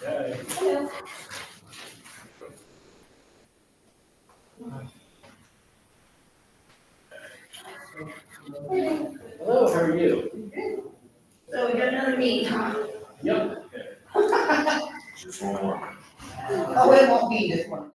Hello. Hello, how are you? So we got another meeting, huh? Yep. Oh, it won't be this one.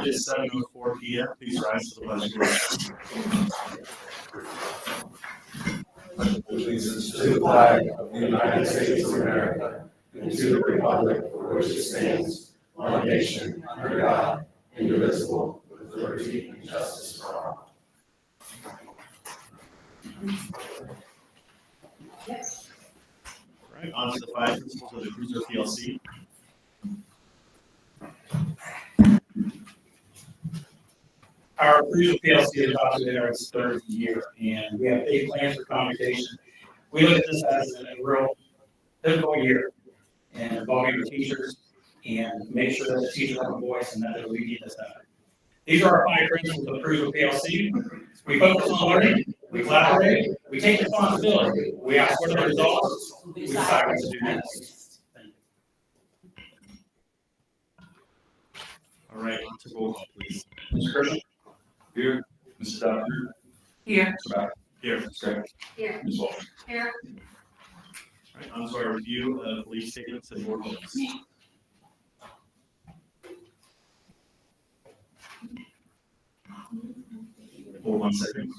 It is 7:04 p.m. Please rise to the pledge of allegiance. Allegiance to the flag of the United States of America and to the republic for which it stands, one nation, under God, indivisible, with liberty and justice for all. All right, on to the 5 principles of the Cruiser PLC. Our Cruiser PLC is about to enter its third year, and we have big plans for communication. We look at this as a real difficult year, and involving the teachers, and make sure that the teachers have a voice and that they're leading this effort. These are our 5 principles of Cruiser PLC. We focus on learning, we collaborate, we take responsibility, we ask for the results, we decide what to do next. Thank you. All right, on to roll call, please. Mr. Christian? Here. Mrs. Dr. Here. Mr. Bauer? Here. Ms. Gray? Here. Ms. Walsh? Here. All right, on to our review of leave statements and board minutes. Hold 1 second.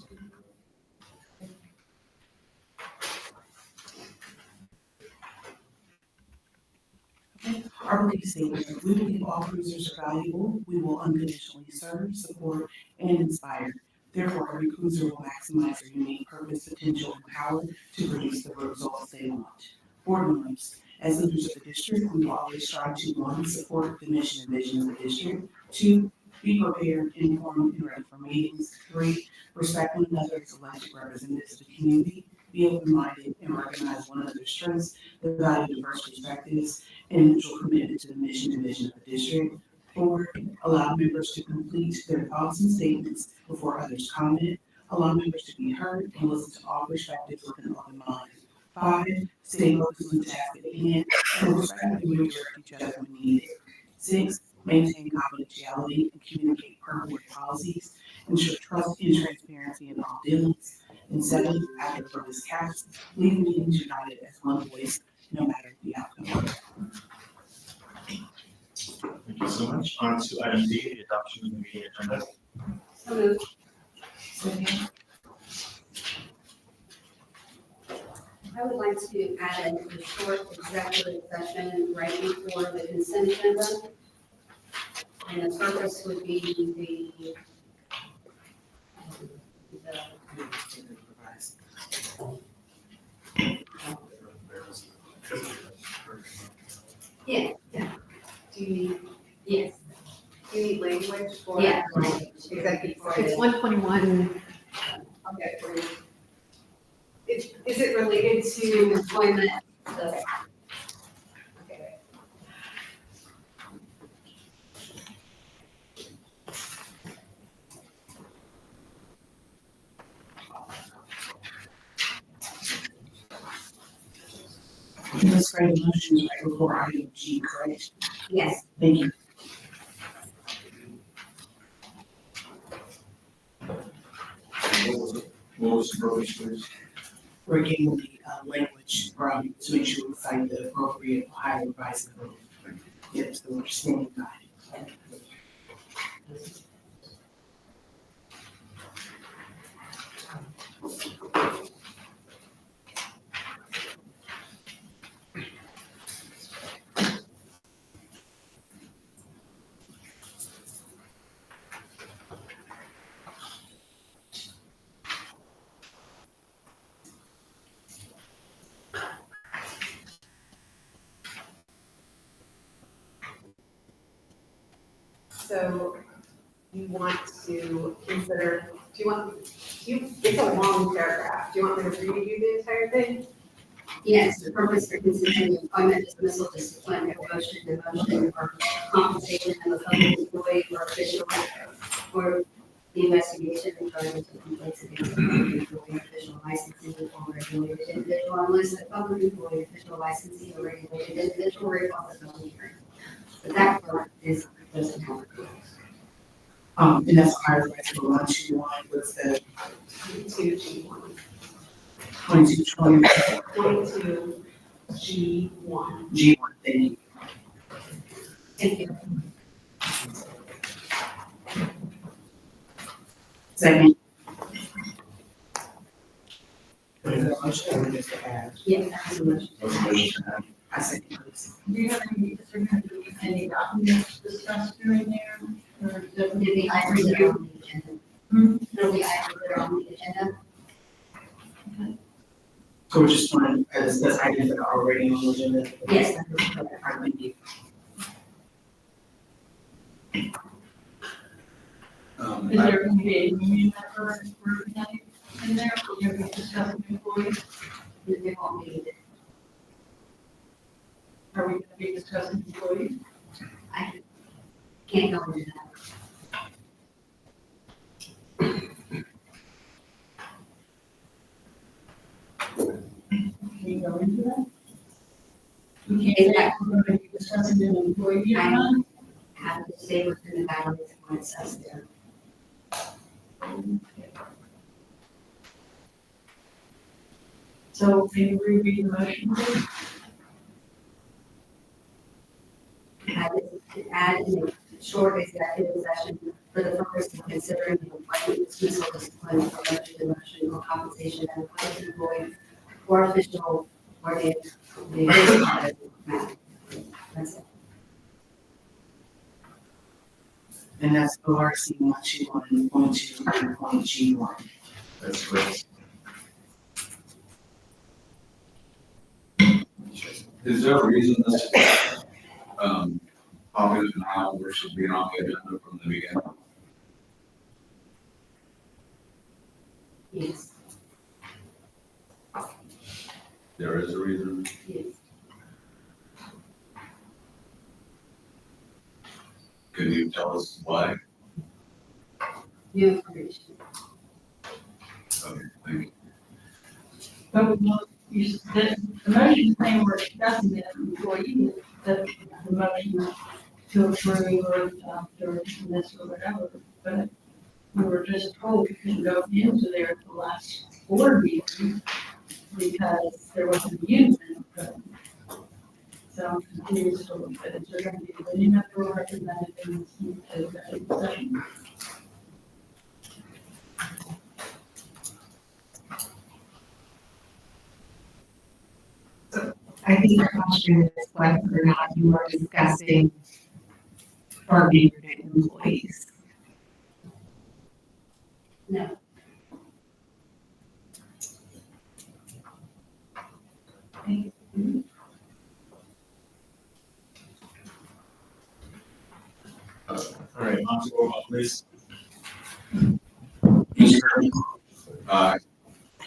Our belief statement: we believe all cruisers are valuable. We will unconditionally serve, support, and inspire. Therefore, every cruiser will maximize their unique purpose, potential, and power to produce the results they want. Board members: as leaders of the district, we will always strive to 1, support the mission and vision of the district. 2, be prepared, informed, and ready for meetings. 3, respect one another as elected representatives of the community. Be open-minded and recognize one another's strengths, the value of diverse perspectives, and mutual commitment to the mission and vision of the district. 4, allow members to complete their thoughts and statements before others comment. Allow members to be heard and listen to all perspectives with an open mind. 5, stay focused on the task at hand and respectfully redirect each other when needed. 6, maintain confidentiality and communicate per board policies. Ensure trust and transparency in all dealings. And 7, after the purpose caps, leave meetings united as one voice, no matter the outcome. Thank you so much. On to item D, the adoption of the meeting agenda. So moved. Second. I would like to add a short executive session right before the consent agenda. And the purpose would be yeah. Do you need, Yes. do you need language for? Yeah. Executive It's session? 121. Okay, for you. Is it related to, Employment, okay. Ms. Gray, the motion is right before item G, correct? yes. Thank you. What was the approach, please? We're getting the language from, to make sure we cite the appropriate Ohio revised code. Yes, so we're standing by. So you want to consider, it's a long paragraph. Do you want me to read you the entire thing? Yes, the purpose for considering employment, dismissal, discipline, promotion, demotion, or compensation of a public employee or official, or the investigation regarding to complaints against a public employee, official licensing, or regulated individual, unless the public employee, official licensing, or regulated individual recalls the public hearing. But that part doesn't have a clause. And that's Ohio revised code 121, what's the 22G1. 2220 22G1. G1, thank you. Thank you. Second. Is there a motion or just to add? Yes, that's a motion. I second, please. Do you have any documents discussed during there? Or There'll be items that are on the agenda. There'll be items that are on the agenda. So we're just trying to discuss items that are already on the agenda? Yes. Okay, thank you. is there going to be a union member representing in there? Will you be discussing employees? They won't be, Are we going to be discussing employees? I can't go into that. Can you go into that? You Is can't say that- we're going to be discussing an employee or I not? have to stay within the boundaries of what it says there. So can you reread the motion, please? Add in a short executive session for the purpose of considering the employment dismissal, discipline, promotion, demotion, or compensation of an employee or official or the matter. That's it. And that's ORC 121.2 and point G1. That's great. Is there a reason this, popular now, or should be on the agenda from the beginning? Yes, There is a reason. yes. Can you tell us why? New information. Okay, thank you. But we want, the motion saying we're discussing the employee, the motion to approve or to dismiss or whatever, but we were just told we couldn't go into there at the last board meeting because there wasn't a union. So I'm confused a little bit. Is there going to be a union member represented in this session? I think the question is whether or not you are discussing targeting employees. No. All right, on to roll call, please. Mr. Kirby?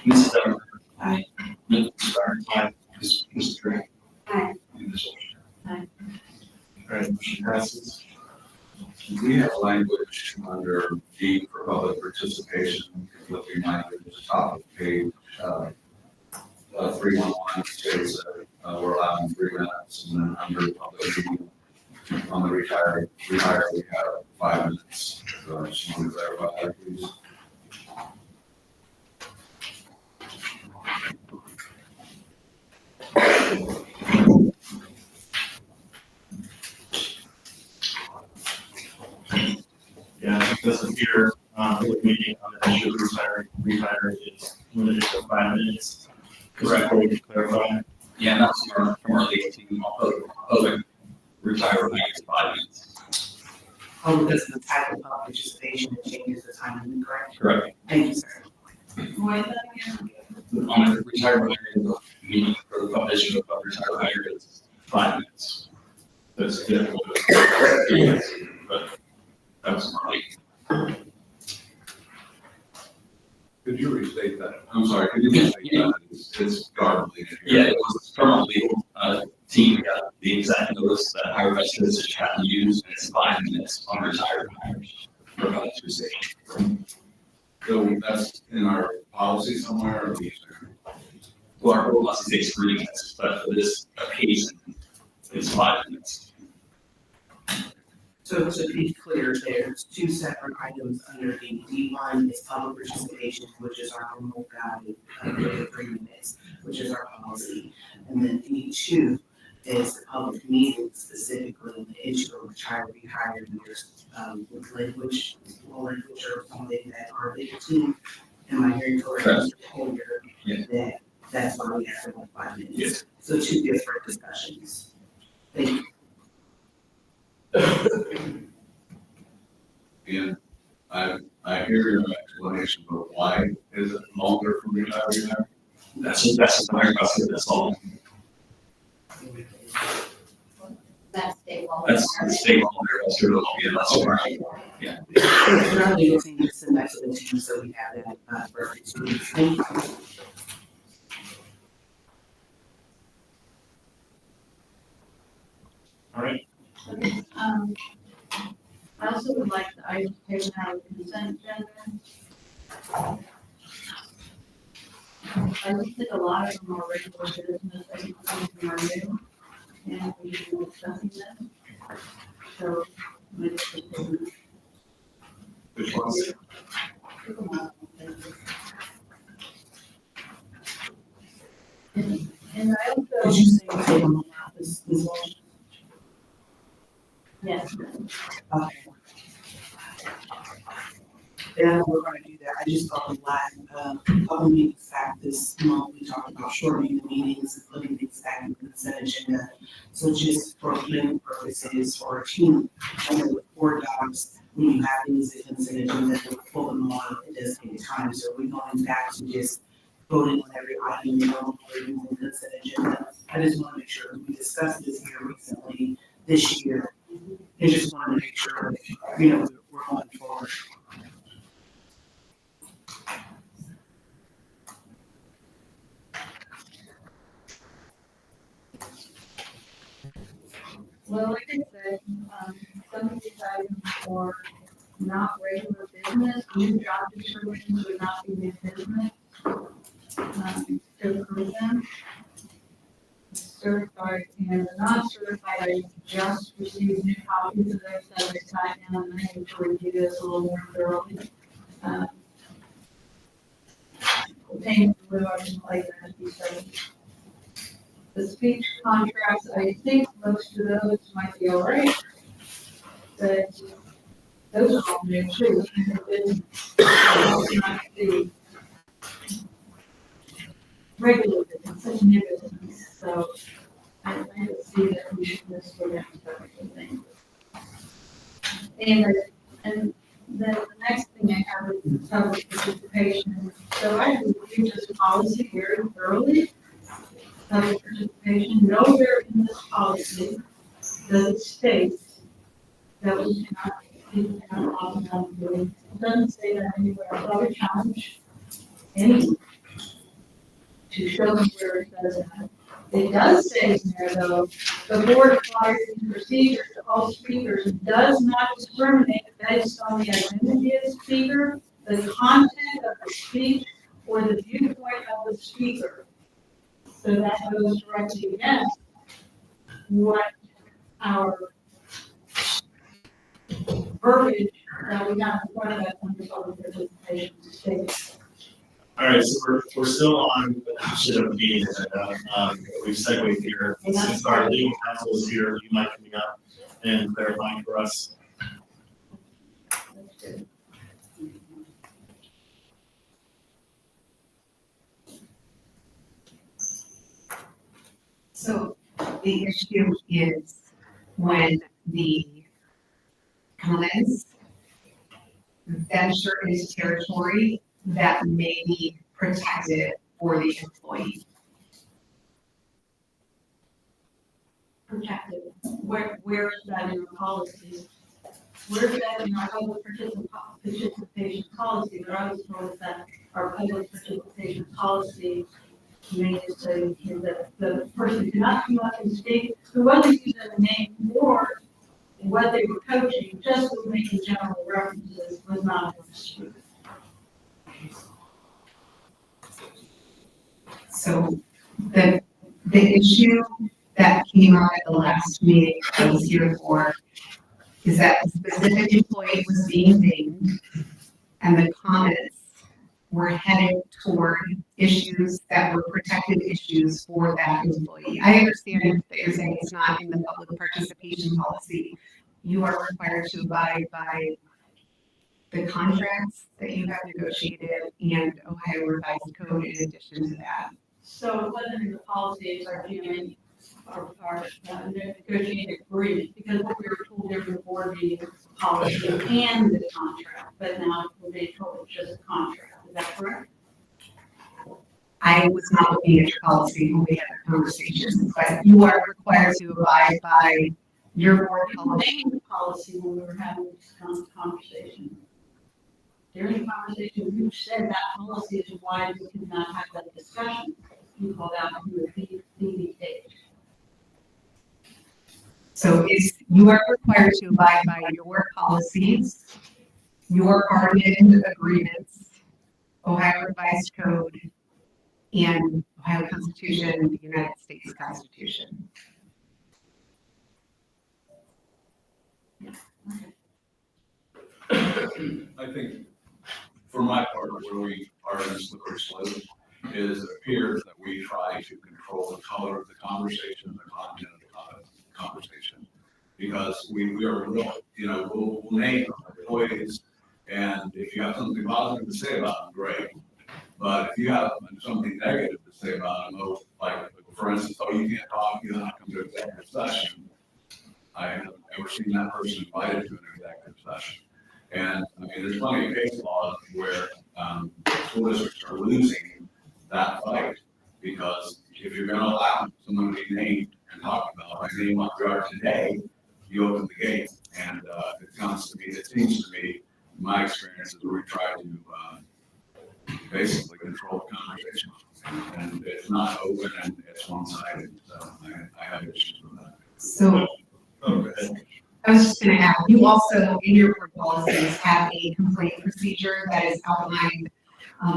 Mrs. Everett? Aye. Mr. Starr? Aye. Mr. Drake? Aye. And Ms. Olson? All right, motion passes. We have language under D for public participation, looking language at the top of page, 311 states that we're allowing 3 minutes, and then under public meeting, on the retire, we have 5 minutes. So I just want to clarify that, please. Yeah, I think this is here, public meeting on the issue of retire is limited to 5 minutes. Correct. So we can clarify. Yeah, and that's from our legal team, public retirement is 5 minutes. Oh, because of the type of participation, it changes the time limit, correct? Correct. Thank you, sir. Why is that again? On the retirement meeting for the publication of retirement is 5 minutes. That's difficult. But that's our legal. Could you restate that? I'm sorry, could you restate that? It's garbled. Yeah, it was from our legal team, got the exact notice that higher vice citizens have to use, and it's 5 minutes on retired hires for participation. So that's in our policy somewhere, or we? Well, our policy takes 3 minutes, but for this occasion, it's 5 minutes. So to be clear, there's 2 separate items under D. D1 is public participation, which is our normal guide, 3 minutes, which is our policy. And then D2 is the public meeting specifically on the issue of child rehire years, with language, language or something that are legal team. Am I hearing correct, Mr. Holder? Yeah. That's why we have like 5 minutes. Yes. So 2 different discussions. Thank you. And I hear your explanation, but why is it longer for rehire? That's the higher cost, that's all. That's state law. That's the state law, that's true, yeah, that's right. Yeah. And our legal team just send that to the team, so we have that, for every 2 weeks. Thank you. All right, I also would like the items taken out of the consent agenda. I don't think a lot of them are regular business, I think some of them are new, and we should be discussing them. So, maybe we can which ones? pick them up. And I Could also, you say we'll take them out this motion? yes, Okay. Yeah, we're gonna do that. I just thought the last, couple meetings back this month, we talked about shortening the meetings and putting things back in the consent agenda. So just for planning purposes, for a team, I know with 4 jobs, when you have things in consent agenda, to pull them on, it does take time. So we're going back to just voting on every item, using consent agenda. I just wanna make sure, we discussed this here recently, this year. I just wanted to make sure, we're going forward. well, like I said, some of these items are not regular business, new job descriptions would not be new business. To approve them. Certified and the non-certified, I just received new copies of those that I sat down and I need to review this a little more thoroughly. Payment in lieu, I didn't like that to be said. The speech contracts, I think most of those might be all right. But those are all new too. Not the regular business, such new business, so I don't see that we should necessarily have to everything. And then the next thing I have is public participation. So I reviewed this policy very thoroughly. Public participation, nowhere in this policy does it state that we cannot automatically, it doesn't say that anywhere. So I would challenge anyone to show them where it says that. It does say in there though, the board applies these procedures to all speakers and does not discriminate based on the identity of the speaker, the content of the speech, or the viewpoint of the speaker. So that goes directly against what our verbiage that we have in front of us under public participation states. All right, so we're still on the adoption of the meeting agenda. We've segued here, since our legal counsel is here, you might coming up and clarifying for us. So the issue is when the comments venture into territory that may be protected for the employee. Protected. Where is that in our policy? Where is that in our public participation policy? But I was told that our public participation policy may say that the person cannot come up and speak, who wasn't using the name or what they were coaching, just was making general references, was not able to speak. So the issue that came out at the last meeting I was here for is that a specific employee was being named and the comments we're headed toward issues that were protected issues for that employee. I understand that you're saying it's not in the public participation policy. You are required to abide by the contracts that you have negotiated and Ohio Revised Code in addition to that. So it wasn't in the policy, it's our GMA, our negotiated agreement, because what we were told every board meeting was the policy and the contract, but now we're being told it's just a contract, is that correct? I was not looking at your policy when we had the conversation, but you are required to abide by your board policy. The policy when we were having this conversation. During the conversation, you said that policy is why we could not have that discussion. You called out who would be the date. So you are required to abide by your policies, your bargain agreements, Ohio Revised Code, and Ohio Constitution, the United States Constitution. I think, for my part, where we are in this slippery slope is it appears that we try to control the color of the conversation, the content of the conversation. Because we are real, we'll name employees, and if you have something positive to say about them, great. But if you have something negative to say about them, like for instance, you can't talk, you don't have to come to executive session. I haven't ever seen that person invited to an executive session. And I mean, there's plenty of case laws where school districts are losing that fight, because if you're going to allow someone to be named and talked about by name like we are today, you open the gate. And it seems to me, my experience is we try to basically control the conversation, and it's not open and it's one-sided. So I have issues with that. So I was just going to add, you also, in your board policies, have a complaint procedure that is outlined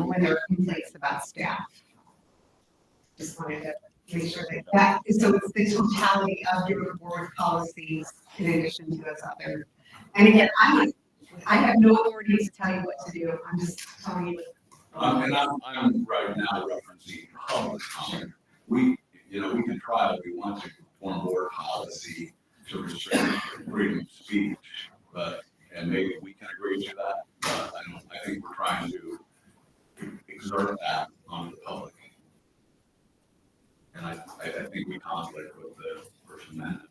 when there are complaints about staff. Just wanted to make sure that so it's the totality of your board policies in addition to those other. And again, I have no authority to tell you what to do. I'm just telling you. And I'm right now referencing public comment. We can try if we want to form board policy to restrict freedom of speech, and maybe we can agree to that, but I think we're trying to exert that on the public. And I think we conflict with the First Amendment.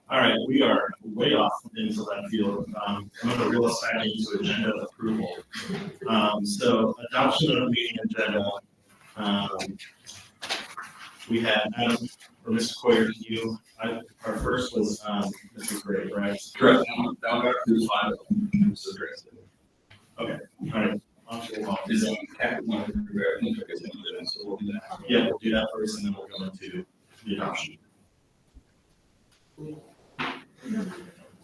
All right, we are way off into that field. I'm going to reel us back into agenda approval. So adoption of meeting agenda. We had Adam or Mr. Coyer, our first was Mr. Gray, right? Correct. That one is fine. Mr. Gray. Okay, all right. Is that Captain one? So we'll do that. Yeah, we'll do that first, and then we'll go into the adoption. We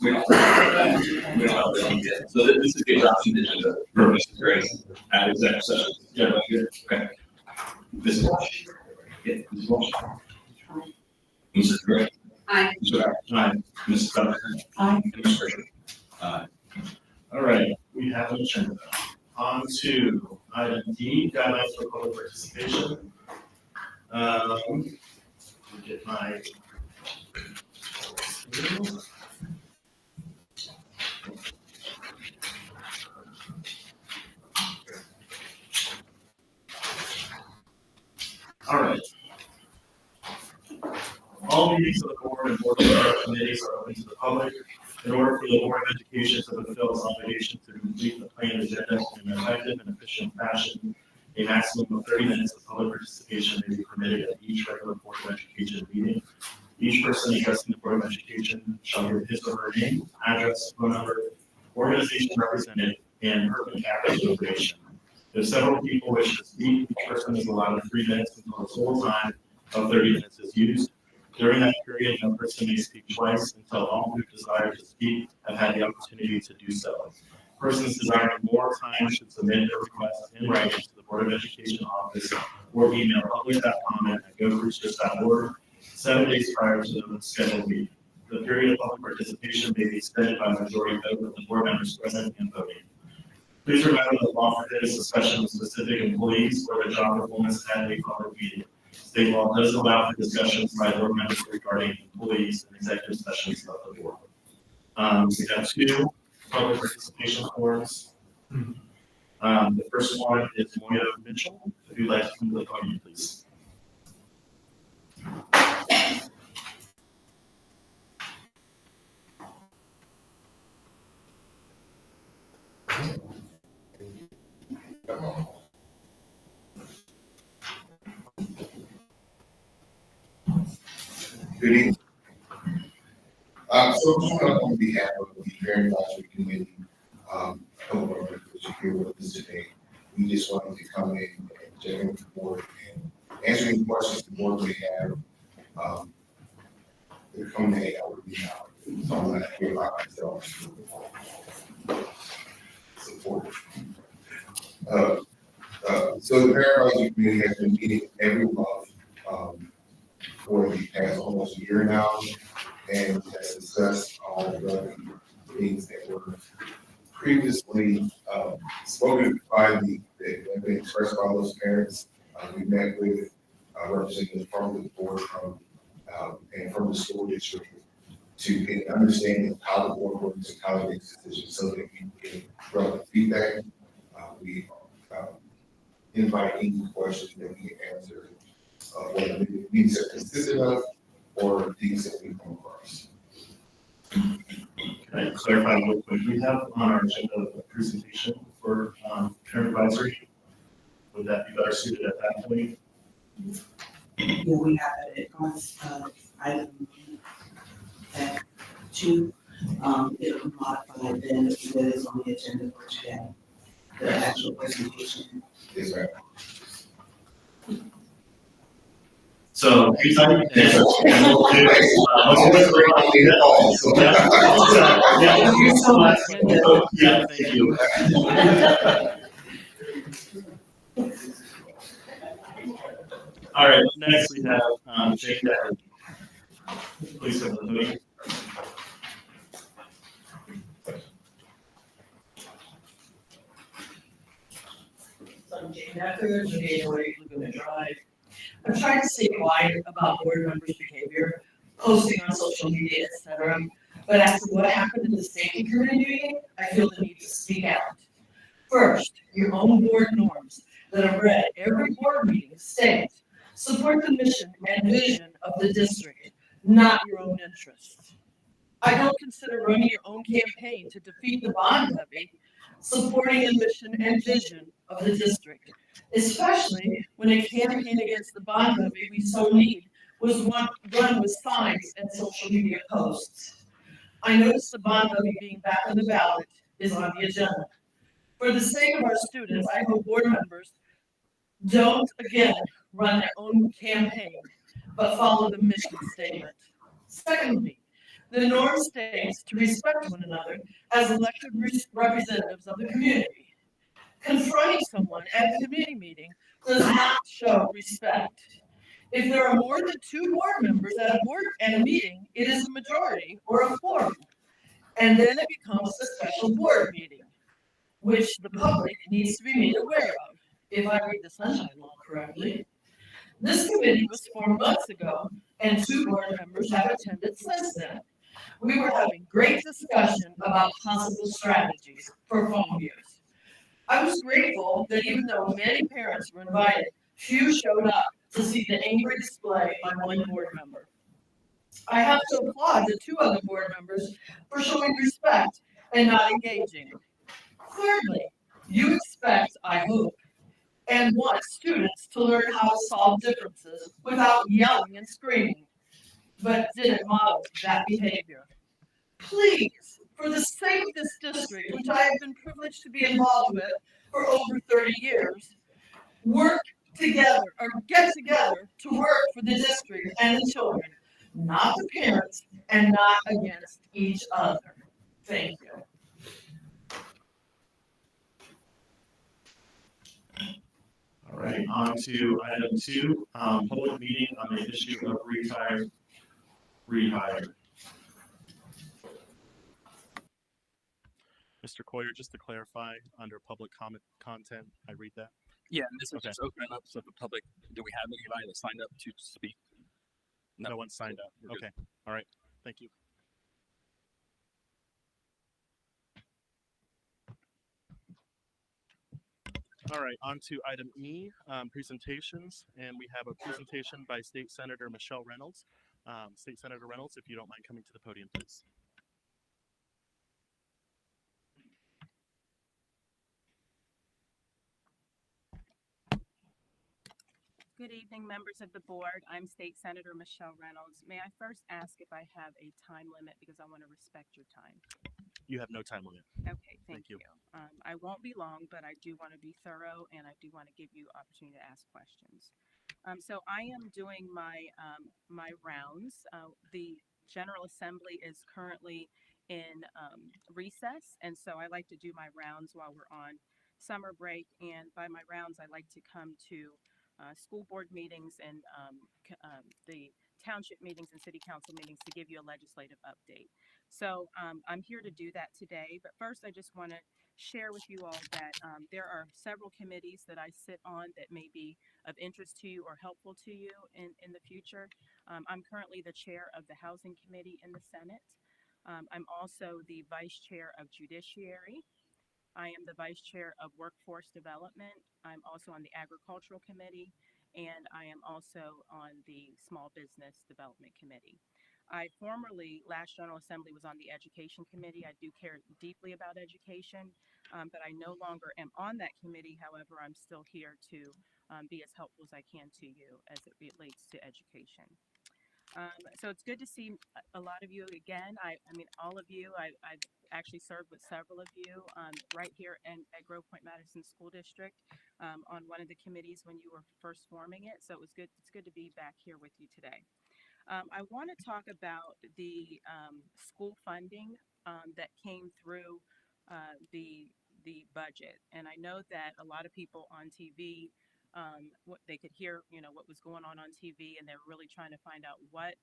don't have that yet. So this is the adoption agenda for Mr. Gray at executive session. Yeah, here. Okay. Mrs. Walsh. Yeah, Mrs. Walsh. Mrs. Gray. Aye. Mr. Aye. Mrs. Butler. Aye. And Mr. Fisher. Aye. All right, we have an agenda. On to item D, guidelines for public participation. Get my. All right. All meetings of the board and board committees are open to the public. In order for the Board of Education to fulfill its obligation to complete the planned agenda in an effective and efficient fashion, a maximum of 30 minutes of public participation may be permitted at each regular Board of Education meeting. Each person addressing the Board of Education shall give his or her name, address, phone number, organization represented, and pertinent affiliation. If several people wish to speak, each person is allowed 3 minutes until the total time of 30 minutes is used. During that period, no person may speak twice until all who desire to speak have had the opportunity to do so. Persons desiring more time should submit their request in writing to the Board of Education office or email public.comment@groveport.org 7 days prior to the scheduled meeting. The period of public participation may be extended by majority vote of the board members present and voting. Please remember that law forbids discussion of specific employees or their job performance at a public meeting. State law does allow for discussions by board members regarding employees and executive sessions of the board. We have 2 public participation forums. The first one is Moya Mitchell. If you'd like to come to the podium, please. Good evening. So on behalf of the Parent Advisory Committee, a couple of our members are here with us today. We just wanted to come in and check in with the board and answer any questions the board may have. They're coming to hang out with me now, so I'm not here by myself. Support. So the Parent Advisory Committee has been meeting every month for the past almost a year now, and has discussed all the things that were previously spoken by that have been expressed by those parents. We met with representatives from the board and from the school district to get an understanding of how the board works and how it makes decisions so that we can get relevant feedback. We invite any questions that we can answer, whether these are consistent of or things that we come across. Can I clarify real quick? We have on our agenda a presentation for parent advisory. Would that be better suited at that point? Yeah, we have it on, item at 2, it'll be modified then that is on the agenda for today, the actual presentation. Yes, ma'am. So, anytime. Yes, sir. Yeah, thank you. All right, next we have Jake Decker. Please come to the meeting. So I'm Jane Decker, 2808 Laguna Drive. I'm trying to stay quiet about board members' behavior, posting on social media, etc. But after what happened in the safety committee meeting, I feel the need to speak out. First, your own board norms that I've read every board meeting state, support the mission and vision of the district, not your own interests. I don't consider running your own campaign to defeat the bond levy supporting the mission and vision of the district, especially when a campaign against the bond levy we so need was run with signs and social media posts. I noticed the bond levy being back on the ballot is on the agenda. For the sake of our students, I hope board members don't again run their own campaign, but follow the mission statement. Secondly, the norm states to respect one another as elected representatives of the community. Confronting someone at a committee meeting does not show respect. If there are more than 2 board members at a meeting, it is a majority or a quorum. And then it becomes a special board meeting, which the public needs to be made aware of, if I read the Sunshine Law correctly. This committee was formed months ago, and 2 board members have attended since then. We were having great discussion about possible strategies for phone use. I was grateful that even though many parents were invited, few showed up to see the angry display by one board member. I have to applaud the 2 other board members for showing respect and not engaging. Thirdly, you expect, I hope, and want students to learn how to solve differences without yelling and screaming, but didn't model that behavior. Please, for the sake of this district, which I have been privileged to be involved with for over 30 years, work together or get together to work for the district and the children, not the parents and not against each other. Thank you. All right, on to item 2, public meeting on the issue of rehire. Mr. Coyer, just to clarify, under public comment content, I read that. Yeah, and this is Okay. just opening up so the public, do we have anybody that signed up to speak? No one signed up. We're good. Okay. All right. Thank you. All right, on to item E, presentations, and we have a presentation by State Senator Michelle Reynolds. State Senator Reynolds, if you don't mind coming to the podium, please. Good evening, members of the board. I'm State Senator Michelle Reynolds. May I first ask if I have a time limit because I want to respect your time? You have no time limit. Okay, thank Thank you. you. I won't be long, but I do want to be thorough and I do want to give you opportunity to ask questions. So I am doing my rounds. The General Assembly is currently in recess, and so I like to do my rounds while we're on summer break. And by my rounds, I like to come to school board meetings and the township meetings and city council meetings to give you a legislative update. So I'm here to do that today, but first I just want to share with you all that there are several committees that I sit on that may be of interest to you or helpful to you in the future. I'm currently the chair of the Housing Committee in the Senate. I'm also the vice chair of Judiciary. I am the vice chair of Workforce Development. I'm also on the Agricultural Committee, and I am also on the Small Business Development Committee. I formerly, last General Assembly, was on the Education Committee. I do care deeply about education, but I no longer am on that committee. However, I'm still here to be as helpful as I can to you as it relates to education. So it's good to see a lot of you again. I mean, all of you. I've actually served with several of you right here at Groveport Madison School District on one of the committees when you were first forming it. So it was good. It's good to be back here with you today. I want to talk about the school funding that came through the budget, and I know that a lot of people on TV, what they could hear, what was going on TV, and they're really trying to find out what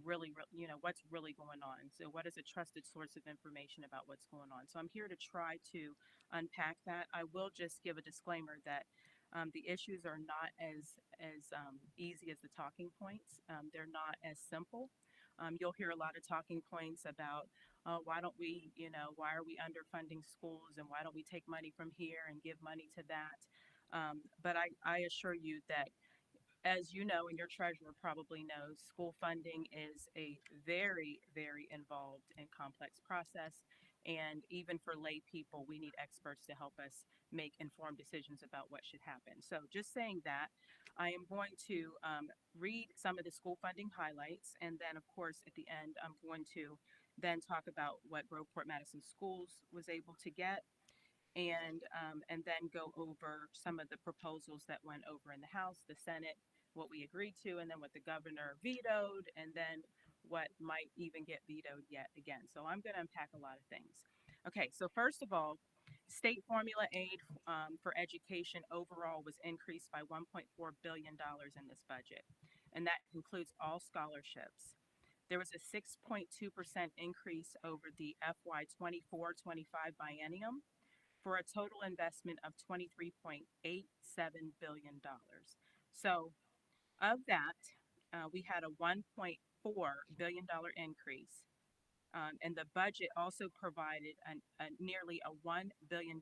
really, what's really going on. So, what is a trusted source of information about what's going on? So, I'm here to try to unpack that. I will just give a disclaimer that the issues are not as easy as the talking points. They're not as simple. You'll hear a lot of talking points about why don't we, why are we underfunding schools and why don't we take money from here and give money to that? But I assure you that, as you know, and your treasurer probably knows, school funding is a very, very involved and complex process. And even for lay people, we need experts to help us make informed decisions about what should happen. So just saying that, I am going to read some of the school funding highlights. And then, of course, at the end, I'm going to then talk about what Groveport Madison Schools was able to get. And then go over some of the proposals that went over in the House, the Senate, what we agreed to, and then what the governor vetoed, and then what might even get vetoed yet again. So I'm going to unpack a lot of things. Okay, so first of all, state formula aid for education overall was increased by $1.4 billion in this budget, and that includes all scholarships. There was a 6.2% increase over the FY 24-25 biennium, for a total investment of $23.87 billion. So of that, we had a $1.4 billion increase. And the budget also provided nearly a $1 billion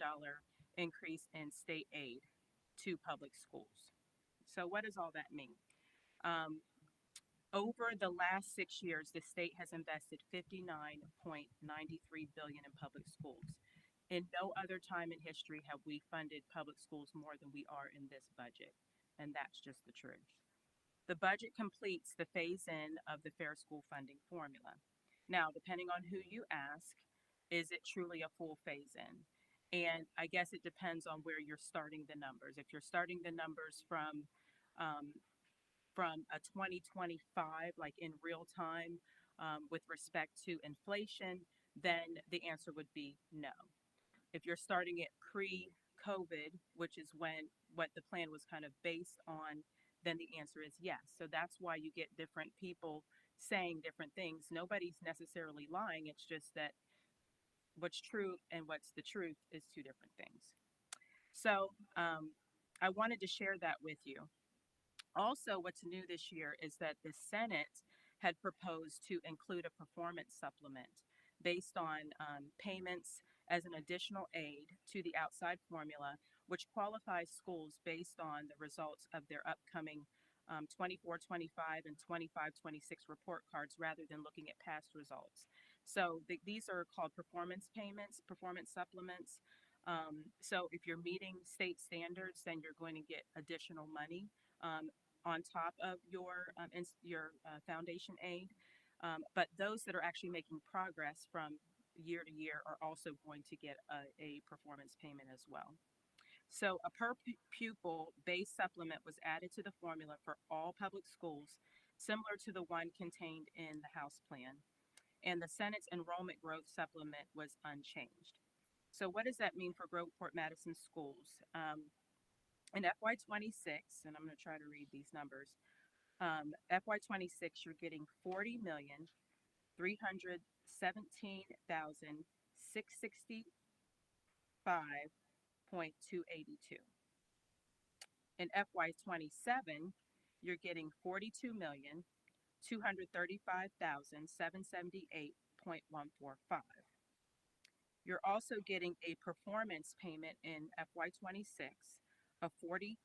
increase in state aid to public schools. So what does all that mean? Over the last 6 years, the state has invested $59.93 billion in public schools. In no other time in history have we funded public schools more than we are in this budget, and that's just the truth. The budget completes the phase-in of the fair school funding formula. Now, depending on who you ask, is it truly a full phase-in? And I guess it depends on where you're starting the numbers. If you're starting the numbers from a 2025, like in real time, with respect to inflation, then the answer would be no. If you're starting it pre-COVID, which is what the plan was kind of based on, then the answer is yes. So that's why you get different people saying different things. Nobody's necessarily lying. It's just that what's true and what's the truth is two different things. So I wanted to share that with you. Also, what's new this year is that the Senate had proposed to include a performance supplement based on payments as an additional aid to the outside formula, which qualifies schools based on the results of their upcoming 24-25 and 25-26 report cards rather than looking at past results. So these are called performance payments, performance supplements. So if you're meeting state standards, then you're going to get additional money on top of your foundation aid. But those that are actually making progress from year to year are also going to get a performance payment as well. So a per pupil base supplement was added to the formula for all public schools, similar to the one contained in the House plan. And the Senate's enrollment growth supplement was unchanged. So what does that mean for Groveport Madison schools? In FY26, and I'm going to try to read these numbers, FY26, you're getting 40,317,665.282. In FY27, you're getting 42,235,778.145. You're also getting a performance payment in FY26 of $40,446.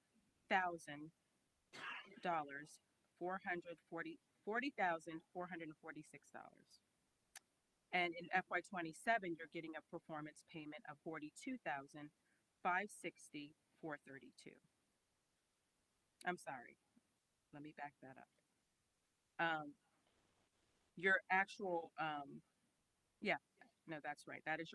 And in FY27, you're getting a performance payment of $42,560,432. I'm sorry, let me back that up. Your actual, yeah, no, that's right. That is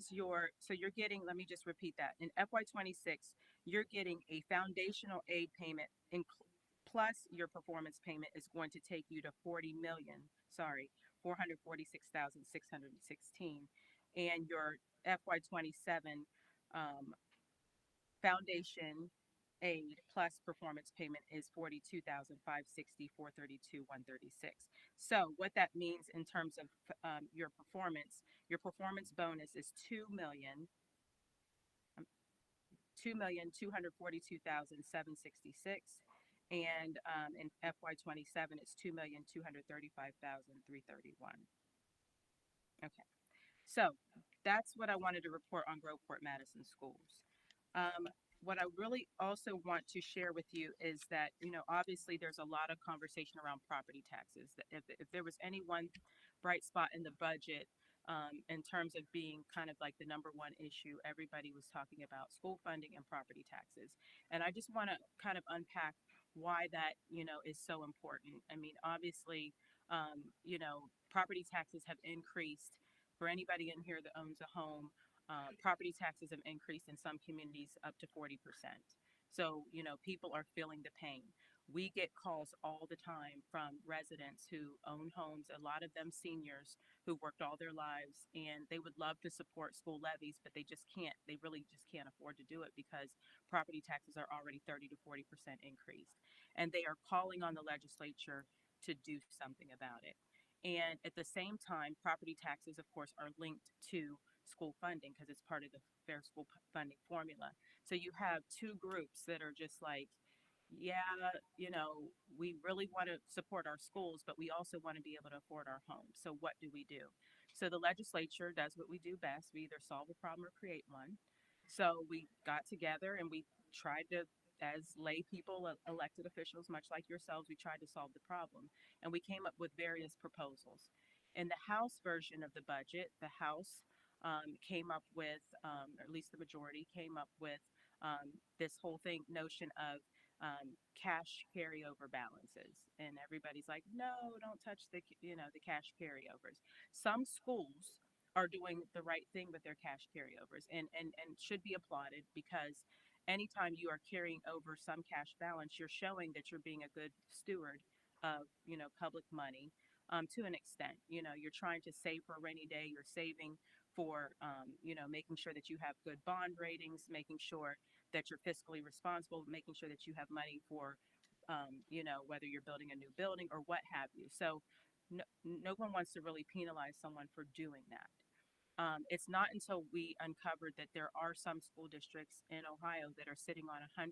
your, so you're getting, let me just repeat that. In FY26, you're getting a foundational aid payment plus your performance payment is going to take you to 446,616. And your FY27 foundation aid plus performance payment is 42,560, 136. So what that means in terms of your performance bonus is 2,242,766, and in FY27 it's 2,235,331. Okay, so that's what I wanted to report on Groveport Madison schools. What I really also want to share with you is that, obviously there's a lot of conversation around property taxes. If there was any one bright spot in the budget in terms of being kind of like the number one issue, everybody was talking about school funding and property taxes. And I just want to kind of unpack why that, is so important. I mean, obviously, property taxes have increased for anybody in here that owns a home. Property taxes have increased in some communities up to 40%. So, people are feeling the pain. We get calls all the time from residents who own homes, a lot of them seniors who worked all their lives, and they would love to support school levies, but they just can't. They really just can't afford to do it because property taxes are already 30 to 40% increased. And they are calling on the legislature to do something about it. And at the same time, property taxes, of course, are linked to school funding because it's part of the fair school funding formula. So you have two groups that are just like, yeah, we really want to support our schools, but we also want to be able to afford our homes. So what do we do? So the legislature does what we do best. We either solve a problem or create one. So we got together and we tried to, as lay people, elected officials, much like yourselves, we tried to solve the problem. And we came up with various proposals. In the House version of the budget, the House came up with, or at least the majority came up with this whole notion of cash carryover balances. And everybody's like, no, don't touch the cash carryovers. Some schools are doing the right thing with their cash carryovers and should be applauded, because anytime you are carrying over some cash balance, you're showing that you're being a good steward of, public money. To an extent, you're trying to save for a rainy day. You're saving for, making sure that you have good bond ratings, making sure that you're fiscally responsible, making sure that you have money for, whether you're building a new building or what have you. So no one wants to really penalize someone for doing that. It's not until we uncovered that there are some school districts in Ohio that are sitting on 100%,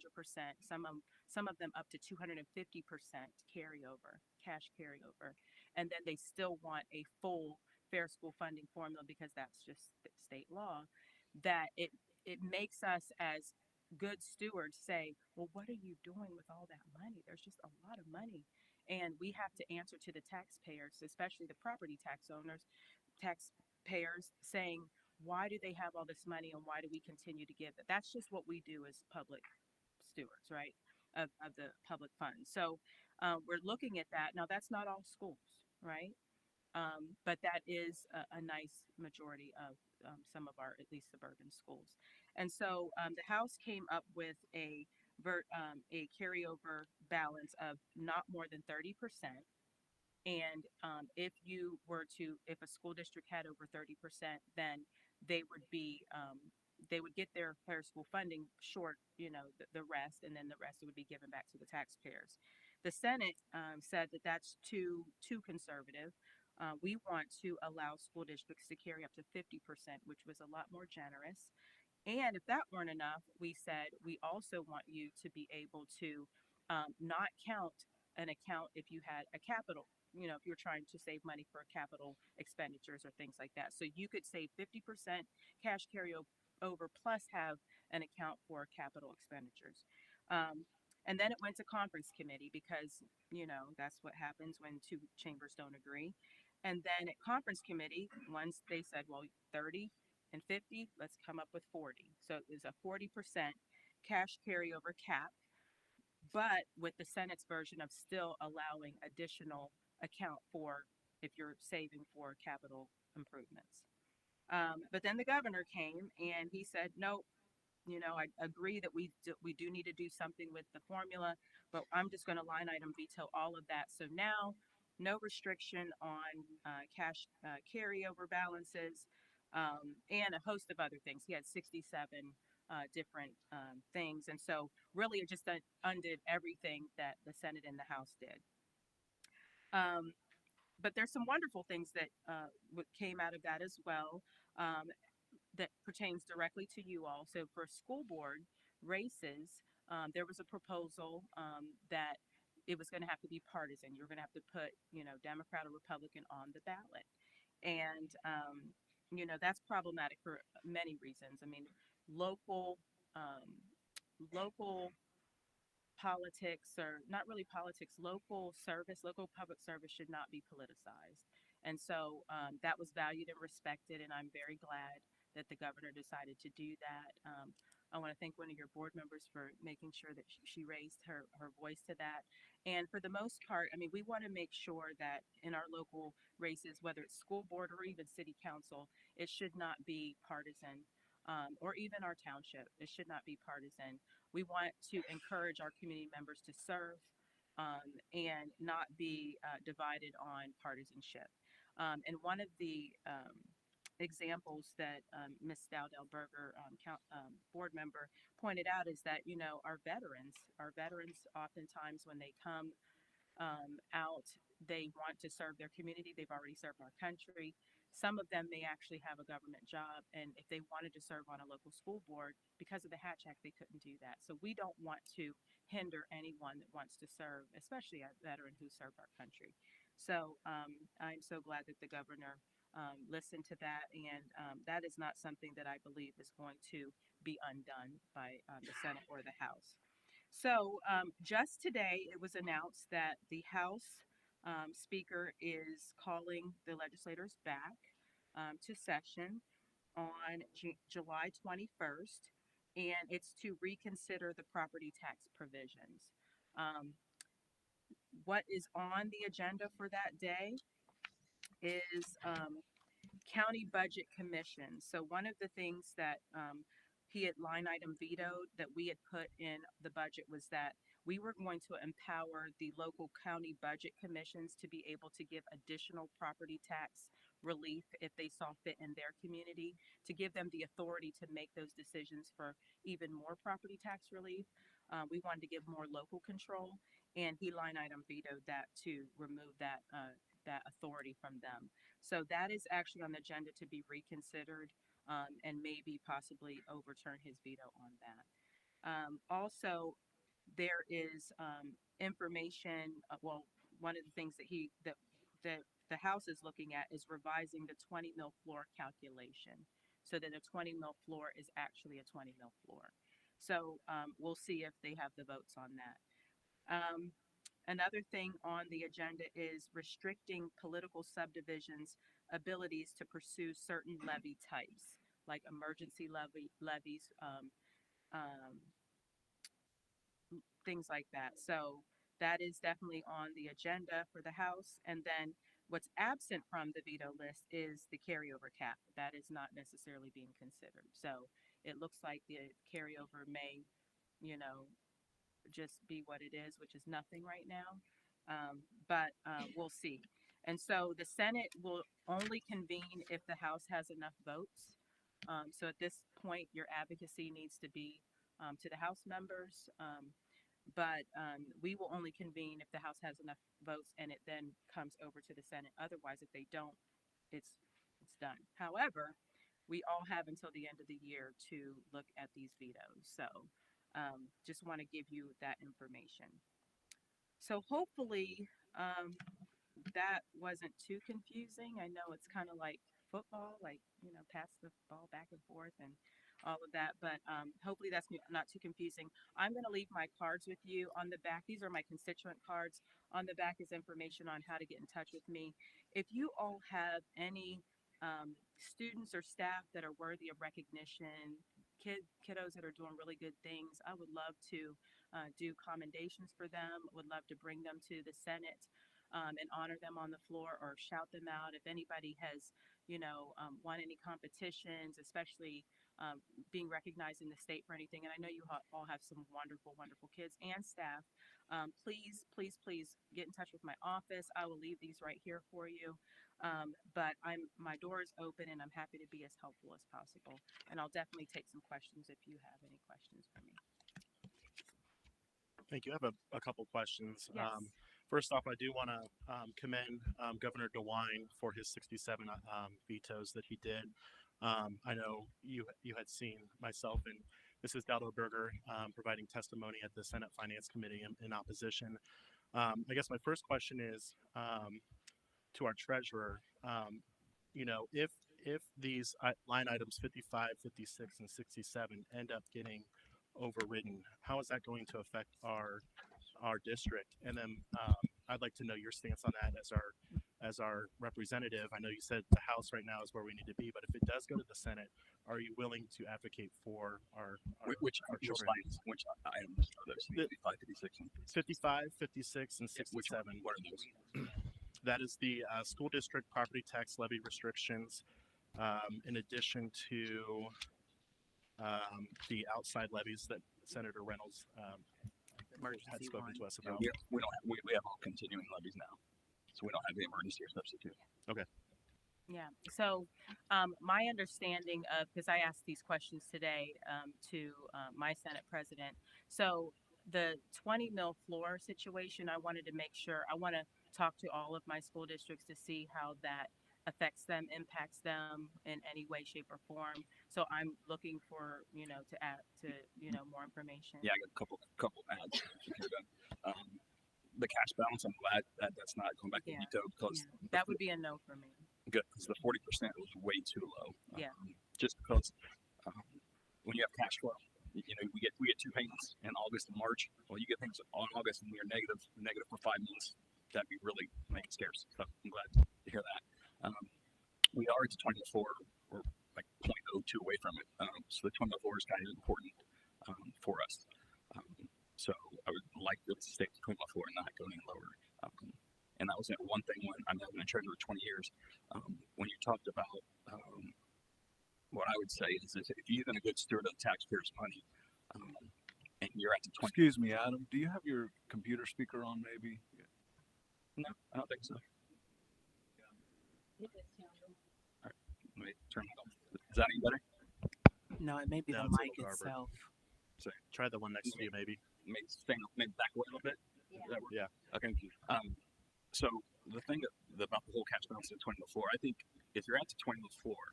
some of them up to 250% carryover, cash carryover, and then they still want a full fair school funding formula because that's just state law. That it makes us as good stewards say, well, what are you doing with all that money? There's just a lot of money, and we have to answer to the taxpayers, especially the property tax owners, taxpayers, saying, why do they have all this money and why do we continue to give it? That's just what we do as public stewards, right, of the public funds. So we're looking at that. Now, that's not all schools, right? But that is a nice majority of some of our, at least suburban schools. And so the House came up with a carryover balance of not more than 30%. And if a school district had over 30%, then they would be, they would get their fair school funding short, the rest, and then the rest would be given back to the taxpayers. The Senate said that that's too conservative. We want to allow school districts to carry up to 50%, which was a lot more generous. And if that weren't enough, we said we also want you to be able to not count an account if you had a capital, if you're trying to save money for capital expenditures or things like that. So you could save 50% cash carryover plus have an account for capital expenditures. And then it went to conference committee because, that's what happens when two chambers don't agree. And then at conference committee, once they said, well, 30 and 50, let's come up with 40. So it was a 40% cash carryover cap, but with the Senate's version of still allowing additional account for if you're saving for capital improvements. But then the governor came and he said, nope, I agree that we do need to do something with the formula, but I'm just going to line item veto all of that. So now, no restriction on cash carryover balances, and a host of other things. He had 67 different things, and so really it just undid everything that the Senate and the House did. But there's some wonderful things that came out of that as well. That pertains directly to you all. So for school board races, there was a proposal that it was going to have to be partisan. You're going to have to put, Democrat or Republican on the ballot. And, that's problematic for many reasons. I mean, local, local politics, or not really politics, local public service should not be politicized. And so that was valued and respected, and I'm very glad that the governor decided to do that. I want to thank one of your board members for making sure that she raised her voice to that. And for the most part, I mean, we want to make sure that in our local races, whether it's school board or even city council, it should not be partisan. Or even our township, it should not be partisan. We want to encourage our community members to serve and not be divided on partisanship. And one of the examples that Ms. Dowdell-Berger, board member, pointed out is that, our veterans oftentimes when they come out, they want to serve their community. They've already served our country. Some of them may actually have a government job, and if they wanted to serve on a local school board, because of the Hatch Act, they couldn't do that. So we don't want to hinder anyone that wants to serve, especially a veteran who served our country. So I'm so glad that the governor listened to that, and that is not something that I believe is going to be undone by the Senate or the House. So just today, it was announced that the House Speaker is calling the legislators back to session on July 21st, and it's to reconsider the property tax provisions. What is on the agenda for that day is county budget commission. So one of the things that he had line item vetoed that we had put in the budget was that we were going to empower the local county budget commissions to be able to give additional property tax relief if they saw fit in their community, to give them the authority to make those decisions for even more property tax relief. We wanted to give more local control, and he line item vetoed that to remove that authority from them. So that is actually on the agenda to be reconsidered, and maybe possibly overturn his veto on that. Also, there is information. Well, one of the things that the House is looking at is revising the 20 mil floor calculation, so that a 20 mil floor is actually a 20 mil floor. So we'll see if they have the votes on that. Another thing on the agenda is restricting political subdivisions' abilities to pursue certain levy types, like emergency levies, things like that. So that is definitely on the agenda for the House. And then what's absent from the veto list is the carryover cap. That is not necessarily being considered. So it looks like the carryover may, you know, just be what it is, which is nothing right now. But we'll see. And so the Senate will only convene if the House has enough votes. So at this point, your advocacy needs to be to the House members. But we will only convene if the House has enough votes, and it then comes over to the Senate. Otherwise, if they don't, it's done. However, we all have until the end of the year to look at these vetoes. So just want to give you that information. So hopefully that wasn't too confusing. I know it's kind of like football, like, pass the ball back and forth and all of that, but hopefully that's not too confusing. I'm going to leave my cards with you on the back. These are my constituent cards. On the back is information on how to get in touch with me. If you all have any students or staff that are worthy of recognition, kiddos that are doing really good things, I would love to do commendations for them, would love to bring them to the Senate and honor them on the floor or shout them out. If anybody has, won any competitions, especially being recognized in the state for anything, and I know you all have some wonderful, wonderful kids and staff, please, please, please get in touch with my office. I will leave these right here for you. But my door is open and I'm happy to be as helpful as possible. And I'll definitely take some questions if you have any questions for me. Thank you. I have a couple questions. Yes. First off, I do want to commend Governor DeWine for his 67 vetoes that he did. I know you had seen myself and Mrs. Dowdleberger providing testimony at the Senate Finance Committee in opposition. I guess my first question is to our treasurer. If these line items 55, 56, and 67 end up getting overridden, how is that going to affect our district? And then I'd like to know your stance on that as our representative. I know you said the House right now is where we need to be, but if it does go to the Senate, are you willing to advocate for our children? Which items are those? 55, 56, and 55, 56, and 67. What are those? That is the school district property tax levy restrictions, in addition to the outside levies that Senator Reynolds had spoken to us about. We have all continuing levies now, so we don't have the emergency or substitute. Okay. Yeah. So my understanding of, because I asked these questions today to my Senate president. So the 20 mil floor situation, I wanted to make sure, I want to talk to all of my school districts to see how that affects them, impacts them in any way, shape, or form. So I'm looking for, to add to, more information. Yeah, I got a couple ads. The cash balance, I'm glad that that's not going back to veto, because that would be a no for me. Good, because the 40% was way too low. Yeah. Just because when you have cash flow, we get 2 payments in August and March. Well, you get things on August and you're negative for 5 months. That'd be really make it scarce. So I'm glad to hear that. We are at 24. We're like 0.02 away from it. So the 24 is kind of important for us. So I would like to stay at 24 and not go any lower. And that was one thing when I've been in treasurer 20 years. When you talked about what I would say is if you've been a good steward of taxpayers' money, and you're at the 20. Excuse me, Adam. Do you have your computer speaker on? Maybe. No, I don't think so. All right, let me turn it off. Is that any better? No, it may be the mic itself. So try the one next to you, maybe. Maybe back away a little bit. Yeah. Okay. So the thing about the whole cash balance at 20 mil floor, I think if you're at the 20 mil floor,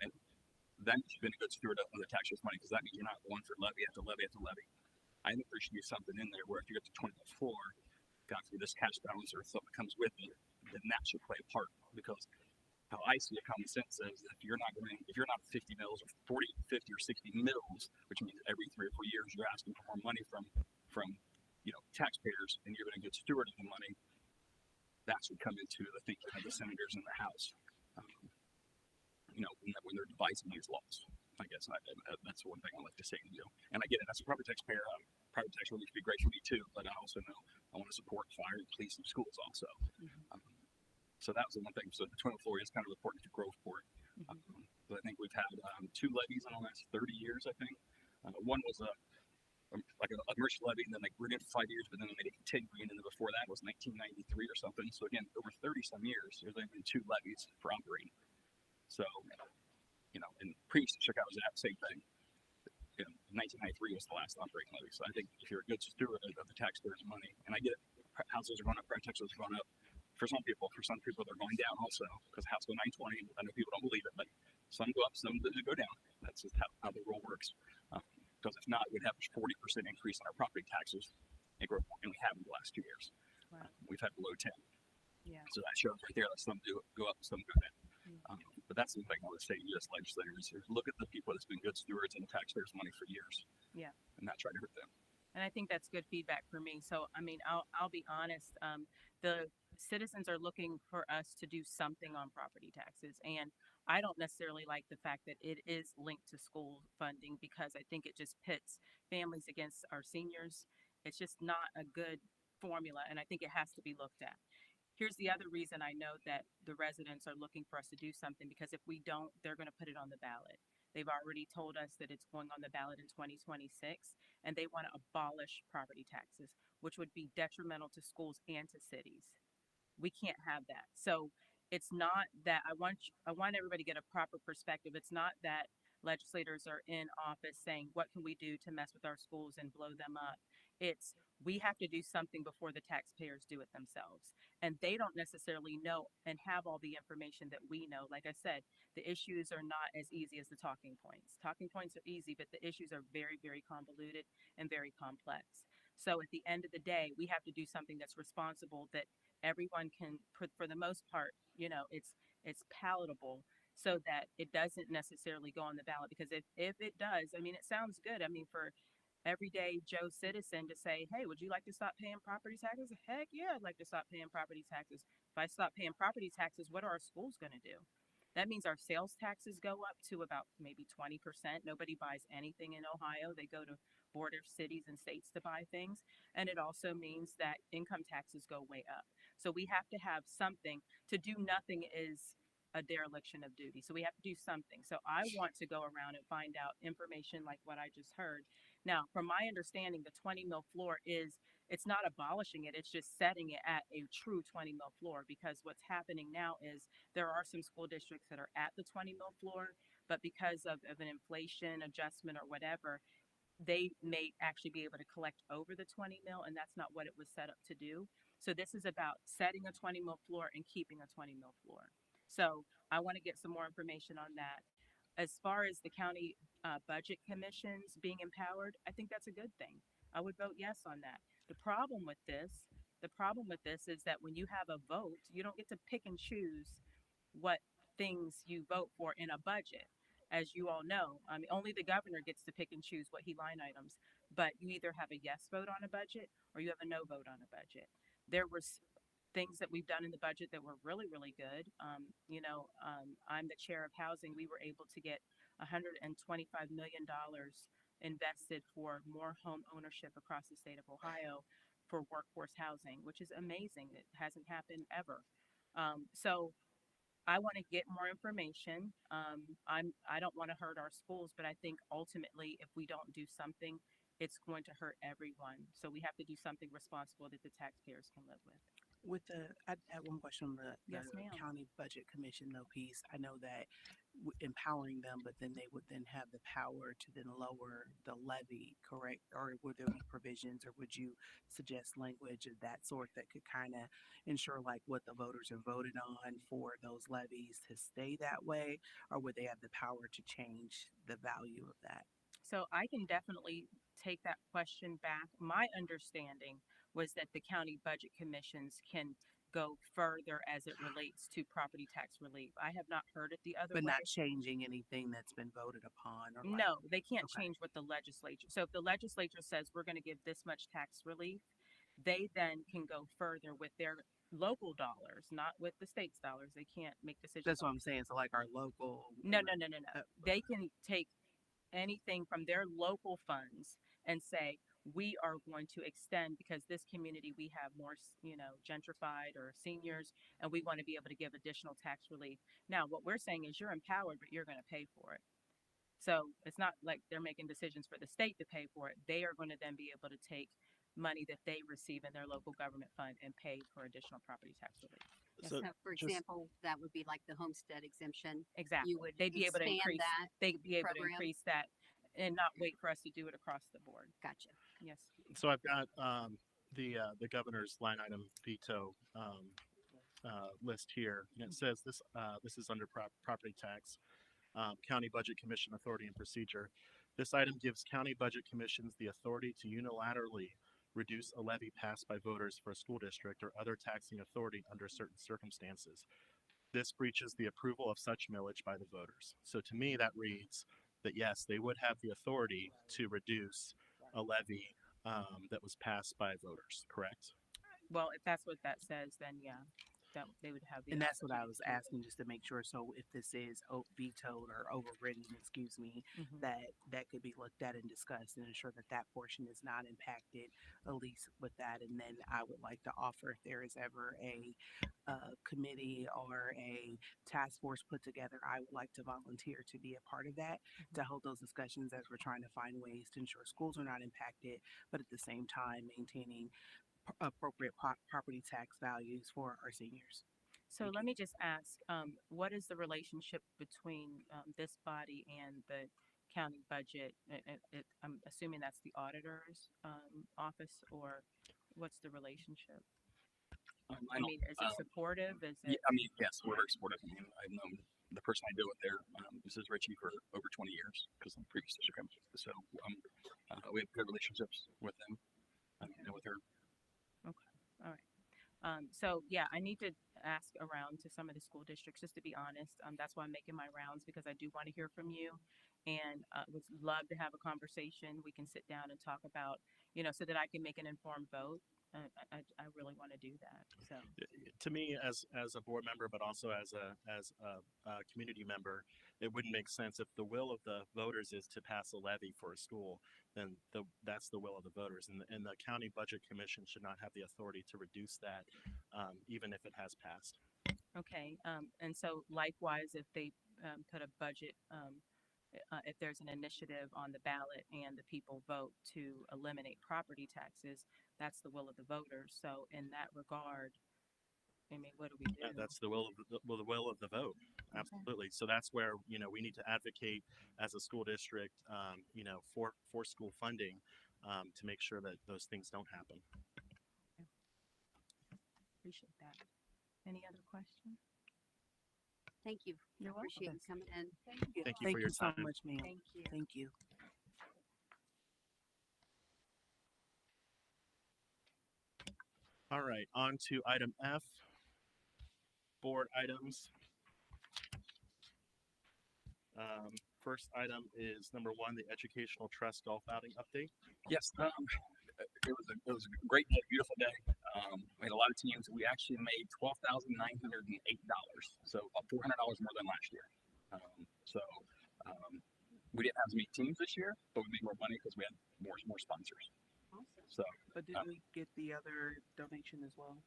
and that means you've been a good steward of the taxpayers' money, because that means you're not one for levy after levy after levy. I think there should be something in there where if you get to 20 mil floor, got through this cash balance or something that comes with it, then that should play a part, because how I see it, common sense says that if you're not 50 mils or 40, 50 or 60 mils, which means every 3 or 4 years you're asking for more money from taxpayers, and you're going to get steward of the money, that should come into the thinking of the senators in the House. When they're devising these laws, I guess that's one thing I like to say. And I get it. As a property taxpayer, private tax relief would be great for me too. But I also know I want to support fire and police and schools also. So that was the one thing. So the 20 mil floor is kind of important to Groveport. But I think we've had 2 levies in the last 30 years. I think one was a merchant levy, and then they renewed it for 5 years, but then they made it continuing, and then before that was 1993 or something. So again, over 30 some years, there's only been 2 levies for operating. So, and previous to Chicago's that same thing. 1993 was the last operating levy. So I think if you're a good steward of the taxpayers' money, and I get it, houses are going up, private taxes are going up. For some people, they're going down also, because House go 920. I know people don't believe it, but some go up, some go down. That's just how the rule works. Because if not, we'd have a 40% increase in our property taxes, and we haven't the last 2 years. Wow. We've had below 10. Yeah. So that shows right there that some do go up, some go down. But that's the thing I would say to U.S. legislators is look at the people that's been good stewards of the taxpayers' money for years. Yeah. And not try to hurt them. And I think that's good feedback for me. So, I mean, I'll be honest. The citizens are looking for us to do something on property taxes. And I don't necessarily like the fact that it is linked to school funding, because I think it just pits families against our seniors. It's just not a good formula. And I think it has to be looked at. Here's the other reason I know that the residents are looking for us to do something, because if we don't, they're going to put it on the ballot. They've already told us that it's going on the ballot in 2026, and they want to abolish property taxes, which would be detrimental to schools and to cities. We can't have that. So it's not that I want everybody to get a proper perspective. It's not that legislators are in office saying, what can we do to mess with our schools and blow them up? It's we have to do something before the taxpayers do it themselves. And they don't necessarily know and have all the information that we know. Like I said, the issues are not as easy as the talking points. Talking points are easy, but the issues are very, very convoluted and very complex. So at the end of the day, we have to do something that's responsible, that everyone can, for the most part, it's palatable, so that it doesn't necessarily go on the ballot. Because if it does, I mean, it sounds good. I mean, for everyday Joe citizen to say, hey, would you like to stop paying property taxes? Heck yeah, I'd like to stop paying property taxes. If I stop paying property taxes, what are our schools going to do? That means our sales taxes go up to about maybe 20%. Nobody buys anything in Ohio. They go to border cities and states to buy things. And it also means that income taxes go way up. So we have to have something. To do nothing is a dereliction of duty. So we have to do something. So I want to go around and find out information like what I just heard. Now, from my understanding, the 20 mil floor it's not abolishing it. It's just setting it at a true 20 mil floor, because what's happening now is there are some school districts that are at the 20 mil floor, but because of an inflation adjustment or whatever, they may actually be able to collect over the 20 mil, and that's not what it was set up to do. So this is about setting a 20 mil floor and keeping a 20 mil floor. So I want to get some more information on that. As far as the county budget commissions being empowered, I think that's a good thing. I would vote yes on that. The problem with this is that when you have a vote, you don't get to pick and choose what things you vote for in a budget. As you all know, I mean, only the governor gets to pick and choose what he line items, but you either have a yes vote on a budget or you have a no vote on a budget. There were things that we've done in the budget that were really, really good. I'm the chair of housing. We were able to get $125 million invested for more home ownership across the state of Ohio for workforce housing, which is amazing. It hasn't happened ever. So I want to get more information. I don't want to hurt our schools, but I think ultimately, if we don't do something, it's going to hurt everyone. So we have to do something responsible that the taxpayers can live with. I had one question on the Yes, ma'am. county budget commission though piece. I know that empowering them, but then they would then have the power to then lower the levy, correct? Or would there be provisions, or would you suggest language of that sort that could kind of ensure like what the voters have voted on for those levies to stay that way, or would they have the power to change the value of that? So I can definitely take that question back. My understanding was that the county budget commissions can go further as it relates to property tax relief. I have not heard it the other But way. not changing anything that's been voted upon, or like, No, they can't okay. change what the legislature. So if the legislature says we're going to give this much tax relief, they then can go further with their local dollars, not with the state's dollars. They can't make decisions. That's what I'm saying. So like our local. No. They can take anything from their local funds and say, we are going to extend, because this community, we have more, gentrified or seniors, and we want to be able to give additional tax relief. Now, what we're saying is you're empowered, but you're going to pay for it. So it's not like they're making decisions for the state to pay for it. They are going to then be able to take money that they receive in their local government fund and pay for additional property tax relief. So So, for example, that would be like the homestead exemption. Exactly. You would They'd be able to expand increase that. They'd be able to program? increase that and not wait for us to do it across the board. Gotcha. Yes. So I've got the governor's line item veto list here, and it says this is under property tax, county budget commission authority and procedure. This item gives county budget commissions the authority to unilaterally reduce a levy passed by voters for a school district or other taxing authority under certain circumstances. This breaches the approval of such millage by the voters. So to me, that reads that yes, they would have the authority to reduce a levy that was passed by voters, correct? Well, if that's what that says, then yeah, that they would have the. And that's what I was opportunity asking, just to make sure. So if this is vetoed or overridden, excuse me, to. Mhm. that could be looked at and discussed and ensure that that portion is not impacted, at least with that. And then I would like to offer, if there is ever a committee or a task force put together, I would like to volunteer to be a part of that, to hold those discussions as we're trying to find ways to ensure schools are not impacted, but at the same time maintaining appropriate property tax values for our seniors. So let me just ask, what is the relationship between this body and the county budget? I'm assuming that's the auditor's office, or what's the relationship? I mean, is it supportive? Is it? Yeah, I mean, yes, we're very supportive. I mean, I've known the person I deal with there, Mrs. Ritchie, for over 20 years because I'm previous district company. So we have good relationships with them and with her. Okay, all right. So yeah, I need to ask around to some of the school districts, just to be honest. That's why I'm making my rounds, because I do want to hear from you, and would love to have a conversation. We can sit down and talk about, so that I can make an informed vote. I really want to do that. So To me, as a board member, but also as a community member, it wouldn't make sense if the will of the voters is to pass a levy for a school. Then that's the will of the voters, and the county budget commission should not have the authority to reduce that, even if it has passed. okay, and so likewise, if they put a budget, if there's an initiative on the ballot and the people vote to eliminate property taxes, that's the will of the voters. So in that regard, I mean, what do we do? Yeah, that's the will of the vote. Absolutely. So that's where we need to advocate as a school district, for school funding, to make sure that those things don't happen. Appreciate that. Any other questions? Thank you. You're welcome. Appreciate you coming in. Thank you. Thank you for your time. so much, ma'am. Thank you. Thank you. All right, on to item F, board items. First item is number 1, the Educational Trust Golf Outing update. Yes, it was a great day, beautiful day. We had a lot of teams. We actually made $12,908, so about $400 more than last year. We didn't have as many teams this year, but we made more money because we had more sponsors. Awesome. So, But didn't we get the other donation as well?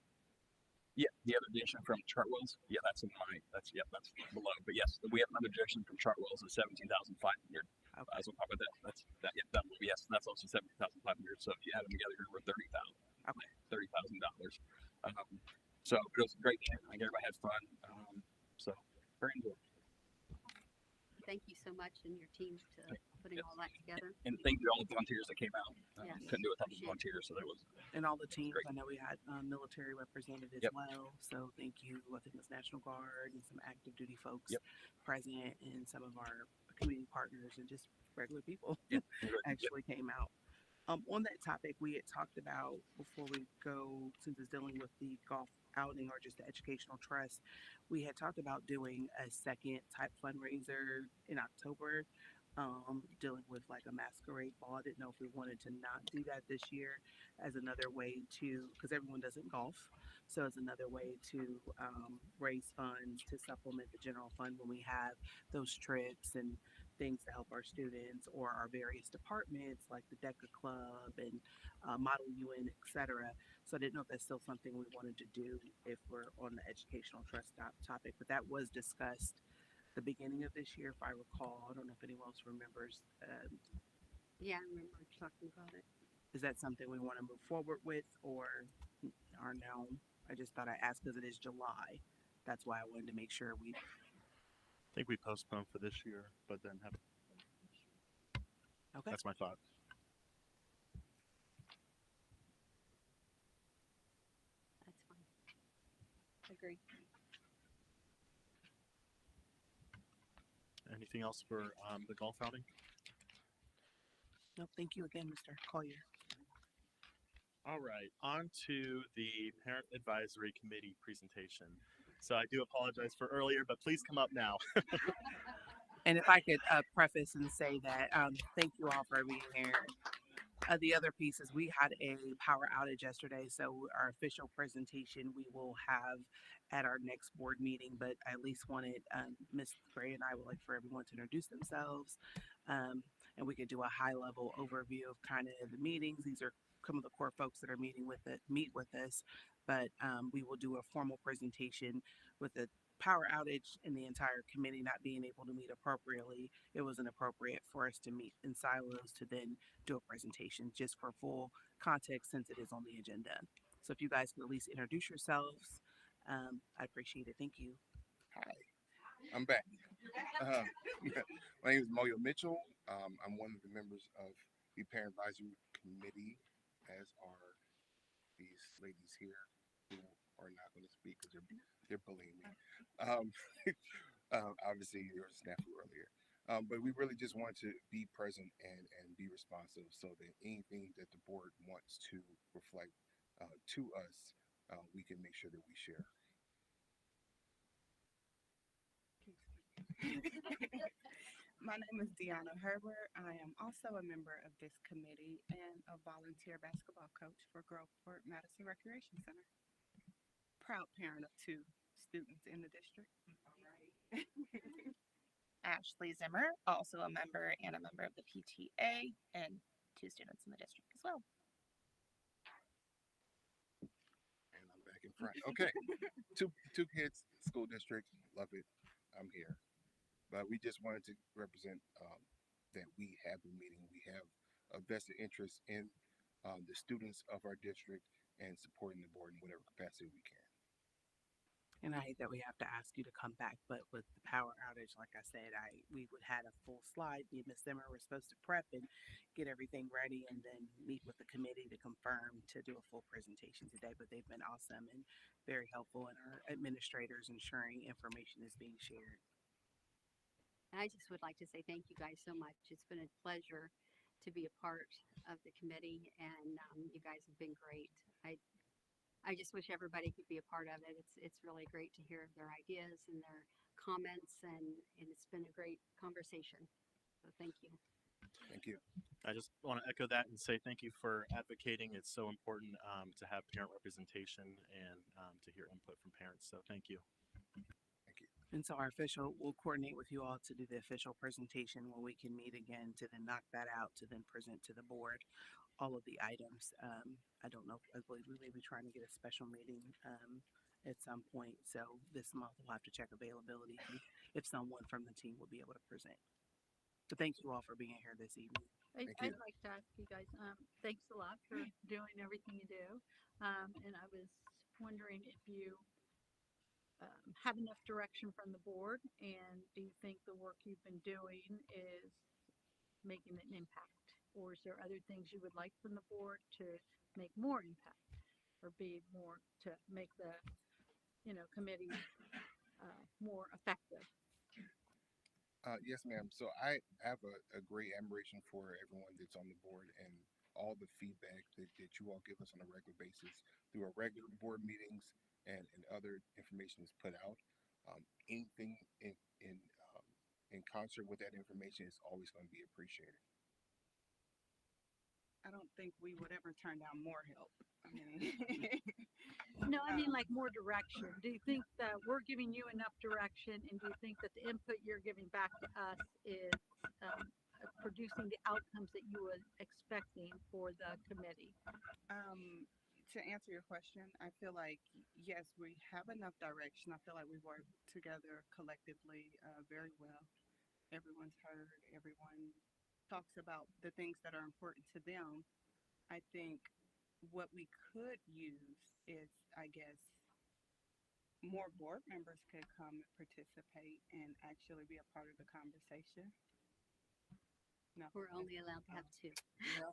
yeah, the other donation from Chartwells, that's below. But yes, we have another donation from Chartwells of $17,500. Okay. So on top of that, that's also $17,500. So if you add them together, we're $30,000. Okay. $30,000. So it was a great day. I think everybody had fun. So very enjoyable. thank you so much and your team to putting all that together. And thank you to all the volunteers that came out. Yes. Couldn't do it without the Appreciate it. volunteers, so that was And all the teams, Great. I know we had military represented as Yep. well. So thank you. I think it was National Guard and some active duty folks Yep. present, and some of our community partners and just regular people Yeah. actually came out. On that topic, we had talked about before we go, since it's dealing with the golf outing or just the educational trust, we had talked about doing a second type fundraiser in October, dealing with like a masquerade ball. I didn't know if we wanted to not do that this year as another way to, because everyone doesn't golf. So as another way to raise funds to supplement the general fund when we have those trips and things to help our students or our various departments like the DECA Club and Model UN, etc. So I didn't know if that's still something we wanted to do if we're on the educational trust topic, but that was discussed the beginning of this year, if I recall. I don't know if anyone else remembers. Yeah, I remember talking about it. Is that something we want to move forward with or no? I just thought I asked because it is July. That's why I wanted to make sure we. I think we postponed for this year, but then have. Okay. That's my thought. That's fine. Agree. Anything else for the golf outing? No, thank you again, Mr. Collier. All right, on to the Parent Advisory Committee presentation. So I do apologize for earlier, but please come up now. And if I could preface and say that thank you all for being here. The other piece is we had a power outage yesterday, so our official presentation we will have at our next board meeting, but I at least wanted Ms. Gray and I would like for everyone to introduce themselves, and we could do a high-level overview of kind of the meetings. These are some of the core folks that are meet with us, but we will do a formal presentation with the power outage and the entire committee not being able to meet appropriately. It was inappropriate for us to meet in silos to then do a presentation, just for full context since it is on the agenda. So if you guys could at least introduce yourselves, I appreciate it. Thank you. Hi, I'm back. My name is Moyo Mitchell. I'm one of the members of the Parent Advisory Committee, as are these ladies here who are not going to speak because they're bullying me. Obviously, there was a snafu earlier. But we really just want to be present and be responsive so that anything that the board wants to reflect to us, we can make sure that we share. My name is Deanna Herbert. I am also a member of this committee and a volunteer basketball coach for Groveport Madison Recreation Center. Proud parent of 2 students in the district. Ashley Zimmer, also a member and a member of the PTA, and 2 students in the district as well. And I'm back in front. Okay, two kids, school district, love it. I'm here. But we just wanted to represent that we have been meeting. We have a vested interest in the students of our district and supporting the board in whatever capacity we can. And I hate that we have to ask you to come back, but with the power outage, like I said, we would had a full slide. Me and Ms. Zimmer were supposed to prep and get everything ready and then meet with the committee to confirm to do a full presentation today. But they've been awesome and very helpful, and our administrators ensuring information is being shared. I just would like to say thank you guys so much. It's been a pleasure to be a part of the committee, and you guys have been great. I just wish everybody could be a part of it. It's really great to hear their ideas and their comments, and it's been a great conversation. So thank you. Thank you. I just want to echo that and say thank you for advocating. It's so important to have parent representation and to hear input from parents. So thank you. Thank you. And so we'll coordinate with you all to do the official presentation when we can meet again to then knock that out, to then present to the board all of the items. I don't know, I believe we may be trying to get a special meeting at some point. So this month we'll have to check availability if someone from the team will be able to present. But thank you all for being here this evening. I'd like to ask you guys, thanks a lot for doing everything you do. And I was wondering if you have enough direction from the board? And do you think the work you've been doing is making an impact? Or is there other things you would like from the board to make more impact or be more to make the, committee more effective? Yes, ma'am. So I have a great admiration for everyone that's on the board and all the feedback that you all give us on a regular basis through our regular board meetings and other information that's put out. Anything in concert with that information is always going to be appreciated. I don't think we would ever turn down more help. I mean, No, I mean like more direction. Do you think that we're giving you enough direction, and do you think that the input you're giving back to us is producing the outcomes that you were expecting for the committee? to answer your question, I feel like yes, we have enough direction. I feel like we work together collectively very well. Everyone's heard. Everyone talks about the things that are important to them. I think what we could use is, I guess, more board members could come and participate and actually be a part of the conversation. No. We're only allowed to have two. No,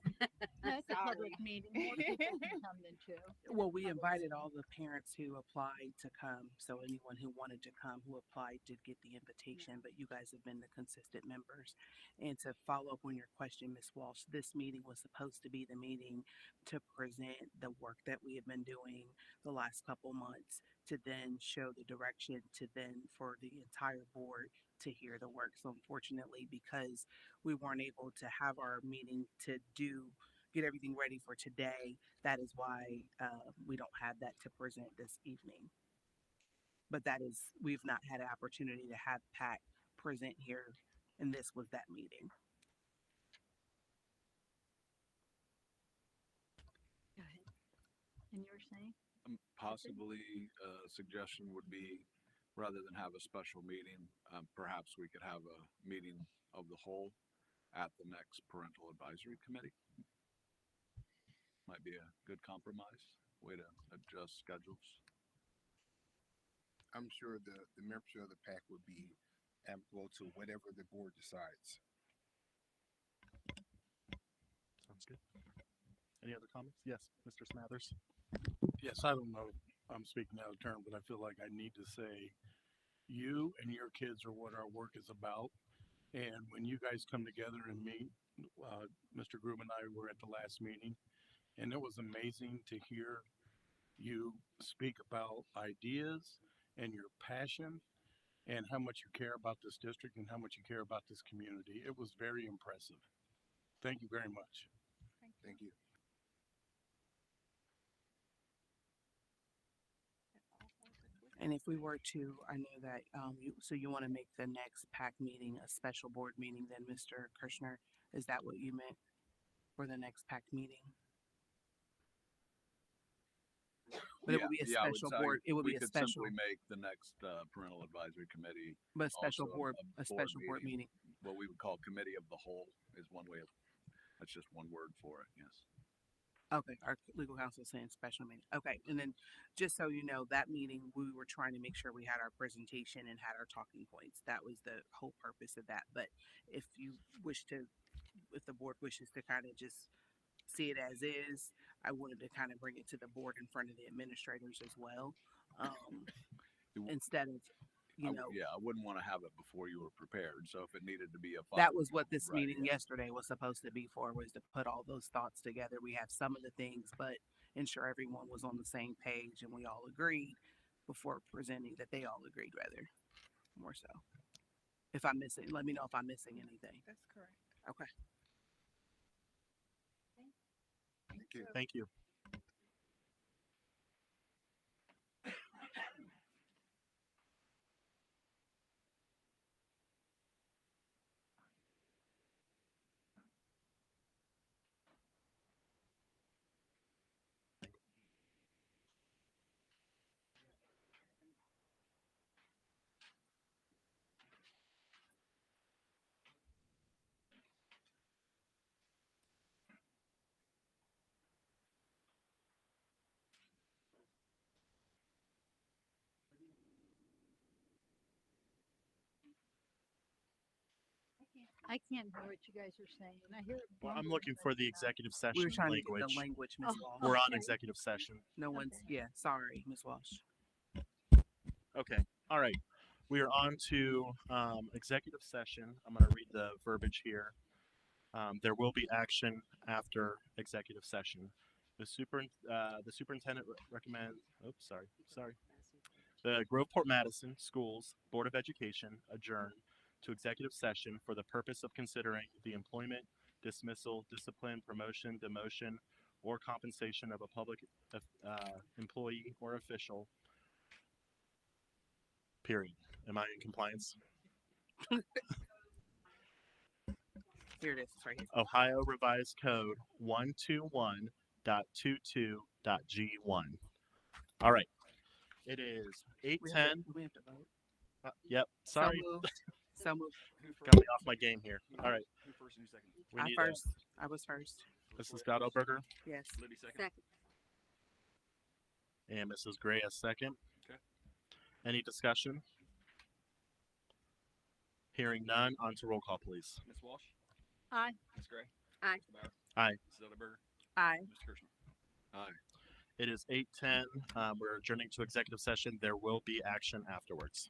it's a public Sorry. meeting. More people can come than two. Well, we invited all the parents who applied to come. So anyone who wanted to come who applied did get the invitation, but you guys have been the consistent members. And to follow up on your question, Ms. Walsh, this meeting was supposed to be the meeting to present the work that we have been doing the last couple months, to then show the direction, to then for the entire board to hear the work. So unfortunately, because we weren't able to have our meeting to get everything ready for today, that is why we don't have that to present this evening. But we've not had an opportunity to have Pat present here, and this was that meeting. Go ahead. And you were saying? Possibly a suggestion would be, rather than have a special meeting, perhaps we could have a meeting of the whole at the next parental advisory committee. Might be a good compromise way to adjust schedules. I'm sure the membership of the PAC would be applicable to whatever the board decides. Sounds good. Any other comments? Yes, Mr. Smathers. Yes, I don't know if I'm speaking out of turn, but I feel like I need to say you and your kids are what our work is about. And when you guys come together and meet, Mr. Groom and I were at the last meeting, and it was amazing to hear you speak about ideas and your passion and how much you care about this district and how much you care about this community. It was very impressive. Thank you very much. Thank you. And if we were to, I know that you want to make the next PAC meeting a special board meeting, then Mr. Kirshner, is that what you meant for the next PAC meeting? But it would be a special board. It would be a special. Simply make the next parental advisory committee. But special also board, a special board meeting. What we would call committee of the whole is one way of. That's just one word for it. Yes. Okay, our legal counsel is saying special meeting. Okay, and then just so you know, that meeting, we were trying to make sure we had our presentation and had our talking points. That was the whole purpose of that. But if the board wishes to kind of just see it as is, I wanted to kind of bring it to the board in front of the administrators as well. Instead of, I wouldn't want to have it before you were prepared. So if it needed to be that was what this meeting yesterday was supposed to be for, was to put all those thoughts together. We have some of the things, but ensure everyone was on the same page and we all agreed before presenting, that they all agreed rather, more so. If I'm missing, let me know if I'm missing anything. That's correct. Okay. Thank you. Thank you. I can't hear what you guys are saying. I hear. Well, I'm looking for the executive We session were trying to language. get the language, Ms. Walsh. We're on executive session. No one's, yeah, sorry, Ms. Walsh. Okay. All right. We are on to executive session. I'm going to read the verbiage here. There will be action after executive session. The superintendent recommends. Oops, sorry. The Groveport Madison Schools Board of Education adjourn to executive session for the purpose of considering the employment, dismissal, discipline, promotion, demotion, or compensation of a public employee or official. Period. Am I in compliance? Here it is, it's right here. Ohio Revised Code 121.22.G1. All right. It is 8:10. We have to vote. Yep. So Sorry. moved. So moved. Got me off my game here. All right. Who first and who second? We I need first. I was first. Mrs. Gottberger Yes. Liddy second. Second. and Mrs. Gray as second. Okay. Any discussion? Hearing none, on to roll call, please. Ms. Walsh? Aye. Ms. Gray? Aye. Mr. Bauer? Aye. Mrs. Elderberger? Aye. Mr. Kirschner? Aye. It is 8:10. We're adjourning to executive session. There will be action afterwards.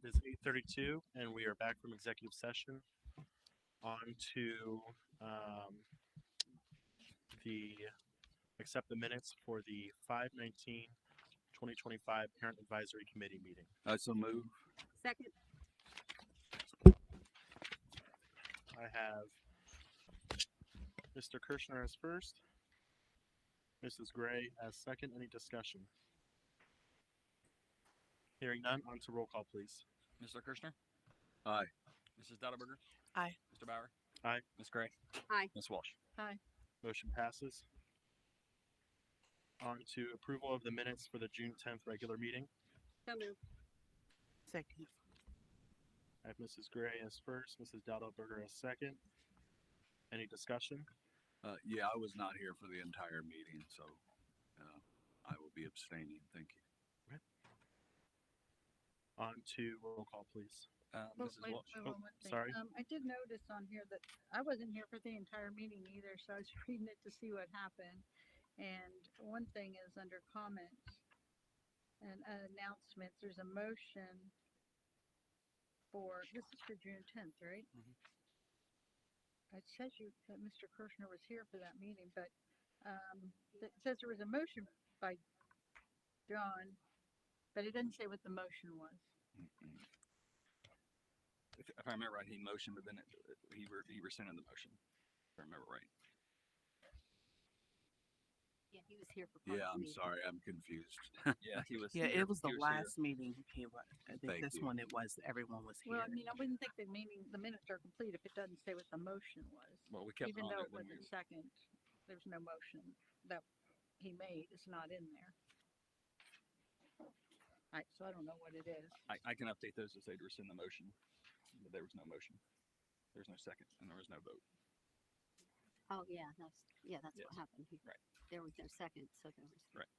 it is 8:32 and we are back from executive session. On to the accept the minutes for the 5/19/2025 Parent Advisory Committee meeting. I so move. Second. I have Mr. Kirschner as first, Mrs. Gray as second. Any discussion? Hearing none, on to roll call, please. Mr. Kirschner? Aye. Mrs. Dotterberger? Aye. Mr. Bauer? Aye. Ms. Gray? Aye. Ms. Walsh? Aye. Motion passes. On to approval of the minutes for the June 10th regular meeting. So moved. Second. I have Mrs. Gray as first, Mrs. Dotterberger as second. Any discussion? Yeah, I was not here for the entire meeting, so I will be abstaining. Thank you. Okay. On to roll call, please. Mrs. Walsh? One thing. Sorry. I did notice on here that I wasn't here for the entire meeting either, so I was reading it to see what happened. And one thing is under comments and announcements, there's a motion for, this is for June 10th, right? Mhm. It says that Mr. Kirshner was here for that meeting, but it says there was a motion by John, but it doesn't say what the motion was. If I remember right, he motioned, but then he rescinded the motion. If I remember right. Yeah, he was here for part Yeah, of the I'm meeting. sorry. I'm confused. Yeah, he was. Yeah, here- it was the he last here. meeting he was. I think Thank this you. one it was everyone was here. Well, I mean, I wouldn't think the minutes are complete if it doesn't say what the motion was. Well, we kept Even on though it, it then wasn't second, there's no motion that he made, it's not in there. So I don't know what it is. I can update those to say to rescind the motion, but there was no motion. There's no second, and there was no vote. Oh, yeah, that's Yes. what happened. Right. There was no second, so there was. Right.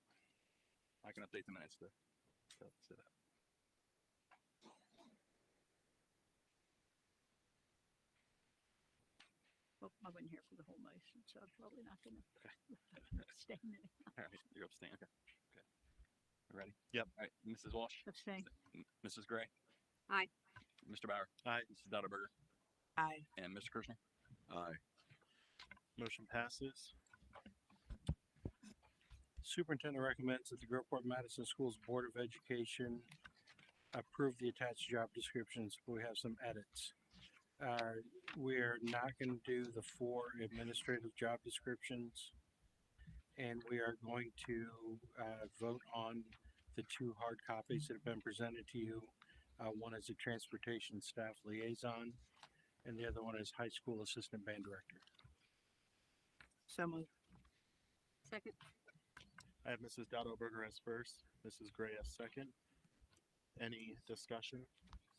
I can update the minutes to say that. Well, I wasn't here for the whole motion, so I'm probably not gonna abstain it. All right, you abstain. Okay. Okay. You ready? Yep. All right, Mrs. Walsh. Abstain. Mrs. Gray. Aye. Mr. Bauer. Aye. Mrs. Dotterberger. Aye. And Mr. Kirshner. Aye. Motion passes. Superintendent recommends that the Groveport Madison Schools Board of Education approve the attached job descriptions. We have some edits. We're not going to do the 4 administrative job descriptions, and we are going to vote on the 2 hard copies that have been presented to you. One is a transportation staff liaison, and the other one is high school assistant band director. So moved. Second. I have Mrs. Dotterberger as first, Mrs. Gray as second. Any discussion?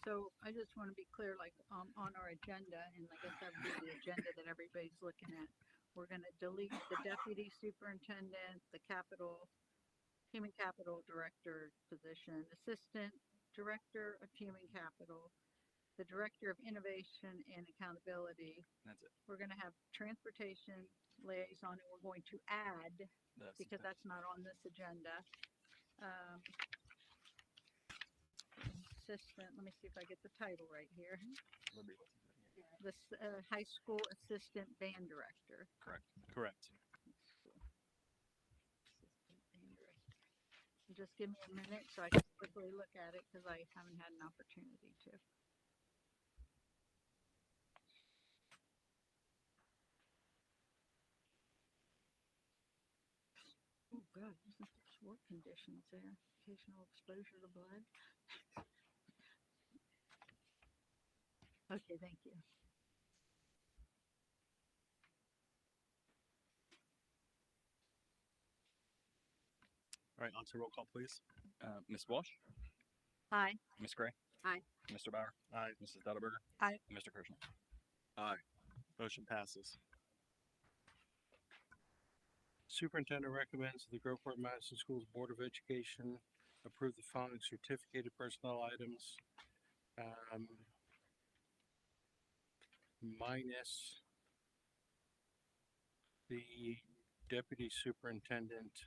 So I just want to be clear, like, on our agenda, and I guess that would be the agenda that everybody's looking at. We're gonna delete the deputy superintendent, the human capital director position, assistant director of human capital, the director of innovation and accountability. That's it. We're gonna have transportation liaison, and we're going to add, because that's not on this agenda. Assistant, let me see if I get the title right here. This high school assistant band director. Correct. Correct. Assistant band director. Just give me a minute so I can quickly look at it because I haven't had an opportunity to. Oh God, isn't there work conditions there? Occasional exposure to blood. Okay, thank you. All right, on to roll call, please. Ms. Walsh. Aye. Ms. Gray. Aye. Mr. Bauer. Aye. Mrs. Dotterberger. Aye. And Mr. Kirshner. Aye. Motion passes. Superintendent recommends that the Groveport Madison Schools Board of Education approve the following certificated personnel items, minus the deputy superintendent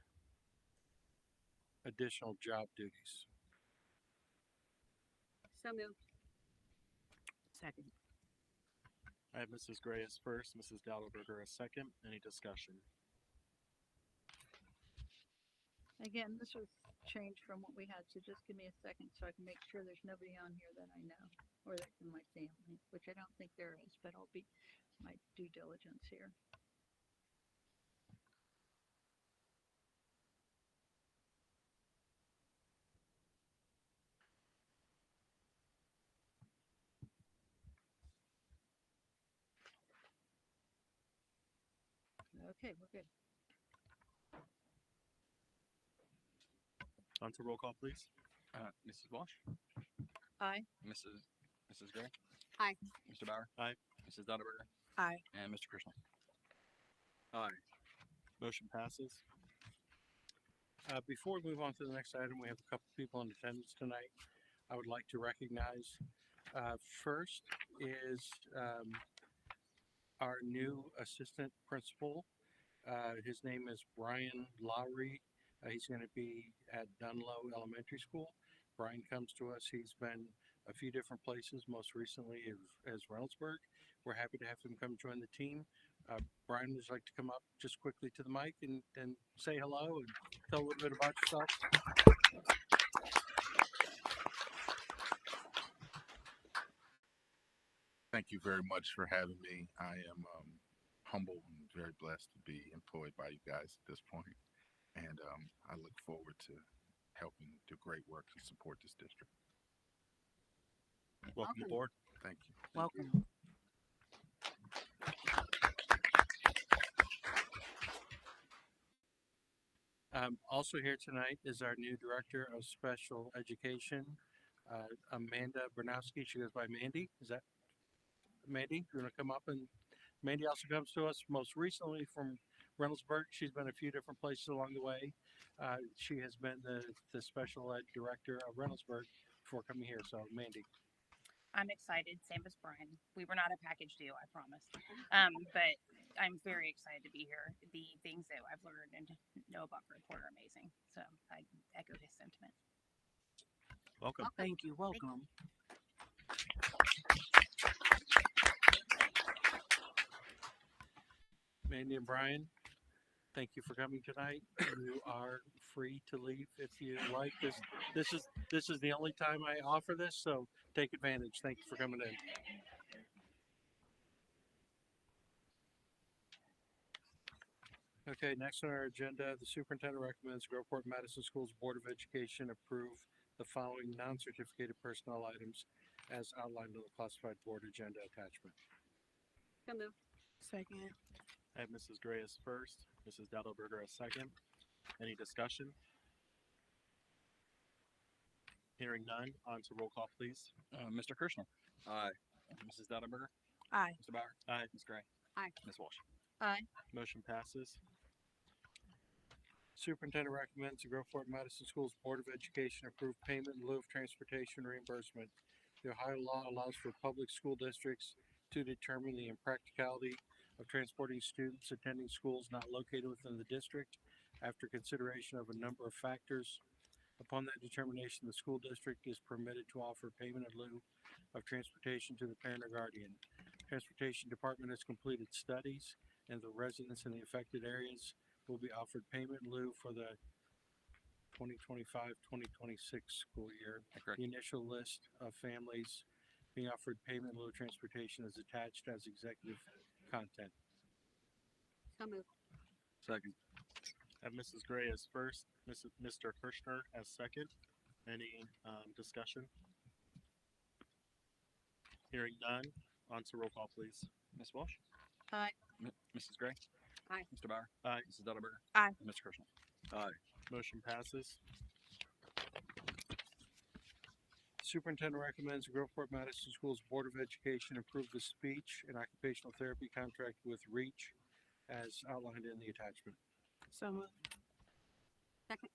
additional job duties. So moved. Second. I have Mrs. Gray as first, Mrs. Dowdleberger as second. Any discussion? Again, this was changed from what we had, so just give me a second so I can make sure there's nobody on here that I know or that's in my family, which I don't think there is, but I'll be my due diligence here. Okay, we're good. On to roll call, please. Mrs. Walsh? Aye. Mrs. Gray? Aye. Mr. Bauer? Aye. Mrs. Dotterberger? Aye. And Mr. Krishna? Aye. Motion passes. Before we move on to the next item, we have a couple people in attendance tonight. I would like to recognize, first is our new assistant principal. His name is Brian Lowry. He's going to be at Dunlow Elementary School. Brian comes to us. He's been a few different places, most recently as Reynoldsburg. We're happy to have him come join the team. Brian, would you like to come up just quickly to the mic and say hello and tell a little bit about yourself? Thank you very much for having me. I am humble and very blessed to be employed by you guys at this point. And I look forward to helping do great work to support this district. Welcome aboard. Thank you. Welcome. Also here tonight is our new Director of Special Education, Amanda Bernowski. She goes by Mandy. Is that Mandy? You want to come up? And Mandy also comes to us most recently from Reynoldsburg. She's been a few different places along the way. She has been the Special Ed Director of Reynoldsburg before coming here. So Mandy. I'm excited, same as Brian. We were not a package deal, I promise. But I'm very excited to be here. The things that I've learned and know about Groveport are amazing. So I echo his sentiment. Welcome. Thank you. Welcome. Mandy and Brian, thank you for coming tonight. You are free to leave if you like. This is the only time I offer this, so take advantage. Thank you for coming in. Okay, next on our agenda, the superintendent recommends Groveport Madison Schools Board of Education approve the following non-certificated personnel items as outlined on the classified board agenda attachment. So moved. Second. I have Mrs. Gray as first, Mrs. Dowdleberger as second. Any discussion? Hearing none, on to roll call, please. Mr. Krishna? Aye. Mrs. Dotterberger? Aye. Mr. Bauer? Aye. Ms. Gray? Aye. Ms. Walsh? Aye. Motion passes. Superintendent recommends the Groveport Madison Schools Board of Education approve payment in lieu of transportation reimbursement. The Ohio law allows for public school districts to determine the impracticality of transporting students attending schools not located within the district after consideration of a number of factors. Upon that determination, the school district is permitted to offer payment in lieu of transportation to the parent or guardian. Transportation Department has completed studies, and the residents in the affected areas will be offered payment in lieu for the 2025-2026 school year. Correct. The initial list of families being offered payment in lieu of transportation is attached as executive content. So moved. Second. I have Mrs. Gray as first, Mr. Kirschner as second. Any discussion? Hearing none, on to roll call, please. Ms. Walsh? Aye. Mrs. Gray? Aye. Mr. Bauer? Aye. Mrs. Dotterberger? Aye. And Mr. Krishna? Aye. Motion passes. Superintendent recommends the Groveport Madison Schools Board of Education approve the speech and occupational therapy contract with REACH as outlined in the attachment. So moved. Second.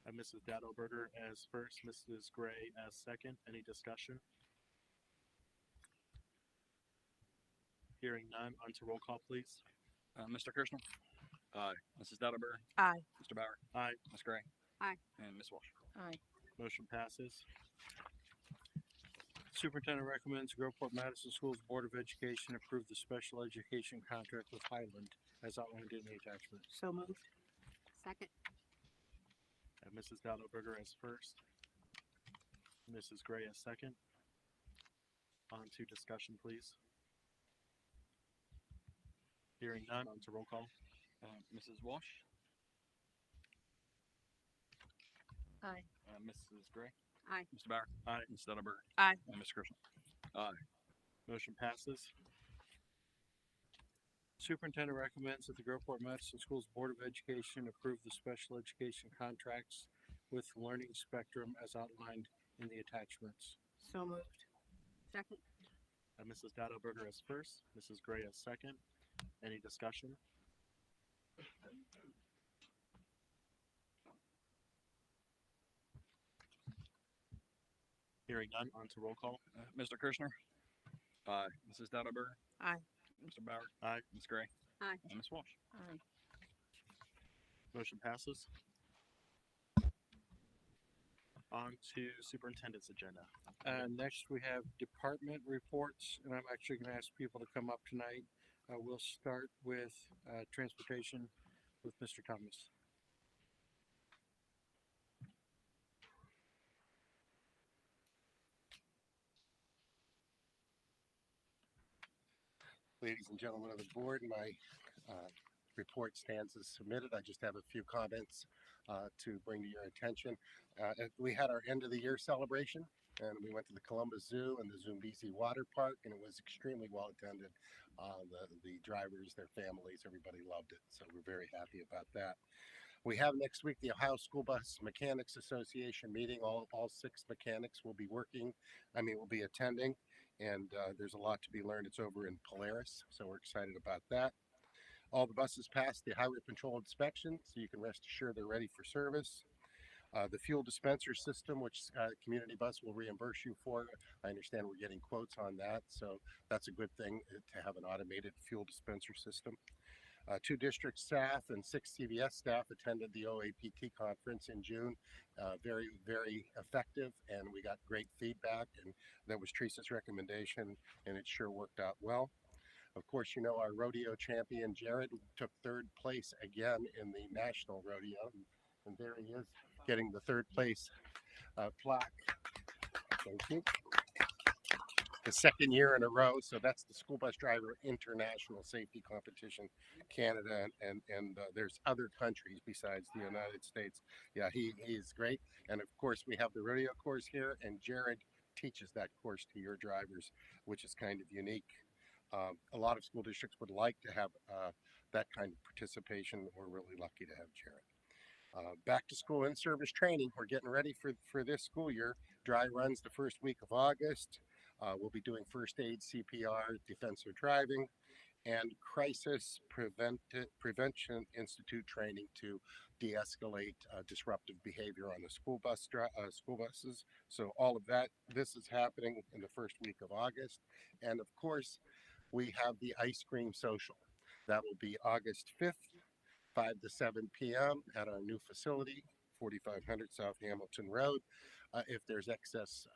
I have Mrs. Dowdleberger as first, Mrs. Gray as second. Any discussion? Hearing none, on to roll call, please. Mr. Kirshner? Aye. Mrs. Dotterberger? Aye. Mr. Bauer? Aye. Ms. Gray? Aye. And Ms. Walsh? Aye. Motion passes. Superintendent recommends Groveport Madison Schools Board of Education approve the special education contract with Highland as outlined in the attachment. So moved. Second. Mrs. Dowdleberger as first, Mrs. Gray as second. On to discussion, please. Hearing none, on to roll call. Mrs. Walsh, Aye. Mrs. Gray, Aye. Mr. Bauer, Aye. Mrs. Dudleyberg, Aye. and Mr. Christian. Motion passes. Superintendent recommends that the Groveport Madison Schools Board of Education approve the special education contracts with Learning Spectrum as outlined in the attachments. So moved. Second. Mrs. Dowdleberger as first, Mrs. Gray as second. Any discussion? Hearing none, on to roll call. Mr. Kirschner. Aye. Mrs. Dowdleberger. Aye. Mr. Bauer. Aye. Ms. Gray. Aye. And Ms. Walsh. Aye. Motion passes. On to superintendent's agenda. Next, we have department reports, and I'm actually going to ask people to come up tonight. We'll start with transportation with Mr. Thomas. Ladies and gentlemen of the board, my report stands as submitted. I just have a few comments to bring to your attention. We had our end of the year celebration, and we went to the Columbus Zoo and the Zumbezi Water Park, and it was extremely well attended. The drivers, their families, everybody loved it, so we're very happy about that. We have next week the Ohio School Bus Mechanics Association meeting. All 6 mechanics will be will be attending, and there's a lot to be learned. It's over in Polaris, so we're excited about that. All the buses passed the highway patrol inspection, so you can rest assured they're ready for service. The fuel dispenser system, which Community Bus will reimburse you for, I understand we're getting quotes on that, so that's a good thing to have an automated fuel dispenser system. 2 district staff and 6 CVS staff attended the OAPT conference in June. Very, very effective, and we got great feedback, and that was Teresa's recommendation, and it sure worked out well. Of course, you know our rodeo champion, Jared, took 3rd place again in the national rodeo, and there he is, getting the 3rd place plaque. Thank you. The 2nd year in a row, so that's the School Bus Driver International Safety Competition, Canada, and there's other countries besides the United States. Yeah, he's great, and of course we have the rodeo course here, and Jared teaches that course to your drivers, which is kind of unique. A lot of school districts would like to have that kind of participation. We're really lucky to have Jared. Back to school in-service training. We're getting ready for this school year. Dry runs the first week of August. We'll be doing first aid, CPR, defensive driving, and crisis prevention institute training to de-escalate disruptive behavior on the school buses. So all of that, this is happening in the first week of August. And of course, we have the ice cream social. That will be August 5th, 5 to 7 p.m. at our new facility, 4500 South Hamilton Road. If there's excess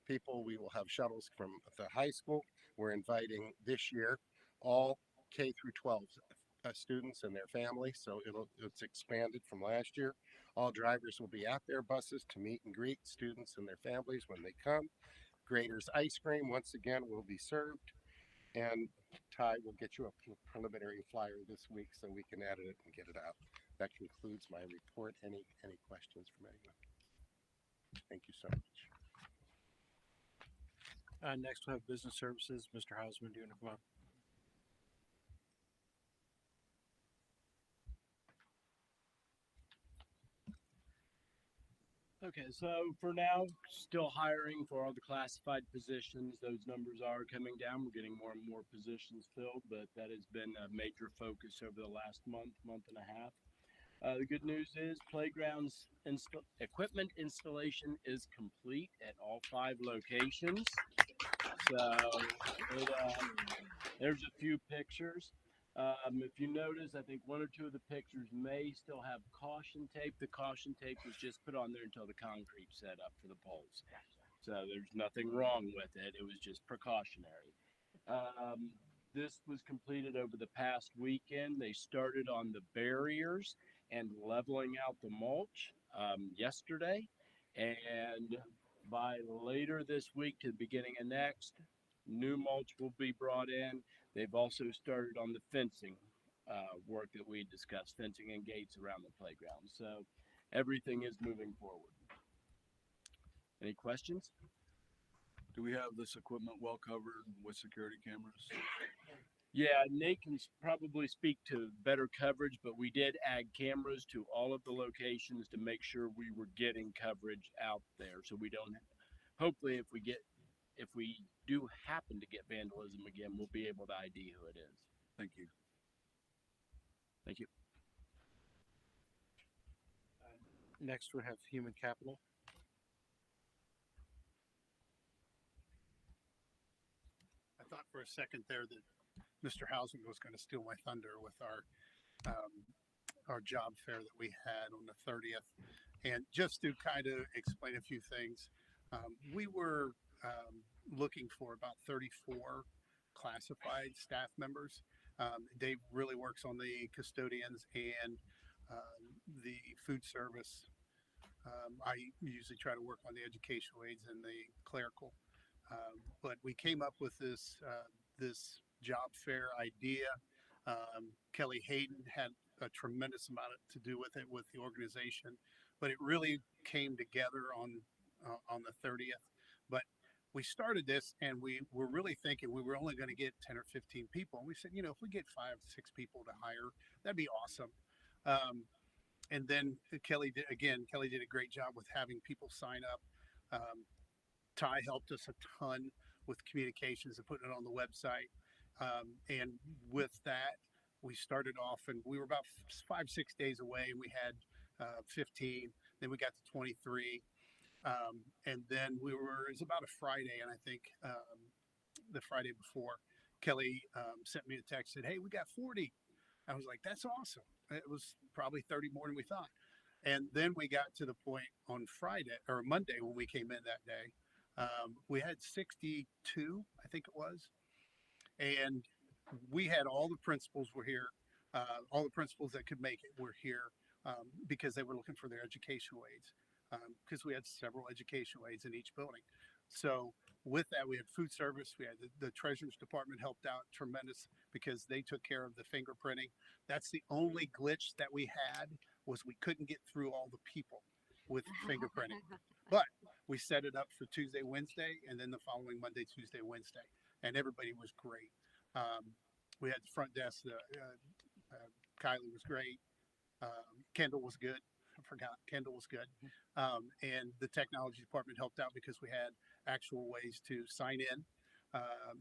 people, we will have shuttles from the high school. We're inviting this year all K through 12 students and their families, so it's expanded from last year. All drivers will be at their buses to meet and greet students and their families when they come. Grader's ice cream, once again, will be served. And Ty will get you a preliminary flyer this week so we can edit it and get it out. That concludes my report. Any questions from anyone? Thank you so much. Next, we have business services. Mr. Hausman, do you want to come up? Okay, so for now, still hiring for all the classified positions. Those numbers are coming down. We're getting more and more positions filled, but that has been a major focus over the last month and a half. The good news is playgrounds equipment installation is complete at all 5 locations. So there's a few pictures. If you notice, I think 1 or 2 of the pictures may still have caution tape. The caution tape was just put on there until the concrete set up for the poles. So there's nothing wrong with it. It was just precautionary. This was completed over the past weekend. They started on the barriers and leveling out the mulch yesterday. And by later this week to the beginning of next, new mulch will be brought in. They've also started on the fencing work that we discussed, fencing and gates around the playground. So everything is moving forward. Any questions? Do we have this equipment well covered with security cameras? Yeah, Nate can probably speak to better coverage, but we did add cameras to all of the locations to make sure we were getting coverage out there. So we don't, hopefully if we do happen to get vandalism again, we'll be able to ID who it is. Thank you. Thank you. Next, we have human capital. I thought for a second there that Mr. Housen was going to steal my thunder with our job fair that we had on the 30th. And just to kind of explain a few things, we were looking for about 34 classified staff members. Dave really works on the custodians and the food service. I usually try to work on the educational aides and the clerical. But we came up with this job fair idea. Kelly Hayden had a tremendous amount to do with it, with the organization, but it really came together on the 30th. But we started this and we were really thinking we were only going to get 10 or 15 people. And we said, if we get 5, 6 people to hire, that'd be awesome. And then Kelly did a great job with having people sign up. Ty helped us a ton with communications and putting it on the website. And with that, we started off and we were about 5, 6 days away. We had 15, then we got to 23. And then it was about a Friday. And I think the Friday before, Kelly sent me a text, said, "Hey, we got 40. I was like, that's awesome. It was probably 30 more than we thought. And then we got to the point on Friday or Monday when we came in that day. We had 62, I think it was. And we had all the principals were here. All the principals that could make it were here because they were looking for their educational aides because we had several educational aides in each building. So with that, we had food service. We had the treasurer's department helped out tremendous because they took care of the fingerprinting. That's the only glitch that we had was we couldn't get through all the people with fingerprinting. But we set it up for Tuesday, Wednesday, and then the following Monday, Tuesday, Wednesday. And everybody was great. We had the front desk. Kylie was great. Kendall was good. I forgot. Kendall was good. And the technology department helped out because we had actual ways to sign in.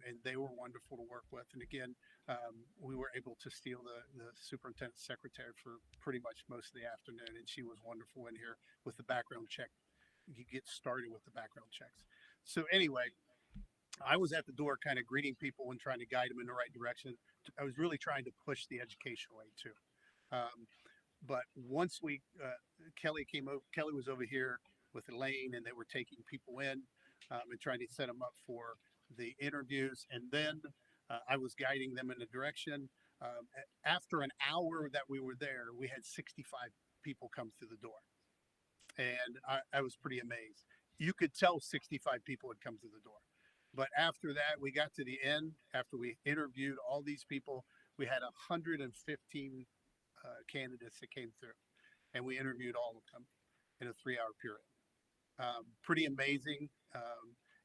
And they were wonderful to work with. And again, we were able to steal the superintendent's secretary for pretty much most of the afternoon. And she was wonderful in here with the background check. You get started with the background checks. So anyway, I was at the door kind of greeting people and trying to guide them in the right direction. I was really trying to push the educational aid too. But once Kelly came over, Kelly was over here with Elaine and they were taking people in and trying to set them up for the interviews. And then I was guiding them in a direction. After an hour that we were there, we had 65 people come through the door. And I was pretty amazed. You could tell 65 people had come through the door. But after that, we got to the end. After we interviewed all these people, we had 115 candidates that came through. And we interviewed all of them in a 3-hour period. Pretty amazing.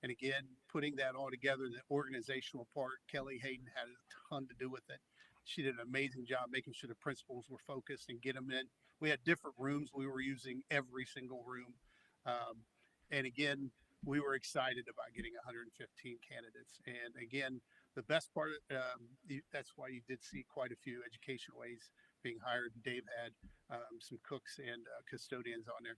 And again, putting that all together, the organizational part, Kelly Hayden had a ton to do with it. She did an amazing job making sure the principals were focused and get them in. We had different rooms. We were using every single room. And again, we were excited about getting 115 candidates. And again, the best part, that's why you did see quite a few educational aides being hired. Dave had some cooks and custodians on there.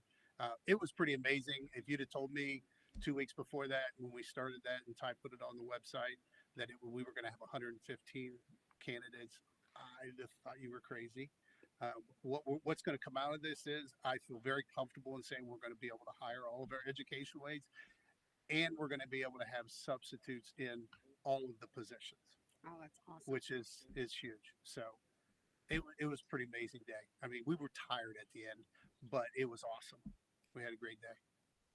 It was pretty amazing. If you'd have told me 2 weeks before that, when we started that and Ty put it on the website, that we were going to have 115 candidates, I just thought you were crazy. What's going to come out of this is I feel very comfortable in saying we're going to be able to hire all of our educational aides. and we're going to be able to have substitutes in all of the positions, Oh, that's awesome. which is huge. So it was a pretty amazing day. I mean, we were tired at the end, but it was awesome. We had a great day.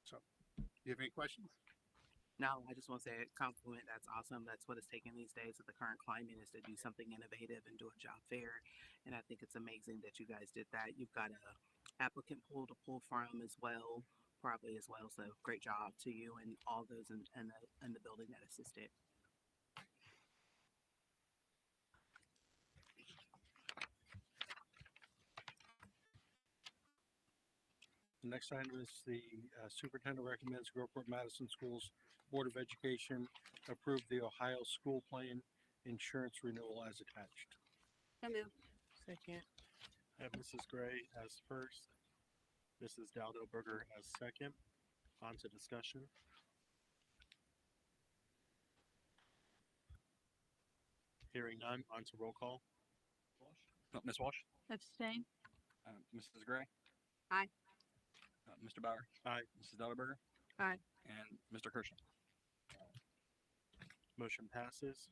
So, do you have any questions? No, I just want to say a compliment. That's awesome. That's what it's taking these days with the current climate is to do something innovative and do a job fair. And I think it's amazing that you guys did that. You've got a applicant pool to pull from as well, probably as well. So great job to you and all those in the building that assisted. The next item is the superintendent recommends Groveport Madison Schools Board of Education approve the Ohio School Plan insurance renewal as attached. So moved. Second. I have Mrs. Gray as first, Mrs. Dowdell-Berger as second. On to discussion. Hearing none, on to roll call. Ms. Walsh? Abstain? Mrs. Gray? Aye. Mr. Bauer? Aye. Mrs. Delaberger? Aye. And Mr. Kershaw? Motion passes.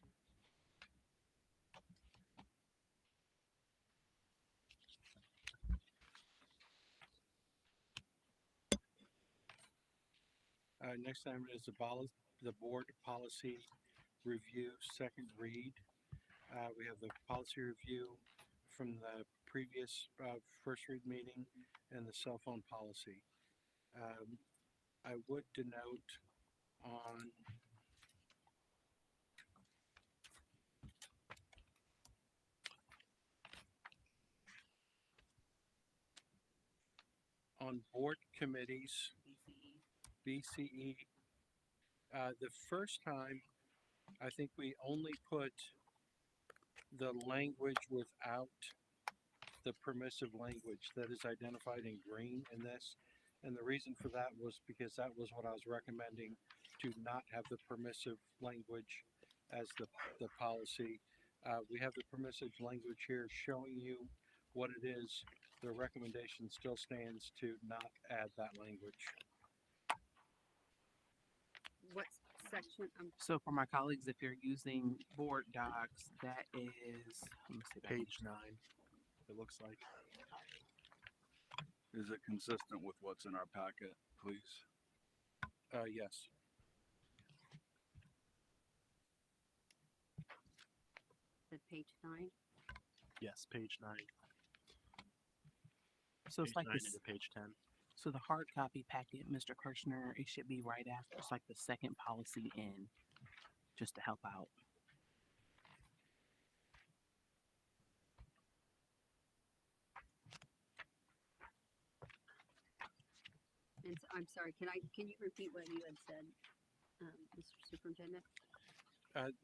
Next item is the board policy review second read. We have the policy review from the previous first read meeting and the cell phone policy. I would denote on board committees, BCE, the first time, I think we only put the language without the permissive language that is identified in green in this. And the reason for that was because that was what I was recommending, to not have the permissive language as the policy. We have the permissive language here showing you what it is. The recommendation still stands to not add that language. What section? So for my colleagues, if you're using board docs, that is, let me see that Page 9, it looks like. Is it consistent with what's in our packet, please? Yes. The page 9. Yes, page 9. So it's Page like 9 this. into page 10. So the hard copy packet, Mr. Kirshner, it should be right after. It's like the second policy in, just to help out. And so, I'm sorry, can you repeat what you had said, Mr. Superintendent?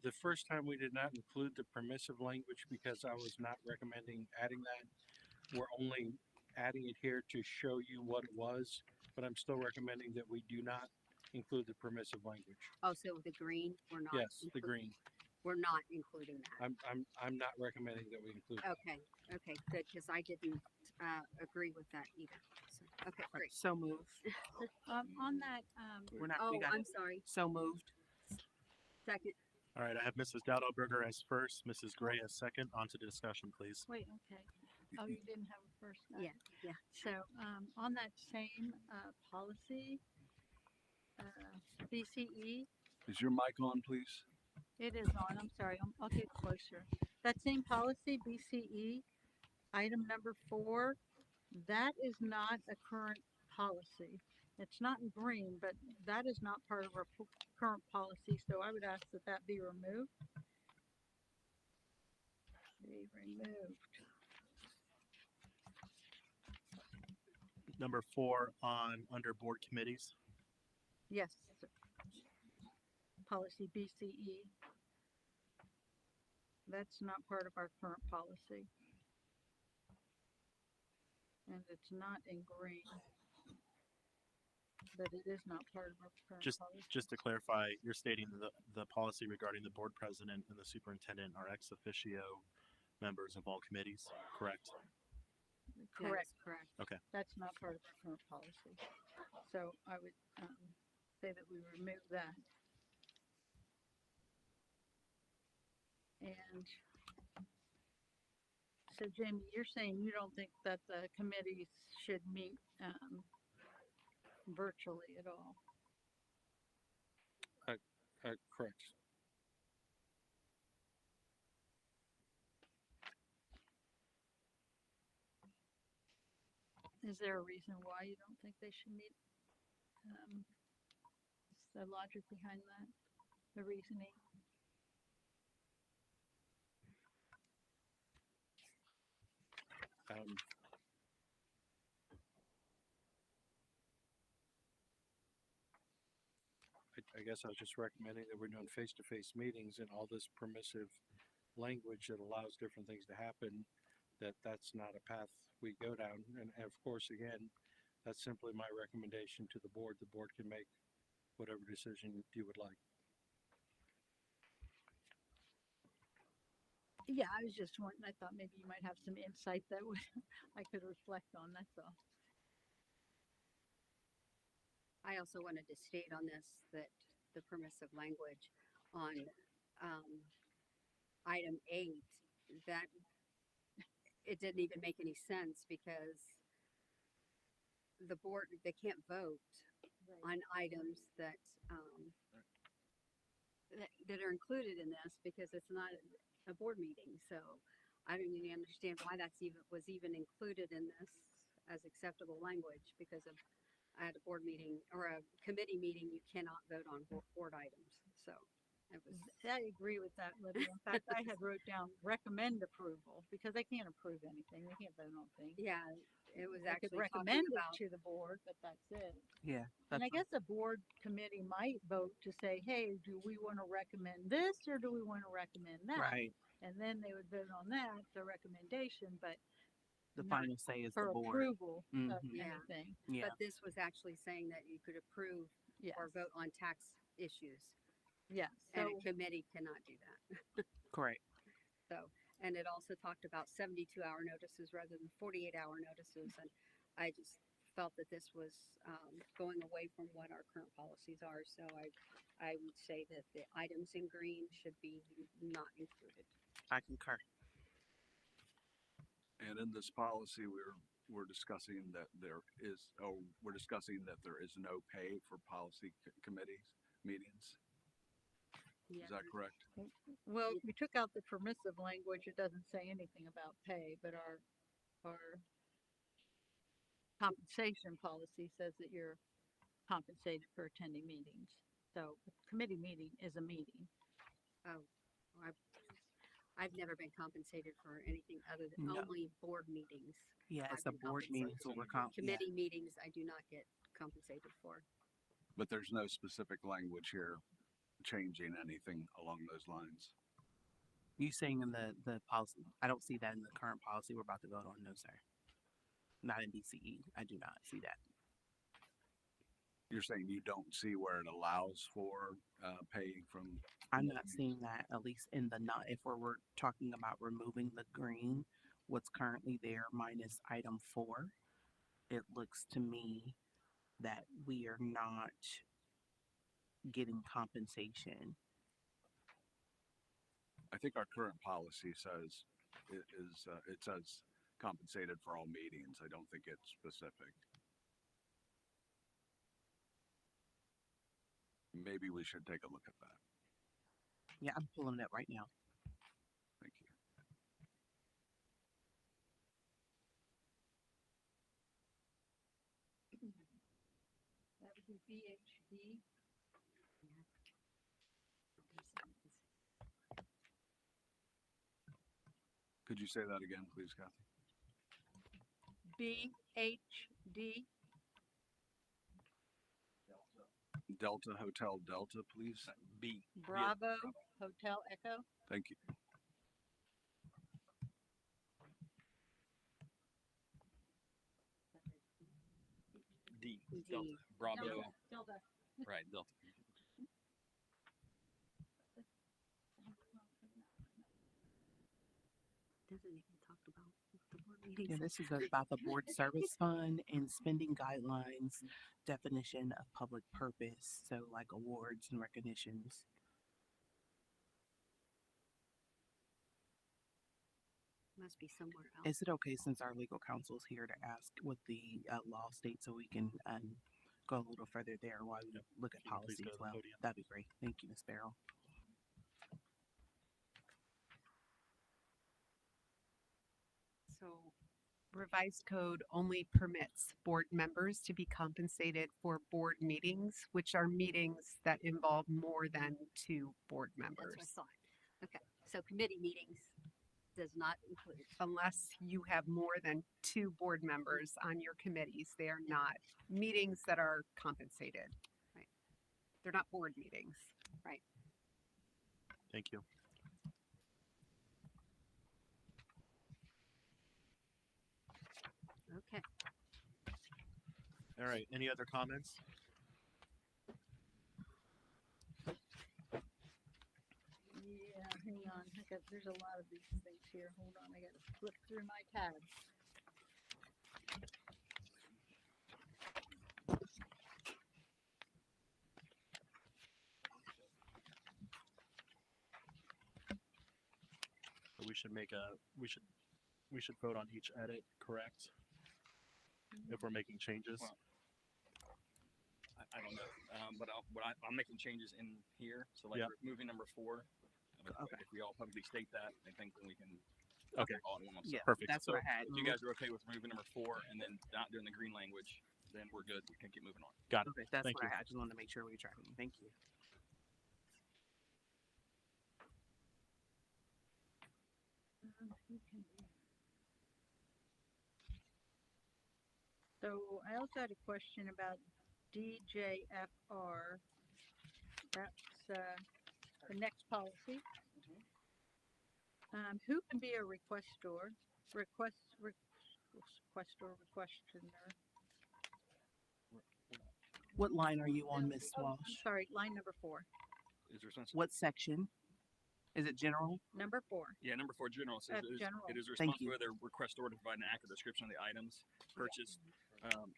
The first time we did not include the permissive language because I was not recommending adding that. We're only adding it here to show you what it was, but I'm still recommending that we do not include the permissive language. Oh, so the green, we're not. Yes, the green. We're not including that. I'm not recommending that we include it. Okay, good, because I didn't agree with that either. So, okay, great. So moved. On that, We're not, Oh, we got I'm it. sorry. So moved. Second. All right, I have Mrs. Dowdell-Berger as first, Mrs. Gray as second. On to the discussion, please. wait, okay. Oh, you didn't have a first name? Yeah. So, on that same, policy, BCE, Is your mic on, please? it is on, I'm sorry, I'll get closer. That same policy, BCE, item number 4, that is not a current policy. It's not in green, but that is not part of our current policy, so I would ask that that be removed. Be removed. Number 4 on under board committees. Yes. Policy BCE. That's not part of our current policy. And it's not in green. But it is not part of our current policy. Just to clarify, you're stating the policy regarding the board president and the superintendent are ex officio members of all committees, correct? Correct. Correct. Okay. That's not part of our current policy. So I would, say that we remove that. And so Jamie, you're saying you don't think that the committees should meet, virtually at all? Correct. Is there a reason why you don't think they should meet? What's the logic behind that, the reasoning? I guess I was just recommending that we're doing face-to-face meetings and all this permissive language that allows different things to happen, that's not a path we go down. And of course, again, that's simply my recommendation to the board. The board can make whatever decision you would like. Yeah, I was just wondering, I thought maybe you might have some insight that would, I could reflect on, that's all. I also wanted to state on this that the permissive language on item 8, that it didn't even make any sense because the board, they can't vote on items that that are included in this because it's not a board meeting. So I don't even understand why that's even included in this as acceptable language, because of at a board meeting or a committee meeting, you cannot vote on board items. So it was. I agree with that, Lydia. In fact, I had wrote down recommend approval because they can't approve anything. They can't vote on things. Yeah, it was They could actually recommend talking it about. to the board, but that's it. Yeah. And I guess a board committee might vote to say, hey, do we want to recommend this or do we want to recommend that? Right. And then they would vote on that, the recommendation, but The not final say is for the board. approval of Mhm. anything. Yeah. But this was actually saying that you could approve or vote on tax issues. Yeah. And So a committee cannot do that. Correct. So, and it also talked about 72-hour notices rather than 48-hour notices. And I just felt that this was going away from what our current policies are. So I would say that the items in green should be not included. I concur. And in this policy, we're discussing that we're discussing that there is no pay for policy committees meetings. Yeah. Is that correct? well, we took out the permissive language. It doesn't say anything about pay, but our compensation policy says that you're compensated for attending meetings. So a committee meeting is a meeting. Oh, I've never been compensated for anything other than No. only board meetings. Yeah, I've it's the been board meetings compensated. what we're Committee meetings, I do not get compensated for. But there's no specific language here changing anything along those lines. You saying in the policy? I don't see that in the current policy we're about to vote on. No, sir. Not in BCE. I do not see that. You're saying you don't see where it allows for pay from. I'm not seeing that, at least in the not, if we're talking about removing the green, what's currently there minus item 4, it looks to me that we are not getting compensation. I think our current policy says it says compensated for all meetings. I don't think it's specific. Maybe we should take a look at that. Yeah, I'm pulling it up right now. Thank you. That would be BHD. Could you say that again, please, Kathy? BHD. Delta Hotel Delta, please. B. Bravo Hotel Echo. Thank you. D. D. Delta. Bravo. Delta. Right, Delta. Doesn't even talk about the board meetings. Yeah, this is about the board service fund and spending guidelines, definition of public purpose, so like awards and recognitions. Must be somewhere else. Is it okay since our legal counsel's here to ask what the law states so we can go a little further there while we look at Can you please policy go as to the well? podium? That'd be great. Thank you, Ms. Farrell. So revised code only permits board members to be compensated for board meetings, which are meetings that involve more than two board That's members. what I thought. Okay, so committee meetings does not include. Unless you have more than two board members on your committees, they are not meetings that are compensated. Right. They're not board meetings. Right. Thank you. Okay. All right, any other comments? Yeah, hang on. There's a lot of these things here. Hold on, I gotta flip through my tabs. We should make we should vote on each edit, correct? If we're making changes. Well, I don't know, but I'm making changes in here, so like Yeah. moving number 4. Okay. If we all publicly state that, I think then we can. Okay. All at once. Yeah, Perfect. that's So what I had. if you guys are okay with removing number 4 and then not doing the green language, then we're good. We can keep moving on. Got it. Okay, that's Thank what you. I had. I just wanted to make sure we were tracking. Thank you. So I also had a question about DJFR. That's the next policy. Who can be a requestor? Requester. What line are you on, Ms. Oh, I'm Walsh? sorry, line number 4. Is there something? What section? Is it general? Number 4. Yeah, number 4, general says General. it is Thank you. responsible of the request order to provide an accurate description of the items purchased.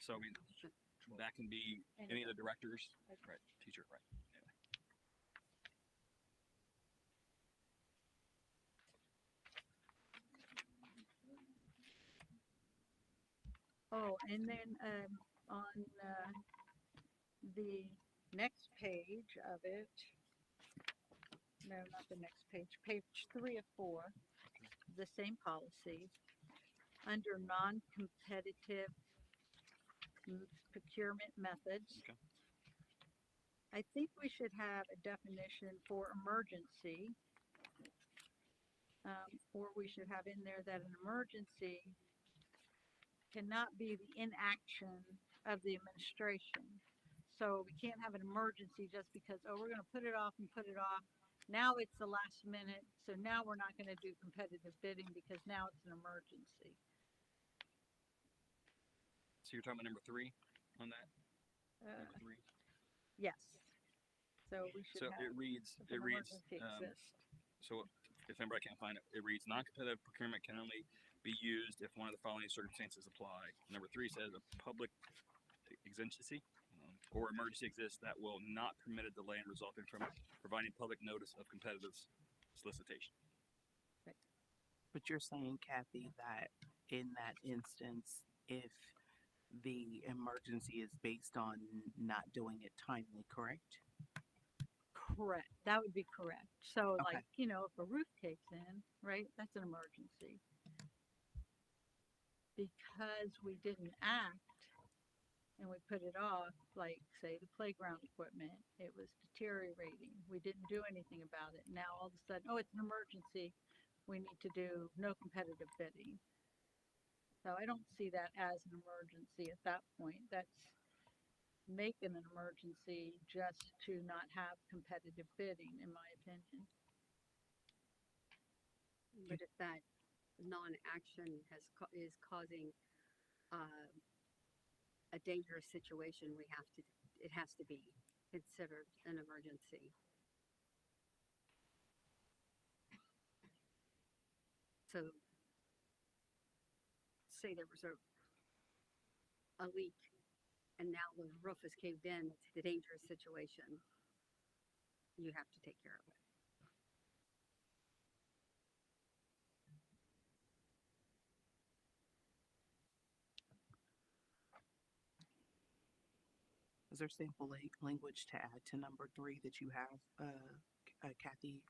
So I mean, that can be any of the directors, right? Teacher, right? Anyway. Oh, and then on the next page of it, no, not the next page, page 3 of 4, the same policy, under non-competitive procurement methods. Okay. I think we should have a definition for emergency, or we should have in there that an emergency cannot be the inaction of the administration. So we can't have an emergency just because, oh, we're going to put it off and put it off. Now it's the last minute, so now we're not going to do competitive bidding because now it's an emergency. So you're talking about number 3 on that? Number 3. Yes. So we should So have. it reads, if an emergency exists. so if anybody can't find it, it reads non-competitive procurement can only be used if one of the following circumstances apply. Number 3 says a public exigency or emergency exists that will not permit a delay in resulting from providing public notice of competitive solicitation. But you're saying, Kathy, that in that instance, if the emergency is based on not doing it timely, correct? Correct. That would be correct. So Okay. like, you know, if a roof caves in, right, that's an emergency. Because we didn't act and we put it off, like say the playground equipment, it was deteriorating. We didn't do anything about it. Now all of a sudden, oh, it's an emergency. We need to do no competitive bidding. So I don't see that as an emergency at that point. That's making an emergency just to not have competitive bidding, in my opinion. But if that non-action is causing a dangerous situation, it has to be considered an emergency. So say there was a leak and now the roof is caved in, it's a dangerous situation, you have to take care of it. Is there sample language to add to number 3 that you have, Kathy?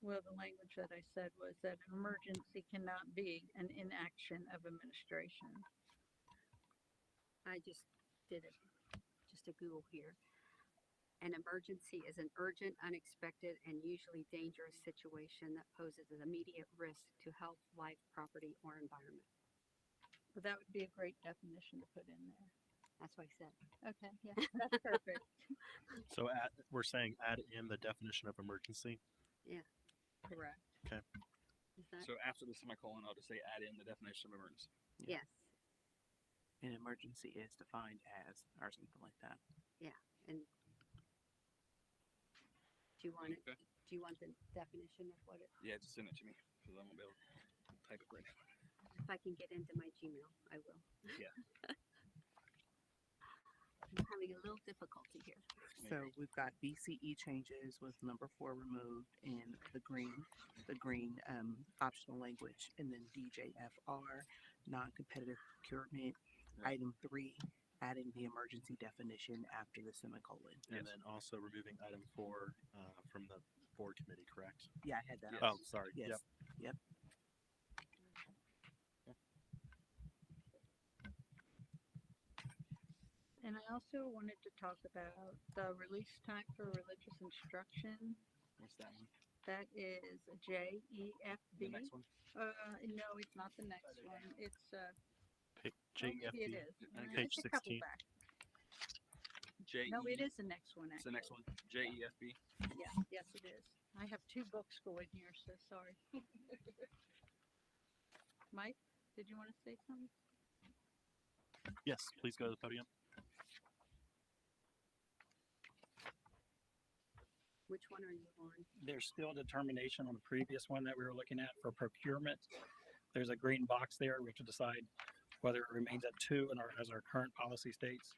Well, the language that I said was that an emergency cannot be an inaction of administration. I just did just a Google here. An emergency is an urgent, unexpected, and usually dangerous situation that poses an immediate risk to health, life, property, or environment. Well, that would be a great definition to put in there. That's what I said. Okay, yeah, that's perfect. So we're saying add in the definition of emergency. Yeah. Correct. Okay. So after the semicolon, I'll just say add in the definition of emergency. Yes. An emergency is defined as, or something like that. Yeah. And do you want it? Okay. Do you want the definition of what it? Yeah, just send it to me because I won't be able to type it right now. If I can get into my Gmail, I will. Yeah. I'm having a little difficulty here. So we've got BCE changes with number 4 removed and the green optional language, and then DJFR, non-competitive procurement. Right. Item 3, adding the emergency definition after the semicolon. And then also removing item 4 from the board committee, correct? Yeah, I had that. Oh, sorry. Yes. Yep. Yep. And I also wanted to talk about the release time for religious instruction. What's that one? That is JEFB. The next one? No, it's not the next one. It's JEFB, maybe it is. page It's a couple 16. back. J. No, it is the next one. It's the Actually. next one. JEFB. Yeah, yes, it is. I have 2 books going here, so sorry. Mike, did you want to say something? Yes, please go to the podium. Which one are you on? There's still determination on the previous one that we were looking at for procurement. There's a green box there. We have to decide whether it remains at 2 as our current policy states.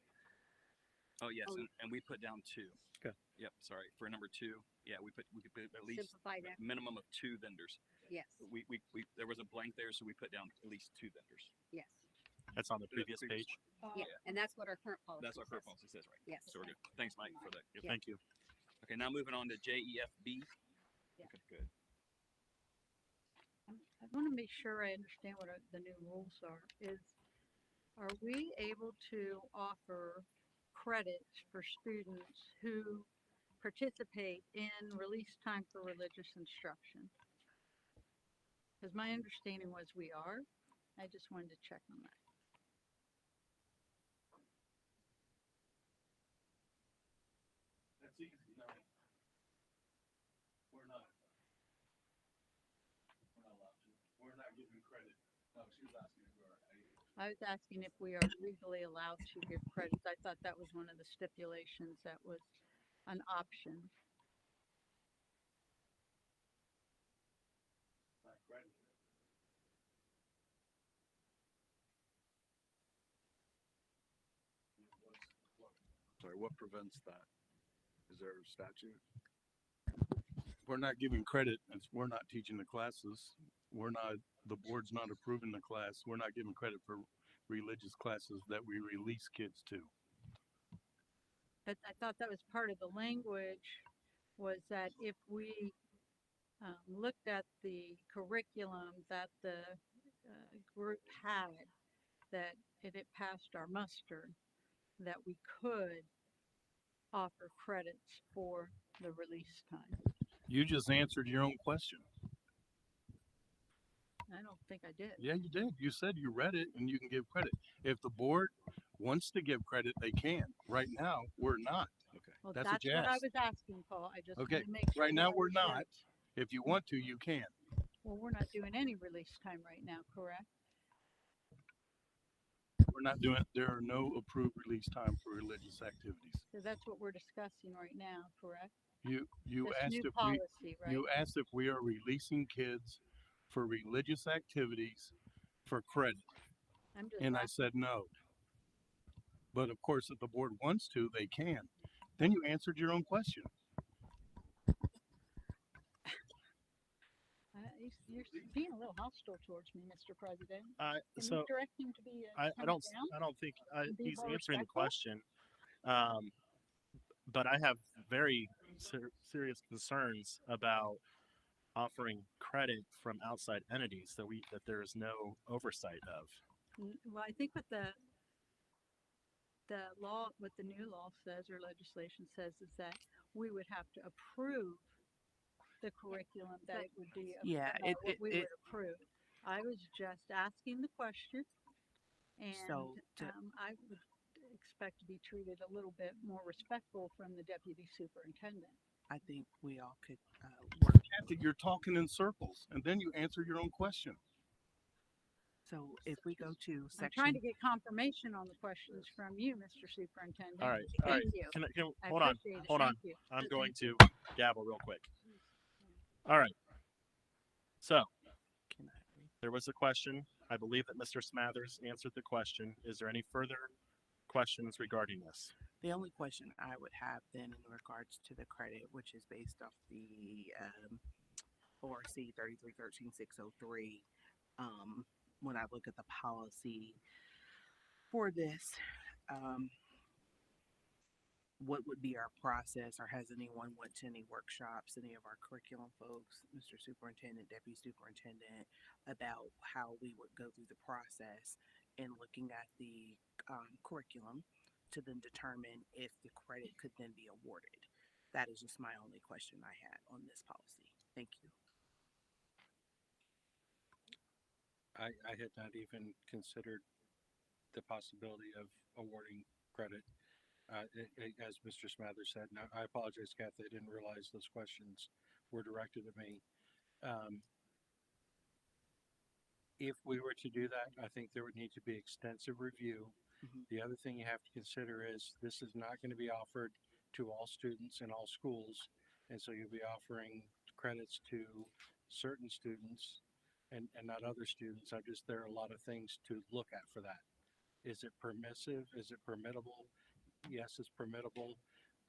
Oh yes, and we put down 2. Good. Yep. Sorry for number 2. Yeah, we could put at least Simplified a it. minimum of 2 vendors. Yes. We there was a blank there, so we put down at least 2 vendors. Yes. That's on the previous page. Yeah. And that's what our current policy That's what our current says. policy says, right? Yes. So we're good. Thanks, Mike, for that. Yeah. Thank you. Okay, now moving on to JEFB. Yeah. Okay, good. I want to make sure I understand what the new rules are. Are we able to offer credits for students who participate in release time for religious instruction? Because my understanding was we are. I just wanted to check on that. That's easy. No. We're not. We're not allowed to. We're not giving credit. No, she was asking if we are. I was asking if we are legally allowed to give credits. I thought that was one of the stipulations that was an option. Not credit. Sorry, what prevents that? Is there a statute? We're not giving credit, we're not teaching the classes. The board's not approving the class. We're not giving credit for religious classes that we release kids to. But I thought that was part of the language, was that if we looked at the curriculum that the group had, that it passed our muster, that we could offer credits for the release time. You just answered your own question. I don't think I did. Yeah, you did. You said you read it and you can give credit. If the board wants to give credit, they can. Right now, we're not. Okay. Well, That's that's what you what I asked. was asking, Paul. I just Okay. wanted to make sure. Right now, that we're was right. not. If you want to, you can. Well, we're not doing any release time right now, correct? We're not doing, there are no approved release time for religious activities. So that's what we're discussing right now, correct? You This asked new if policy, right? you asked if we are releasing kids for religious activities for credit? I'm just And I said no. But of course, if the board wants to, they can. Then you answered your own question. You're being a little hostile towards me, Mr. President. Can So you direct him to be I tone don't it down I don't think and be he's more answering the respectful? question. But I have very serious concerns about offering credit from outside entities that there is no oversight of. Well, I think what the law, what the new law says or legislation says is that we would have to approve the curriculum, that it would be Yeah, what we would approve. I was just asking the question, and so to, I would expect to be treated a little bit more respectful from the deputy superintendent. I think we all could work. Kathy, you're talking in circles, and then you answer your own question. So if we go to I'm trying section, to get confirmation on the questions from you, Mr. Superintendent. All right. Thank you. I Hold on. appreciate it. Hold on. Thank you. I'm going to gavel real quick. All right. So there was a question. I believe that Mr. Smathers answered the question. Is there any further questions regarding this? the only question I would have then in regards to the credit, which is based off the ORC 3313-603, when I look at the policy for this, what would be our process, or has anyone went to any workshops, any of our curriculum folks, Mr. Superintendent, Deputy Superintendent, about how we would go through the process in looking at the curriculum to then determine if the credit could then be awarded? That is just my only question I had on this policy. Thank you. I had not even considered the possibility of awarding credit. As Mr. Smathers said, and I apologize, Kathy, I didn't realize those questions were directed at me. If we were to do that, I think there would need to be extensive review. The other thing you have to consider is this is not going to be offered to all students in all schools. And so you'll be offering credits to certain students and not other students. There are a lot of things to look at for that. Is it permissive? Is it permittable? Yes, it's permittable.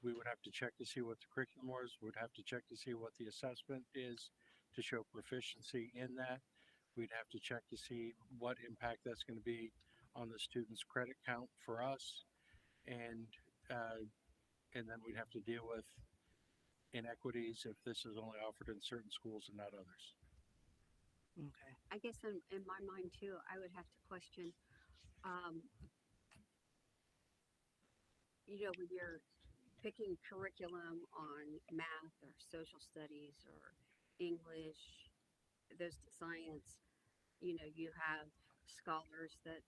We would have to check to see what the curriculum was. We'd have to check to see what the assessment is to show proficiency in that. We'd have to check to see what impact that's going to be on the student's credit count for us. And then we'd have to deal with inequities if this is only offered in certain schools and not others. Okay. I guess in my mind too, I would have to question, when you're picking curriculum on math or social studies or English, those science, you have scholars that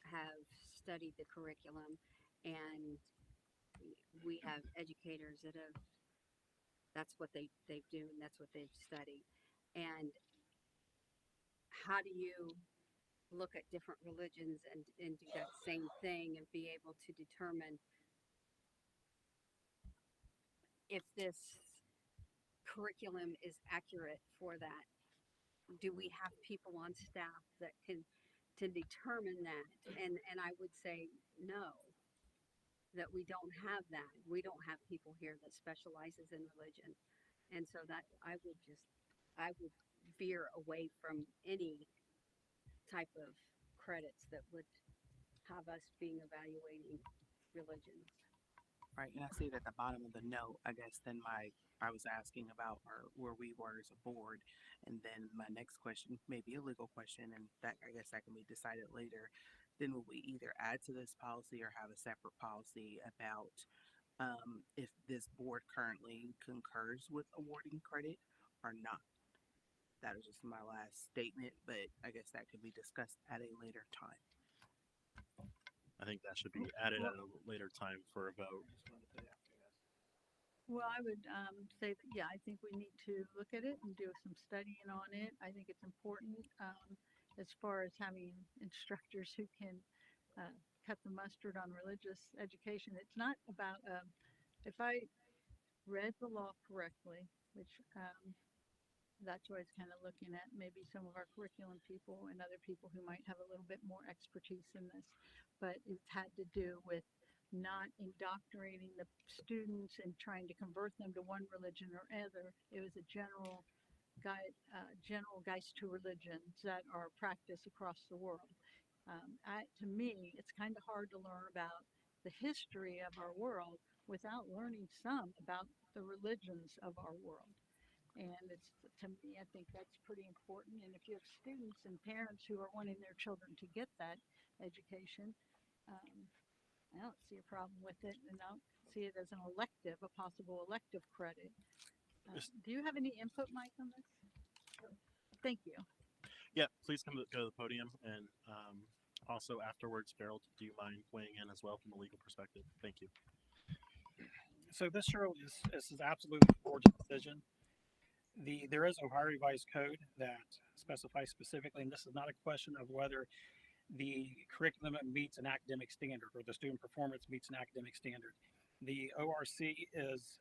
have studied the curriculum, and we have educators that that's what they do and that's what they've studied. And how do you look at different religions and do that same thing and be able to determine if this curriculum is accurate for that? Do we have people on staff that can to determine that? And I would say no, that we don't have that. We don't have people here that specializes in religion. And so that I would veer away from any type of credits that would have us being evaluating religions. Right, and I see it at the bottom of the note. I guess then I was asking about where we were as a board, and then my next question may be a legal question, and that I guess that can be decided later. Then will we either add to this policy or have a separate policy about if this board currently concurs with awarding credit or not? That is just my last statement, but I guess that could be discussed at a later time. I think that should be added at a later time for a vote. Well, I would say that, yeah, I think we need to look at it and do some studying on it. I think it's important as far as having instructors who can cut the mustard on religious education. It's not about, if I read the law correctly, which that's where it's kind of looking at maybe some of our curriculum people and other people who might have a little bit more expertise in this. But it's had to do with not indoctrinating the students and trying to convert them to one religion or other. It was a general guides to religions that are practiced across the world. To me, it's kind of hard to learn about the history of our world without learning some about the religions of our world. And to me, I think that's pretty important. And if you have students and parents who are wanting their children to get that education, I don't see a problem with it, and I don't see it as an elective, a possible elective credit. Do you have any input, Mike, on this? Thank you. Yeah, please come to go to the podium, and also afterwards, Gerald, do you mind weighing in as well from a legal perspective? Thank you. So this is absolutely the board's decision. There is a Ohio Revised Code that specifies specifically, and this is not a question of whether the curriculum meets an academic standard or the student performance meets an academic standard. The ORC is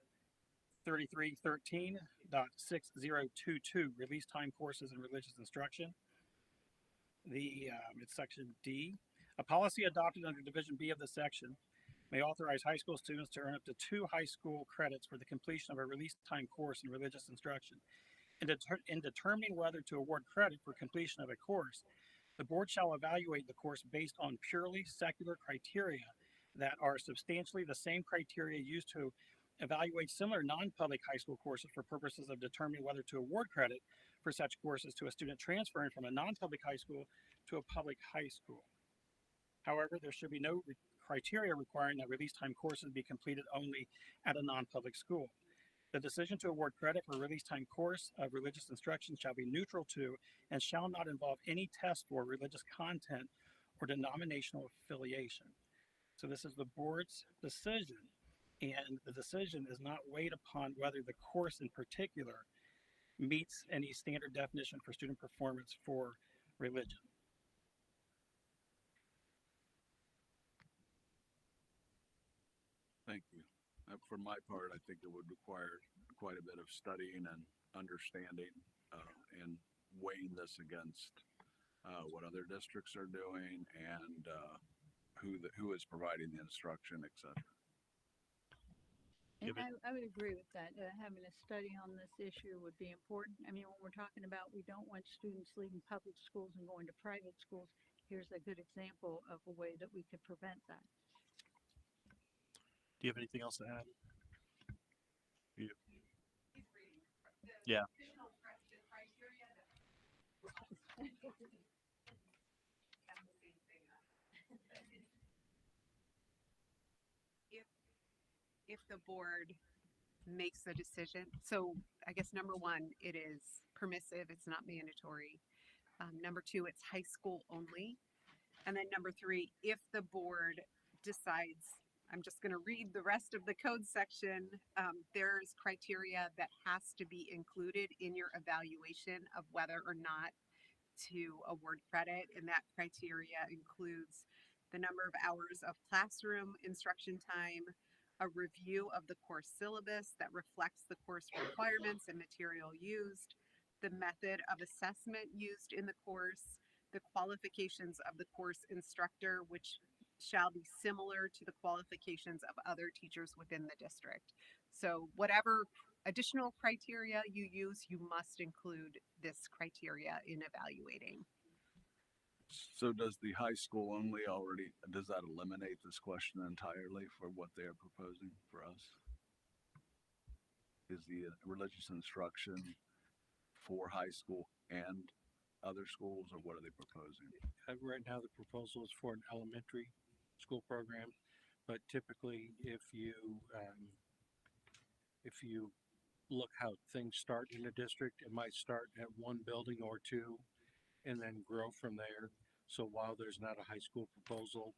3313.6022, release time courses in religious instruction. It's section D. A policy adopted under Division B of the section may authorize high school students to earn up to 2 high school credits for the completion of a release time course in religious instruction. In determining whether to award credit for completion of a course, the board shall evaluate the course based on purely secular criteria that are substantially the same criteria used to evaluate similar non-public high school courses for purposes of determining whether to award credit for such courses to a student transferring from a non-public high school to a public high school. However, there should be no criteria requiring that release time courses be completed only at a non-public school. The decision to award credit for a release time course of religious instruction shall be neutral to and shall not involve any test for religious content or denominational affiliation. So this is the board's decision, and the decision is not weighed upon whether the course in particular meets any standard definition for student performance for religion. Thank you. For my part, I think it would require quite a bit of studying and understanding and weighing this against what other districts are doing and who is providing the instruction, etc. And I would agree with that. Having a study on this issue would be important. I mean, when we're talking about we don't want students leaving public schools and going to private schools, here's a good example of a way that we could prevent that. Do you have anything else to add? You. Yeah. If the board makes a decision, so I guess number one, it is permissive, it's not mandatory. Number two, it's high school only. And then number three, if the board decides, I'm just going to read the rest of the code section, there's criteria that has to be included in your evaluation of whether or not to award credit. And that criteria includes the number of hours of classroom instruction time, a review of the course syllabus that reflects the course requirements and material used, the method of assessment used in the course, the qualifications of the course instructor, which shall be similar to the qualifications of other teachers within the district. So whatever additional criteria you use, you must include this criteria in evaluating. So does the high school only already, does that eliminate this question entirely for what they are proposing for us? Is the religious instruction for high school and other schools, or what are they proposing? Right now, the proposal is for an elementary school program, but typically, if you look how things start in a district, it might start at one building or two, and then grow from there. So while there's not a high school proposal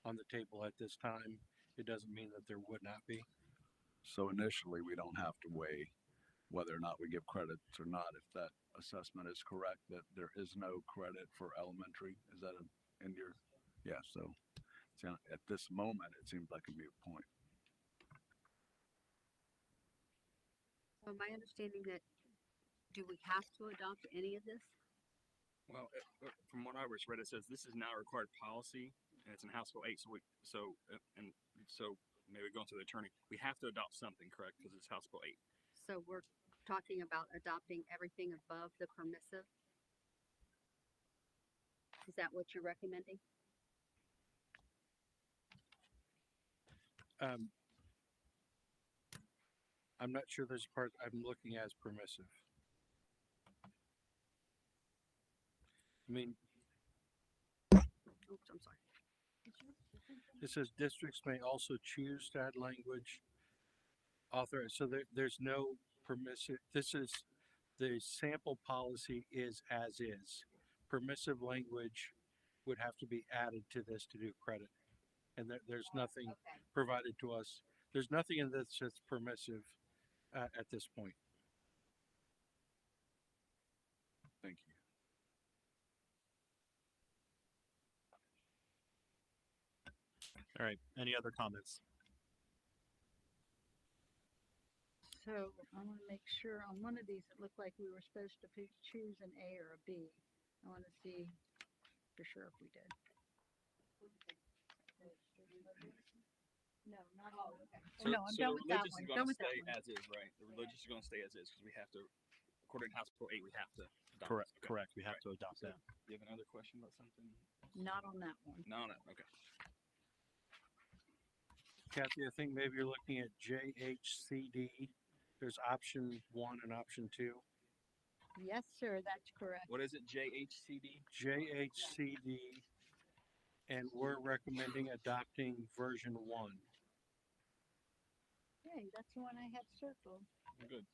on the table at this time, it doesn't mean that there would not be. So initially, we don't have to weigh whether or not we give credits or not. If that assessment is correct, that there is no credit for elementary, is that in your? Yeah. So at this moment, it seems like a moot point. So my understanding that Do we have to adopt any of this? Well, from what I read, it says this is now a required policy, and it's in House Bill 8. So maybe going to the attorney, we have to adopt something, correct? Because it's House Bill 8. So we're talking about adopting everything above the permissive? Is that what you're recommending? I'm not sure there's a part I'm looking at as permissive. I mean, Oops, I'm sorry. it says districts may also choose to add language author. So there's no permissive. This is the sample policy is as is. Permissive language would have to be added to this to do credit. And there's nothing provided to us. There's nothing in this that's permissive at this point. Thank you. All right. Any other comments? So I want to make sure on one of these, it looked like we were supposed to choose an A or a B. I want to see for sure if we did. No, not all. So, No, I'm so done the with that religious one. is Done going to with that stay one. as is, right? The religious is going to stay as is because we have to, according to House Bill 8, we have to adopt Correct. this. Okay. Correct. We have to adopt So, that. Do you have another question about something? Not on that one. No. Okay. Kathy, I think maybe you're looking at JHCD. There's option 1 and option 2. Yes, sir, that's correct. What is it? JHCD? JHCD, and we're recommending adopting version 1. Hey, that's the one I had circled. Good.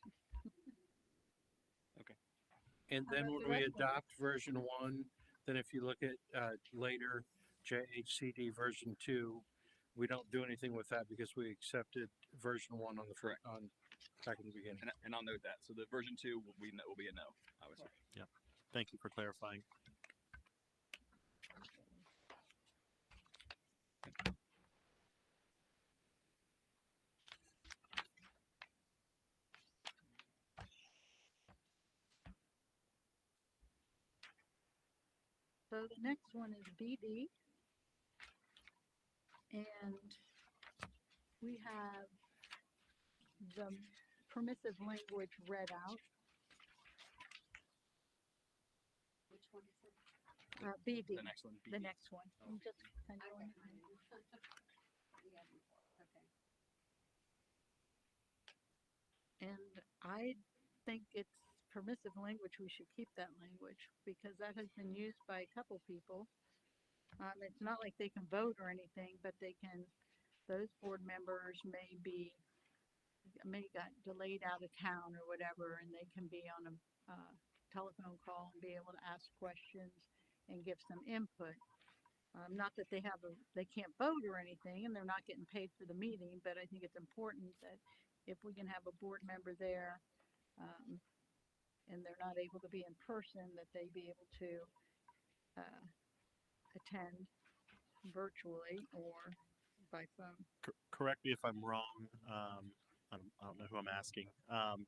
Okay. And How then about when the we rest of it? adopt version 1, then if you look at later JHCD version 2, we don't do anything with that because we accepted version 1 on the on back in the beginning. And I'll note that. So the version 2 will be a no, obviously. Yeah. Thank you for clarifying. So the next one is BD. And we have the permissive language read out. Which one is it? BD. The next one. The next one. I'm just kind of going. Okay. And I think it's permissive language. We should keep that language because that has been used by a couple people. It's not like they can vote or anything, but they can. Those board members may got delayed out of town or whatever, and they can be on a telephone call and be able to ask questions and give some input. Not that they can't vote or anything, and they're not getting paid for the meeting, but I think it's important that if we can have a board member there, and they're not able to be in person, that they be able to attend virtually or by phone. Correct me if I'm wrong. I don't know who I'm asking.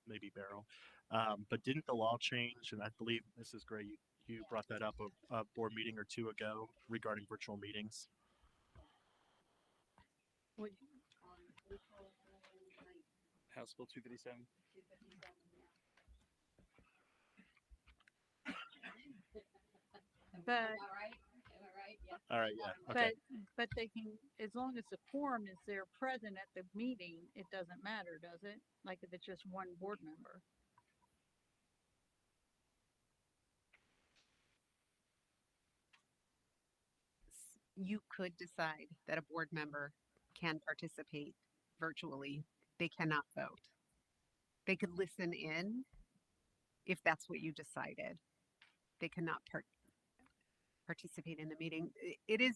Maybe Beryl. But didn't the law change? And I believe Mrs. Gray, you brought that up a board meeting or two ago regarding virtual meetings. What, House Bill 257. but Am I right? Yes. All right. Yeah. Okay. but they can, as long as the quorum is there present at the meeting, it doesn't matter, does it? Like if it's just one board member. You could decide that a board member can participate virtually. They cannot vote. They could listen in if that's what you decided. They cannot participate in the meeting. It is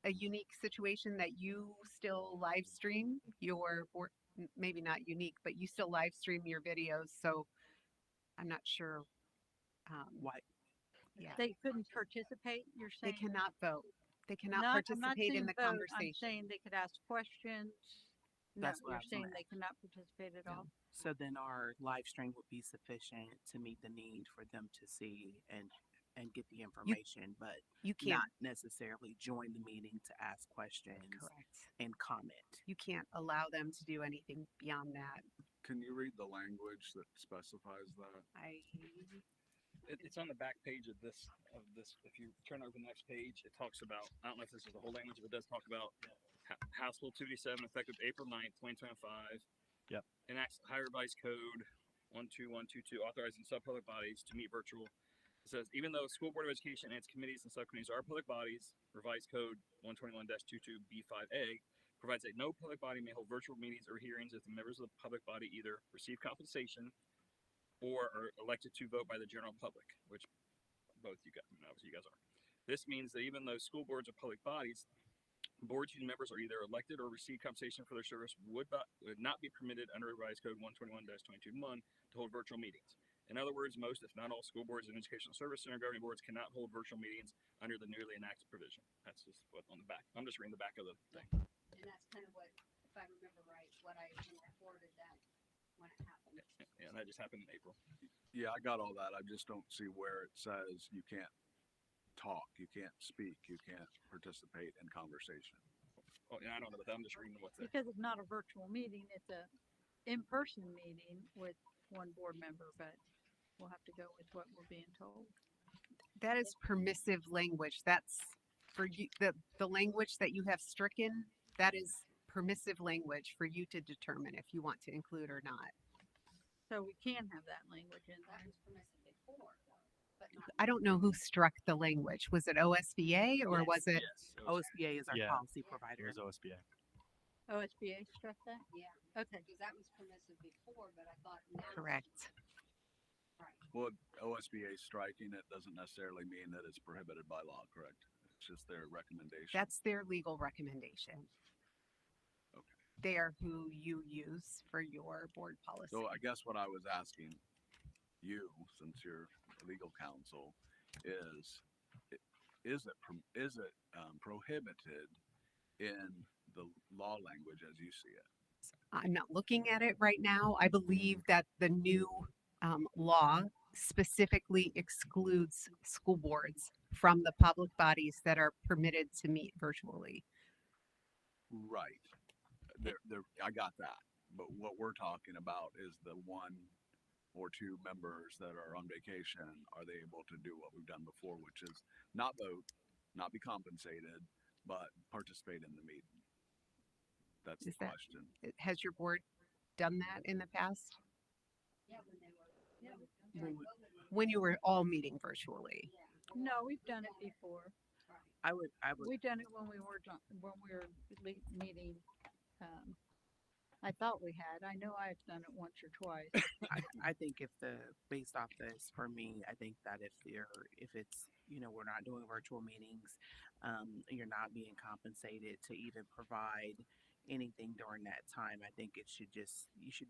a unique situation that you still live stream your board, maybe not unique, but you still live stream your videos. So I'm not sure why. Yeah. They couldn't participate, you're They saying? cannot vote. They cannot I'm not participate in saying the vote, I'm conversation. saying they could ask questions. No, That's what I you're was saying gonna they cannot participate at all? So then our live stream would be sufficient to meet the need for them to see and get the information, but You can't, not necessarily join the meeting to ask questions correct. and comment. You can't allow them to do anything beyond that. Can you read the language that specifies that? It's on the back page of this. If you turn over the next page, it talks about. I don't know if this is the whole language, but it does talk about House Bill 287, effective April 9th, 2025. Yep. Enacts Higher Revised Code 12122, authorizing sub-public bodies to meet virtual. It says, even though School Board of Education and its committees and subcommittees are public bodies, Revised Code 121-22B5A provides that no public body may hold virtual meetings or hearings if the members of the public body either receive compensation or are elected to vote by the general public, which both you guys, obviously you guys are. This means that even though school boards are public bodies, boards whose members are either elected or receive compensation for their service would not be permitted under Revised Code 121-22.1 to hold virtual meetings. In other words, most, if not all, school boards and educational service center governing boards cannot hold virtual meetings under the newly enacted provision. That's just what on the back. I'm just reading the back of the thing. And that's kind of what, if I remember right, what I reported that when it happened. Yeah, that just happened in April. Yeah, I got all that. I just don't see where it says you can't talk, you can't speak, you can't participate in conversation. Oh, yeah, I don't know, but I'm just reading what's there. Because it's not a virtual meeting, it's a in-person meeting with one board member, but we'll have to go with what we're being told. That is permissive language. That's for you, the language that you have stricken, that is permissive language for you to determine if you want to include or not. So we can have that language in That there. was permissive before, but not. I don't know who struck the language. Was it OSBA or was it? Yes. OSBA is our Yeah. policy It provider. was OSBA. OSBA struck that? Yeah. Okay. Because that was permissive before, but I thought now. Correct. Right. Well, OSBA striking it doesn't necessarily mean that it's prohibited by law, correct? It's just their recommendation. That's their legal recommendation. Okay. They are who you use for your board policy. So I guess what I was asking you, since you're legal counsel, is it prohibited in the law language as you see it? I'm not looking at it right now. I believe that the new law specifically excludes school boards from the public bodies that are permitted to meet virtually. Right. I got that. But what we're talking about is the one or two members that are on vacation. Are they able to do what we've done before, which is not vote, not be compensated, but participate in the meeting? That's the question. Has your board done that in the past? Yeah, when they were. When you were all meeting virtually? No, we've done it before. I would. We've done it when we were meeting. I thought we had. I know I've done it once or twice. I think based off this, for me, I think that if it's, we're not doing virtual meetings, you're not being compensated to even provide anything during that time, I think you should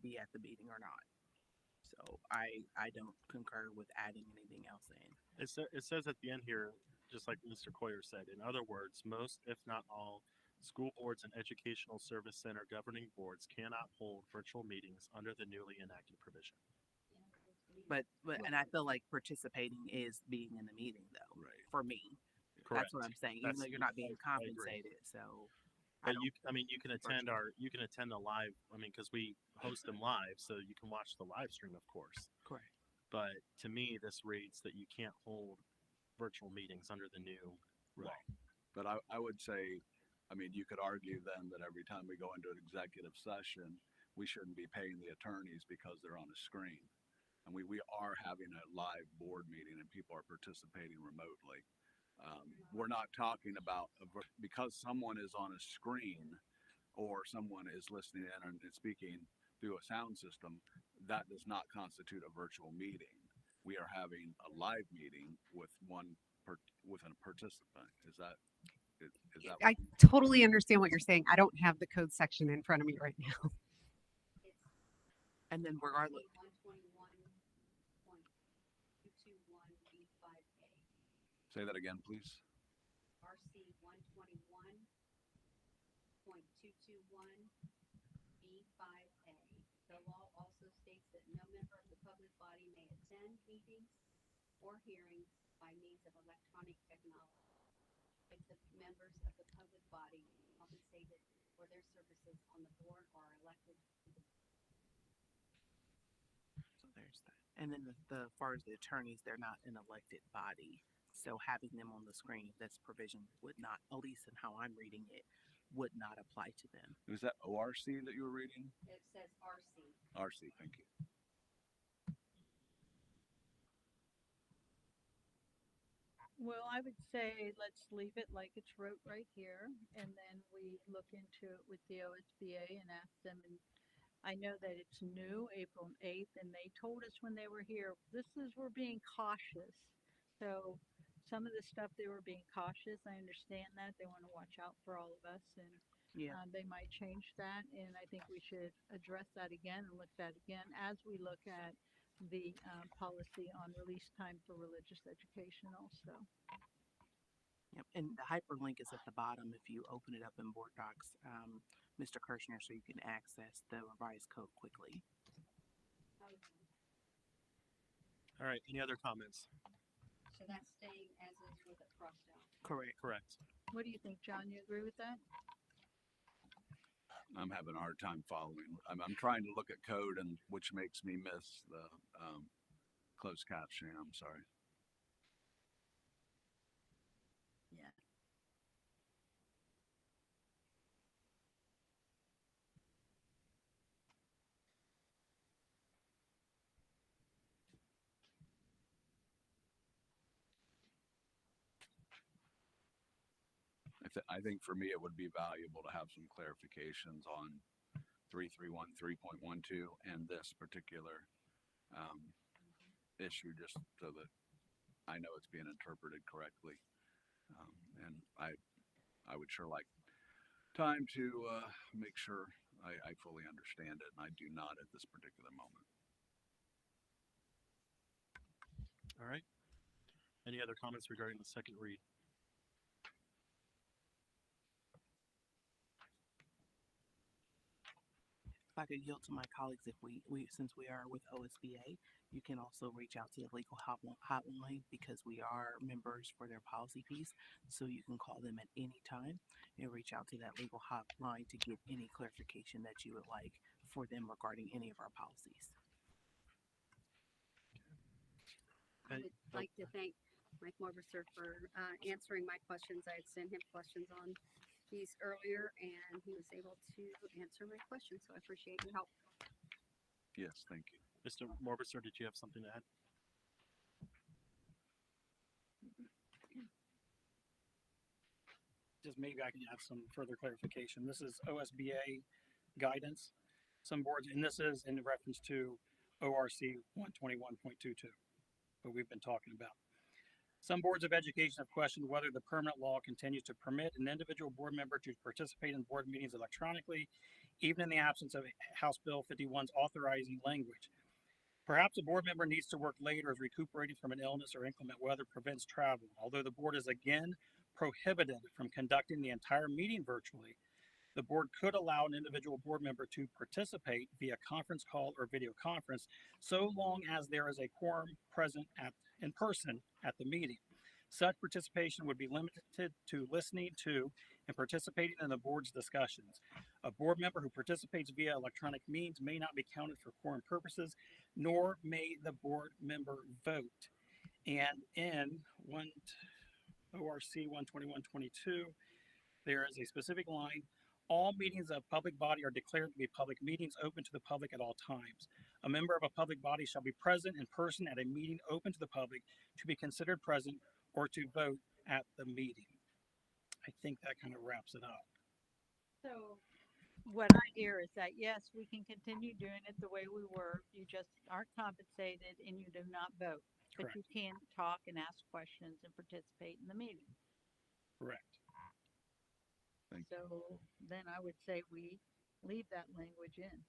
be at the meeting or not. So I don't concur with adding anything else in. It says at the end here, just like Mr. Coyer said, in other words, most, if not all, school boards and educational service center governing boards cannot hold virtual meetings under the newly enacted provision. But and I feel like participating is being in the meeting though, right? For me, Correct. That's what I'm saying. Even though you're not being compensated, so. But you can attend the live. Because we host them live, so you can watch the live stream, of course. Correct. But to me, this reads that you can't hold virtual meetings under the new law. But I would say, you could argue then that every time we go into an executive session, we shouldn't be paying the attorneys because they're on a screen. And we are having a live board meeting and people are participating remotely. We're not talking about because someone is on a screen or someone is listening in and speaking through a sound system, that does not constitute a virtual meeting. We are having a live meeting with a participant. Is that I totally understand what you're saying. I don't have the code section in front of me right now. And then regardless. 121.221B5A. Say that again, please. RC 121.221 5A. The law also states that no member of the public body may attend meetings or hearings by means of electronic technology if the members of the public body compensated for their services on the board or are elected to the. So there's that. And then the far as the attorneys, they're not an elected body. So having them on the screen, this provision would not, at least in how I'm reading it, would not apply to them. Was that ORC that you were reading? It says RC. RC, thank you. Well, I would say let's leave it like it's wrote right here, and then we look into it with the OSBA and ask them. And I know that it's new, April 8th, and they told us when they were here, we're being cautious. So some of the stuff they were being cautious. I understand that they want to watch out for all of us, and Yeah. they might change that. And I think we should address that again and look at that again as we look at the policy on release time for religious education also. Yep. And the hyperlink is at the bottom if you open it up in Board Docs, Mr. Kirshner, so you can access the revised code quickly. All right. Any other comments? So that's staying as is with it crossed out. Correct. Correct. What do you think, John? You agree with that? I'm having a hard time following. I'm trying to look at code, and which makes me miss the closed captioning. I'm sorry. Yeah. I think for me, it would be valuable to have some clarifications on 331, 3.12 and this particular issue, just so that I know it's being interpreted correctly. And I would sure like time to make sure I fully understand it, and I do not at this particular moment. All right. Any other comments regarding the second read? If I could yield to my colleagues, if we since we are with OSBA, you can also reach out to the legal hotline because we are members for their policy piece. So you can call them at any time and reach out to that legal hotline to get any clarification that you would like for them regarding any of our policies. I would like to thank Mike Morbiser for answering my questions. I had sent him questions on these earlier, and he was able to answer my questions. So I appreciate your help. Yes, thank you. Mr. Morbiser, did you have something to add? Just maybe I can add some further clarification. This is OSBA guidance. Some boards, and this is in reference to ORC 121.22, what we've been talking about. Some boards of education have questioned whether the permanent law continues to permit an individual board member to participate in board meetings electronically, even in the absence of House Bill 51's authorizing language. Perhaps a board member needs to work late or is recuperating from an illness or inclement weather prevents travel. Although the board is again prohibited from conducting the entire meeting virtually, the board could allow an individual board member to participate via conference call or video conference, so long as there is a quorum present in person at the meeting. Such participation would be limited to listening to and participating in the board's discussions. A board member who participates via electronic means may not be counted for quorum purposes, nor may the board member vote. And in ORC 121.22, there is a specific line. All meetings of public body are declared to be public meetings open to the public at all times. A member of a public body shall be present in person at a meeting open to the public to be considered present or to vote at the meeting. I think that kind of wraps it up. So what I hear is that, yes, we can continue doing it the way we were. You just aren't compensated and you do not vote. But Correct. you can talk and ask questions and participate in the meeting. Correct. So then I would say we leave that language in.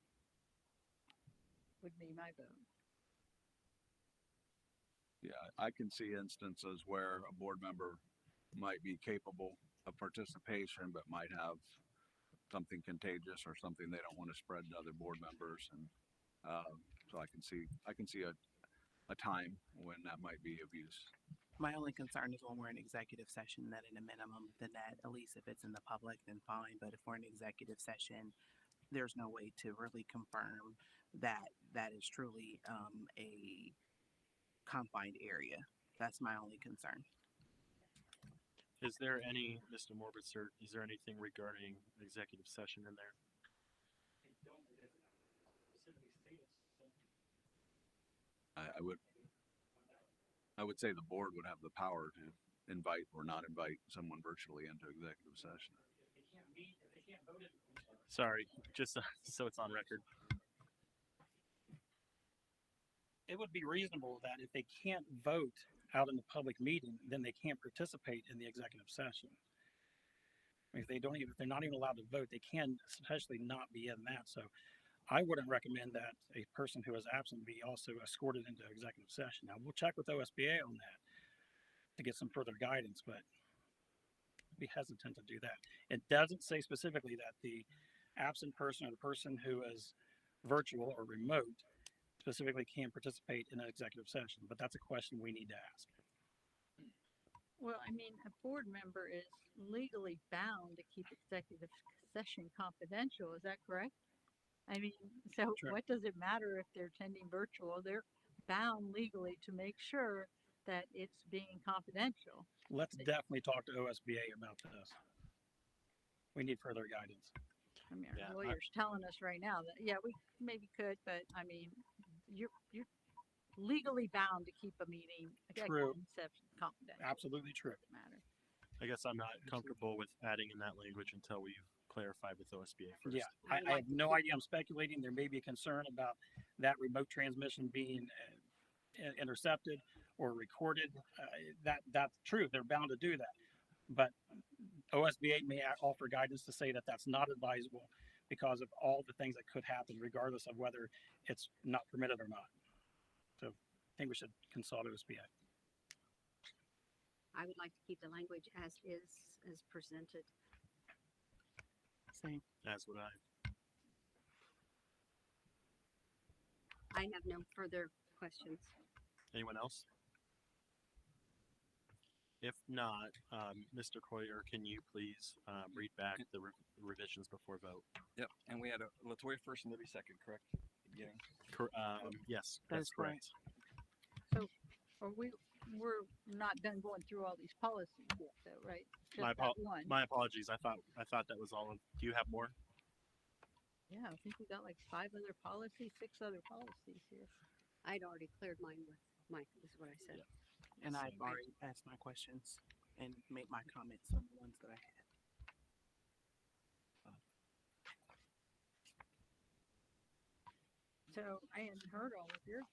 Would be my vote. Yeah, I can see instances where a board member might be capable of participation, but might have something contagious or something they don't want to spread to other board members. And so I can see a time when that might be of use. My only concern is when we're in executive session, that in a minimum, then that at least if it's in the public, then fine. But if we're in executive session, there's no way to really confirm that that is truly a confined area. That's my only concern. Is there any, Mr. Morbitzer, is there anything regarding executive session in there? I would say the board would have the power to invite or not invite someone virtually into executive session. Sorry, just so it's on record. It would be reasonable that if they can't vote out in the public meeting, then they can't participate in the executive session. If they're not even allowed to vote, they can especially not be in that. So I wouldn't recommend that a person who is absent be also escorted into executive session. Now we'll check with OSBA on that to get some further guidance, but be hesitant to do that. It doesn't say specifically that the absent person or the person who is virtual or remote specifically can participate in an executive session, but that's a question we need to ask. Well, I mean, a board member is legally bound to keep executive session confidential. Is that correct? I mean, so Sure. what does it matter if they're attending virtual? They're bound legally to make sure that it's being confidential. Let's definitely talk to OSBA about this. We need further guidance. I mean, our lawyer's telling us right now that, yeah, we maybe could, but I mean, you're legally bound to keep a meeting True. confidential. Absolutely true. Matter. I guess I'm not comfortable with adding in that language until we've clarified with OSBA first. Yeah, I have no idea. I'm speculating. There may be a concern about that remote transmission being intercepted or recorded. That's true. They're bound to do that. But OSBA may offer guidance to say that that's not advisable because of all the things that could happen, regardless of whether it's not permitted or not. So I think we should consult OSBA. I would like to keep the language as is, as presented. Same. As would I. I have no further questions. Anyone else? If not, Mr. Coyer, can you please read back the revisions before vote? Yep, and we had a Latoya first and Libby second, correct? Beginning. Yes, That's correct. So we're not done going through all these policies yet, though, right? Just My, that one. my apologies. I thought that was all. Do you have more? Yeah, I think we got like 5 other policies, 6 other policies here. I'd already cleared mine with Mike, is what I said. Yeah. And I've already asked my questions and made my comments on the ones that I had. So I hadn't heard all of your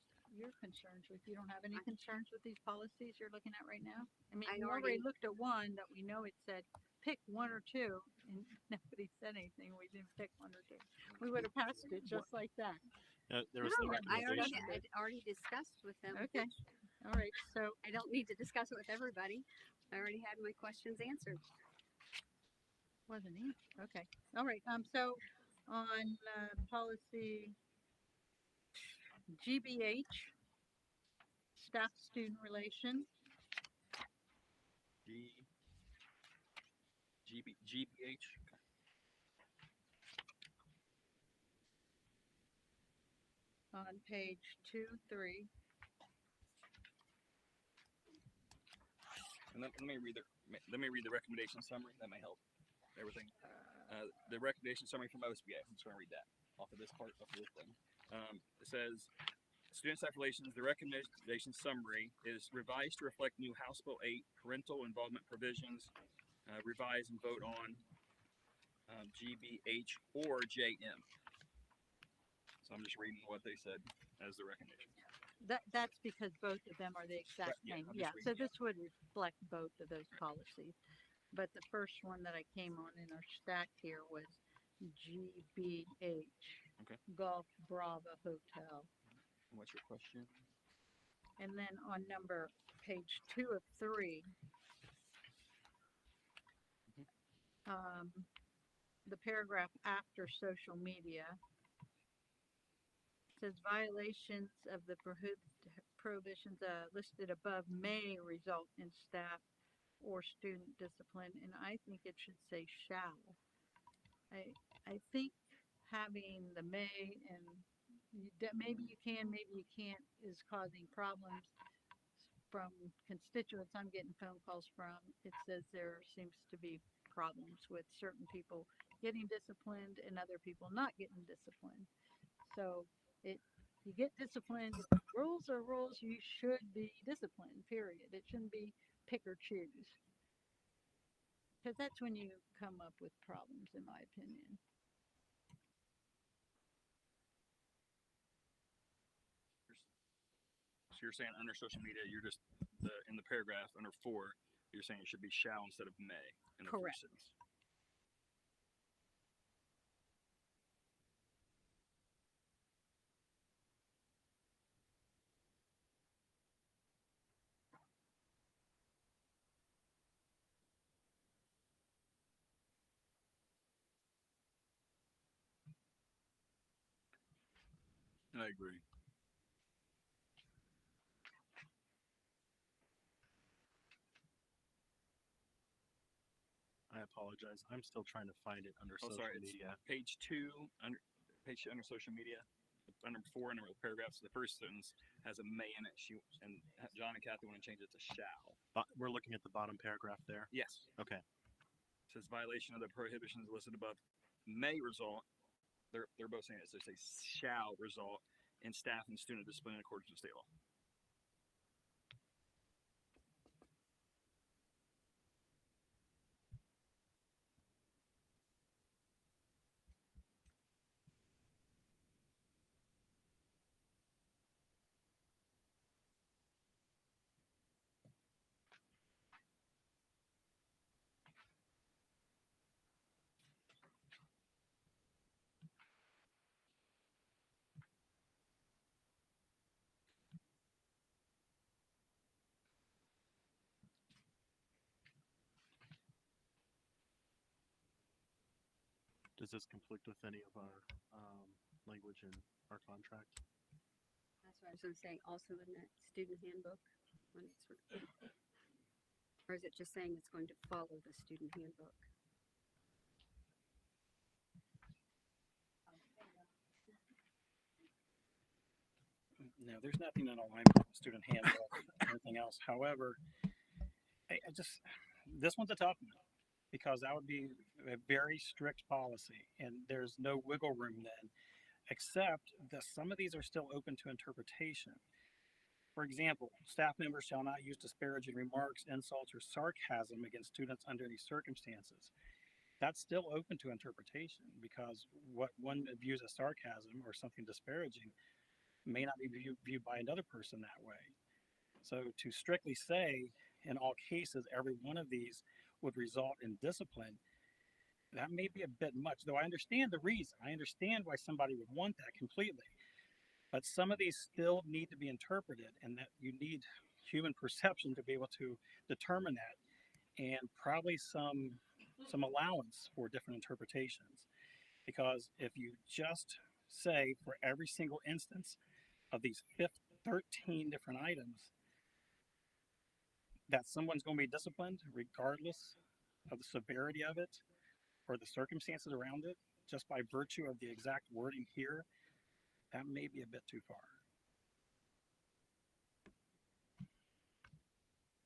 concerns. If you don't have any concerns with these policies you're looking at right now? I mean, I we already already- looked at one that we know it said pick 1 or 2, and nobody said anything. We didn't pick 1 or 2. We would have passed it just like that. There was no I recommendation. already discussed with them. Okay. All right. So I don't need to discuss it with everybody. I already had my questions answered. wasn't he? Okay. All right. So on policy GBH, staff student relations. GBH. On page 2, 3. And let me read the recommendation summary. That may help everything. The recommendation summary from OSBA. I'm just going to read that off of this part, off of this thing. It says, student staff relations, the recommendation summary is revised to reflect new House Bill 8 parental involvement provisions, revise and vote on GBH or JM. So I'm just reading what they said as the recommendation. That's because both of them are the exact Right, yeah, same. I'm Yeah, just so reading, this would reflect both of those policies. But the first one that I came on in our stack here was GBH. Okay. Golf Bravo Hotel. What's your question? And then on page 2 of 3, the paragraph after social media says violations of the prohibitions listed above may result in staff or student discipline, and I think it should say shall. I think having the may and maybe you can, maybe you can't is causing problems from constituents I'm getting phone calls from. It says there seems to be problems with certain people getting disciplined and other people not getting disciplined. So you get disciplined. Rules are rules. You should be disciplined, period. It shouldn't be pick or choose. Because that's when you come up with problems, in my opinion. So you're saying under social media, you're just in the paragraph under 4, you're saying it should be shall instead of may in the Correct. first sentence. I agree. I apologize. I'm still trying to find it under Oh, social sorry. media. It's page 2 under social media. Under 4 under the paragraphs, the first sentence has a may in it. And John and Kathy want to change it to shall. We're looking at the bottom paragraph there. Yes. Okay. It says violation of the prohibitions listed above may result. They're both saying it. So they say shall result in staff and student discipline in accordance with state law. Does this conflict with any of our language in our contract? That's what I was going to say. Also in that student handbook, when it's or is it just saying it's going to follow the student handbook? No, there's nothing in alignment with the student handbook or anything else. However, I just, this one's a tough one because that would be a very strict policy and there's no wiggle room then, except that some of these are still open to interpretation. For example, staff members shall not use disparaging remarks, insults, or sarcasm against students under any circumstances. That's still open to interpretation because what one views as sarcasm or something disparaging may not be viewed by another person that way. So to strictly say in all cases every one of these would result in discipline, that may be a bit much, though I understand the reason. I understand why somebody would want that completely. But some of these still need to be interpreted, and that you need human perception to be able to determine that, and probably some allowance for different interpretations. Because if you just say for every single instance of these 13 different items that someone's going to be disciplined regardless of the severity of it or the circumstances around it, just by virtue of the exact wording here, that may be a bit too far.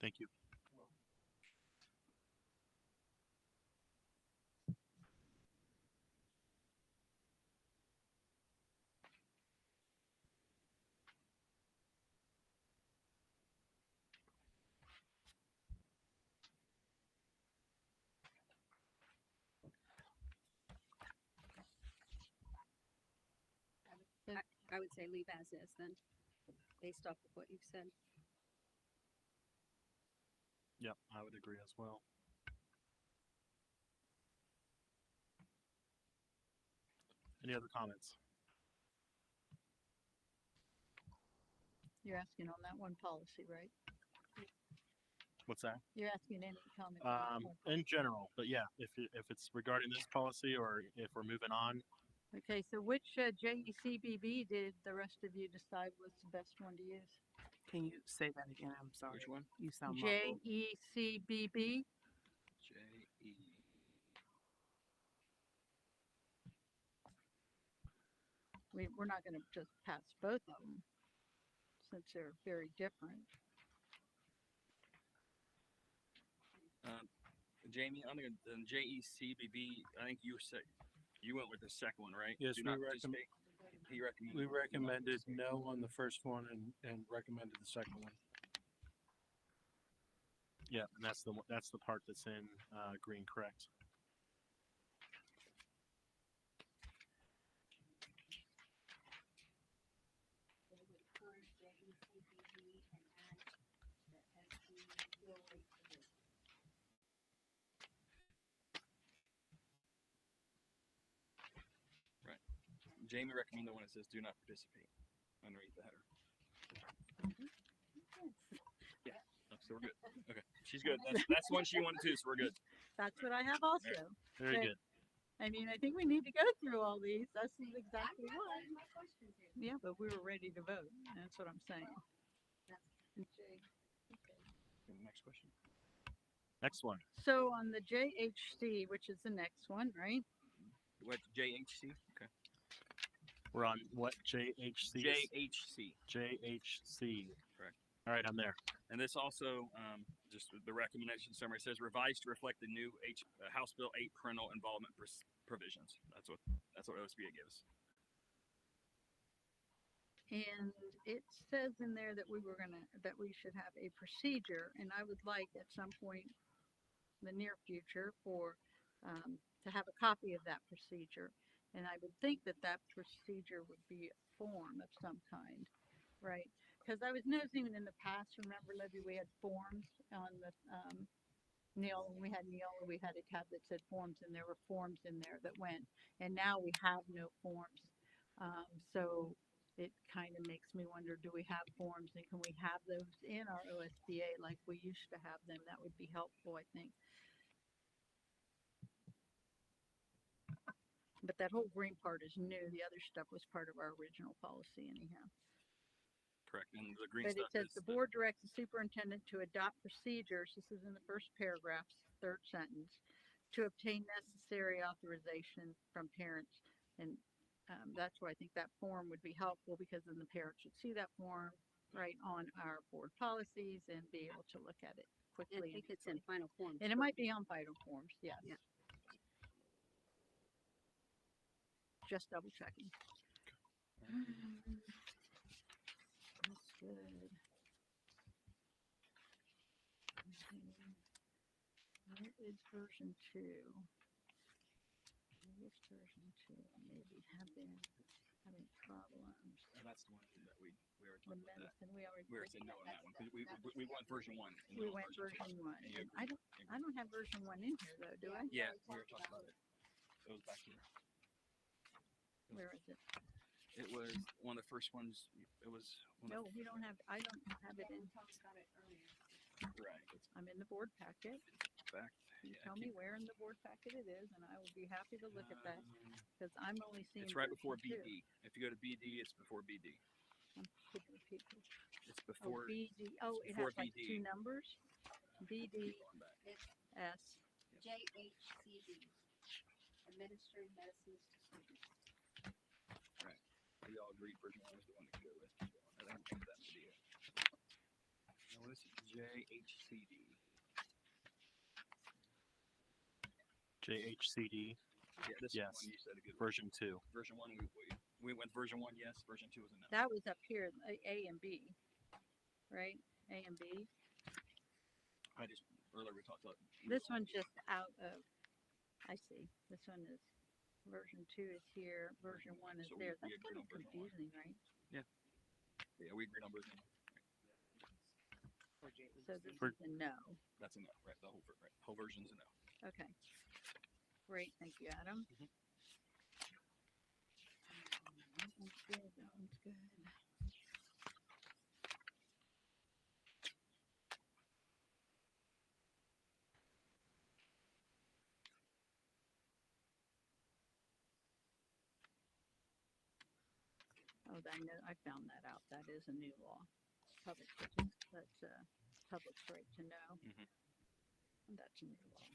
Thank you. I would say leave as is then, based off of what you've said. Yep, I would agree as well. Any other comments? You're asking on that one policy, right? What's that? You're asking any comment? on the In general, but yeah, if it's regarding this policy or if we're moving on, Okay, so which JECBB did the rest of you decide was the best one to use? Can you say that again? I'm sorry. Which one? You sound muffled. JECBB. J-E. We're not going to just pass both of them since they're very different. Jamie, on the JECBB, I think you said you went with the second one, right? Yes, Do we not recommend. participate. He recommended. We recommended no on the first one and recommended the second one. yeah, and that's the part that's in green, correct? Right. Jamie recommended the one that says "Do not participate" underneath the header. Yeah. Oh, so we're good. Okay. She's good. That's the one she wanted to, so we're good. That's what I have also. Very But, good. I mean, I think we need to go through all these. That's exactly what. Yeah, but we were ready to vote. That's what I'm saying. Next question. Next one. So on the JHC, which is the next one, right? What JHC? Okay. We're on what JHC? JHC. JHC. Correct. All right, I'm there. And this also, just the recommendation summary says revised to reflect the new House Bill 8 parental involvement provisions. That's what OSBA gives. And it says in there that we should have a procedure, and I would like at some point in the near future to have a copy of that procedure. And I would think that procedure would be a form of some kind, right? Because I was noticing in the past, remember, Libby, we had forms on the Neil, when we had Neil, we had a tab that said forms, and there were forms in there that went, and now we have no forms. So it kind of makes me wonder, do we have forms, and can we have those in our OSBA like we used to have them? That would be helpful, I think. But that whole green part is new. The other stuff was part of our original policy anyhow. Correct. And the green But it stuff says is the board directs the superintendent to adopt procedures, this is in the first paragraph, third sentence, to obtain necessary authorization from parents. And that's why I think that form would be helpful, because then the parents should see that form right on our board policies and be able to look at it quickly. I think it's in final form. And it might be on vital forms, yes. Yeah. Just double checking. That's good. What is version 2? What is version 2? Maybe have been having problems. that's the one that we already The talked about. medicine, we already said no on that one because we went version 1. and we not went version 1. And you And I don't have version 1 in here though, do I? Yeah, we were talking about it. It was back here. Where is it? It was one of the first ones. It was one No, of we don't have, I don't have it in. right. It's I'm in the board packet. back. You Yeah, tell me where in the board packet it is, and I will be happy to look at that, because I'm only seeing. It's right before version 2. BD. If you go to BD, it's before BD. I'm putting the people. It's before. BD. Oh, it before has like BD. 2 numbers. BD S. JHCD, administering medicines to students. Right. We all agreed version 1 was the one to go with. I don't think that video. Now, what is it? JHCD. JHCD. Yeah, this Yes. one you said a good Version 2. Version 1, we went version 1, yes. Version 2 was a no. That was up here, A and B, right? A and B. I just, earlier we talked about. This one's just out of, I see. This one is, version 2 is here, version 1 is So there. we That's agreed kind on of version 1. confusing, right? Yeah. Yeah, we agreed on version 1. So this is a no. That's a no, right? The whole version's a no. Okay. Great, thank you, Adam. That one's good, that one's good. I know, I found that out. That is a new law. That's public's right to know. Mhm. And that's a new law.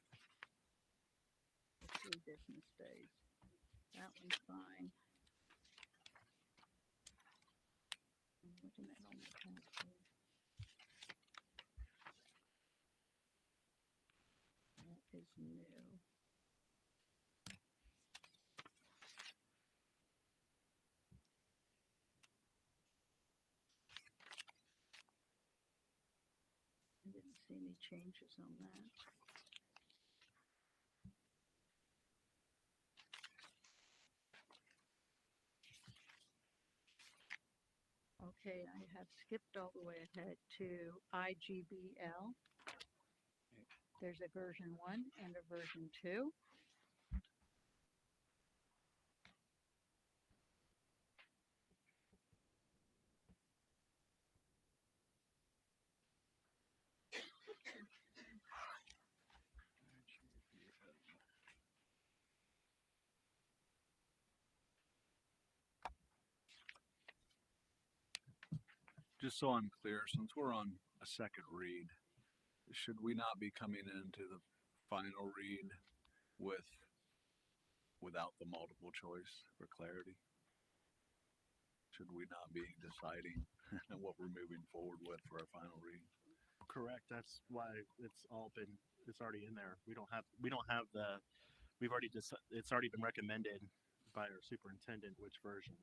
3 business days. That one's fine. I'm looking at all my passports. That is new. I didn't see any changes on that. Okay, I have skipped all the way ahead to IGBL. There's a version 1 and a version 2. Just so I'm clear, since we're on a second read, should we not be coming into the final read without the multiple choice for clarity? Should we not be deciding what we're moving forward with for our final read? Correct. That's why it's already in there. We don't have the, it's already been recommended by our superintendent which version.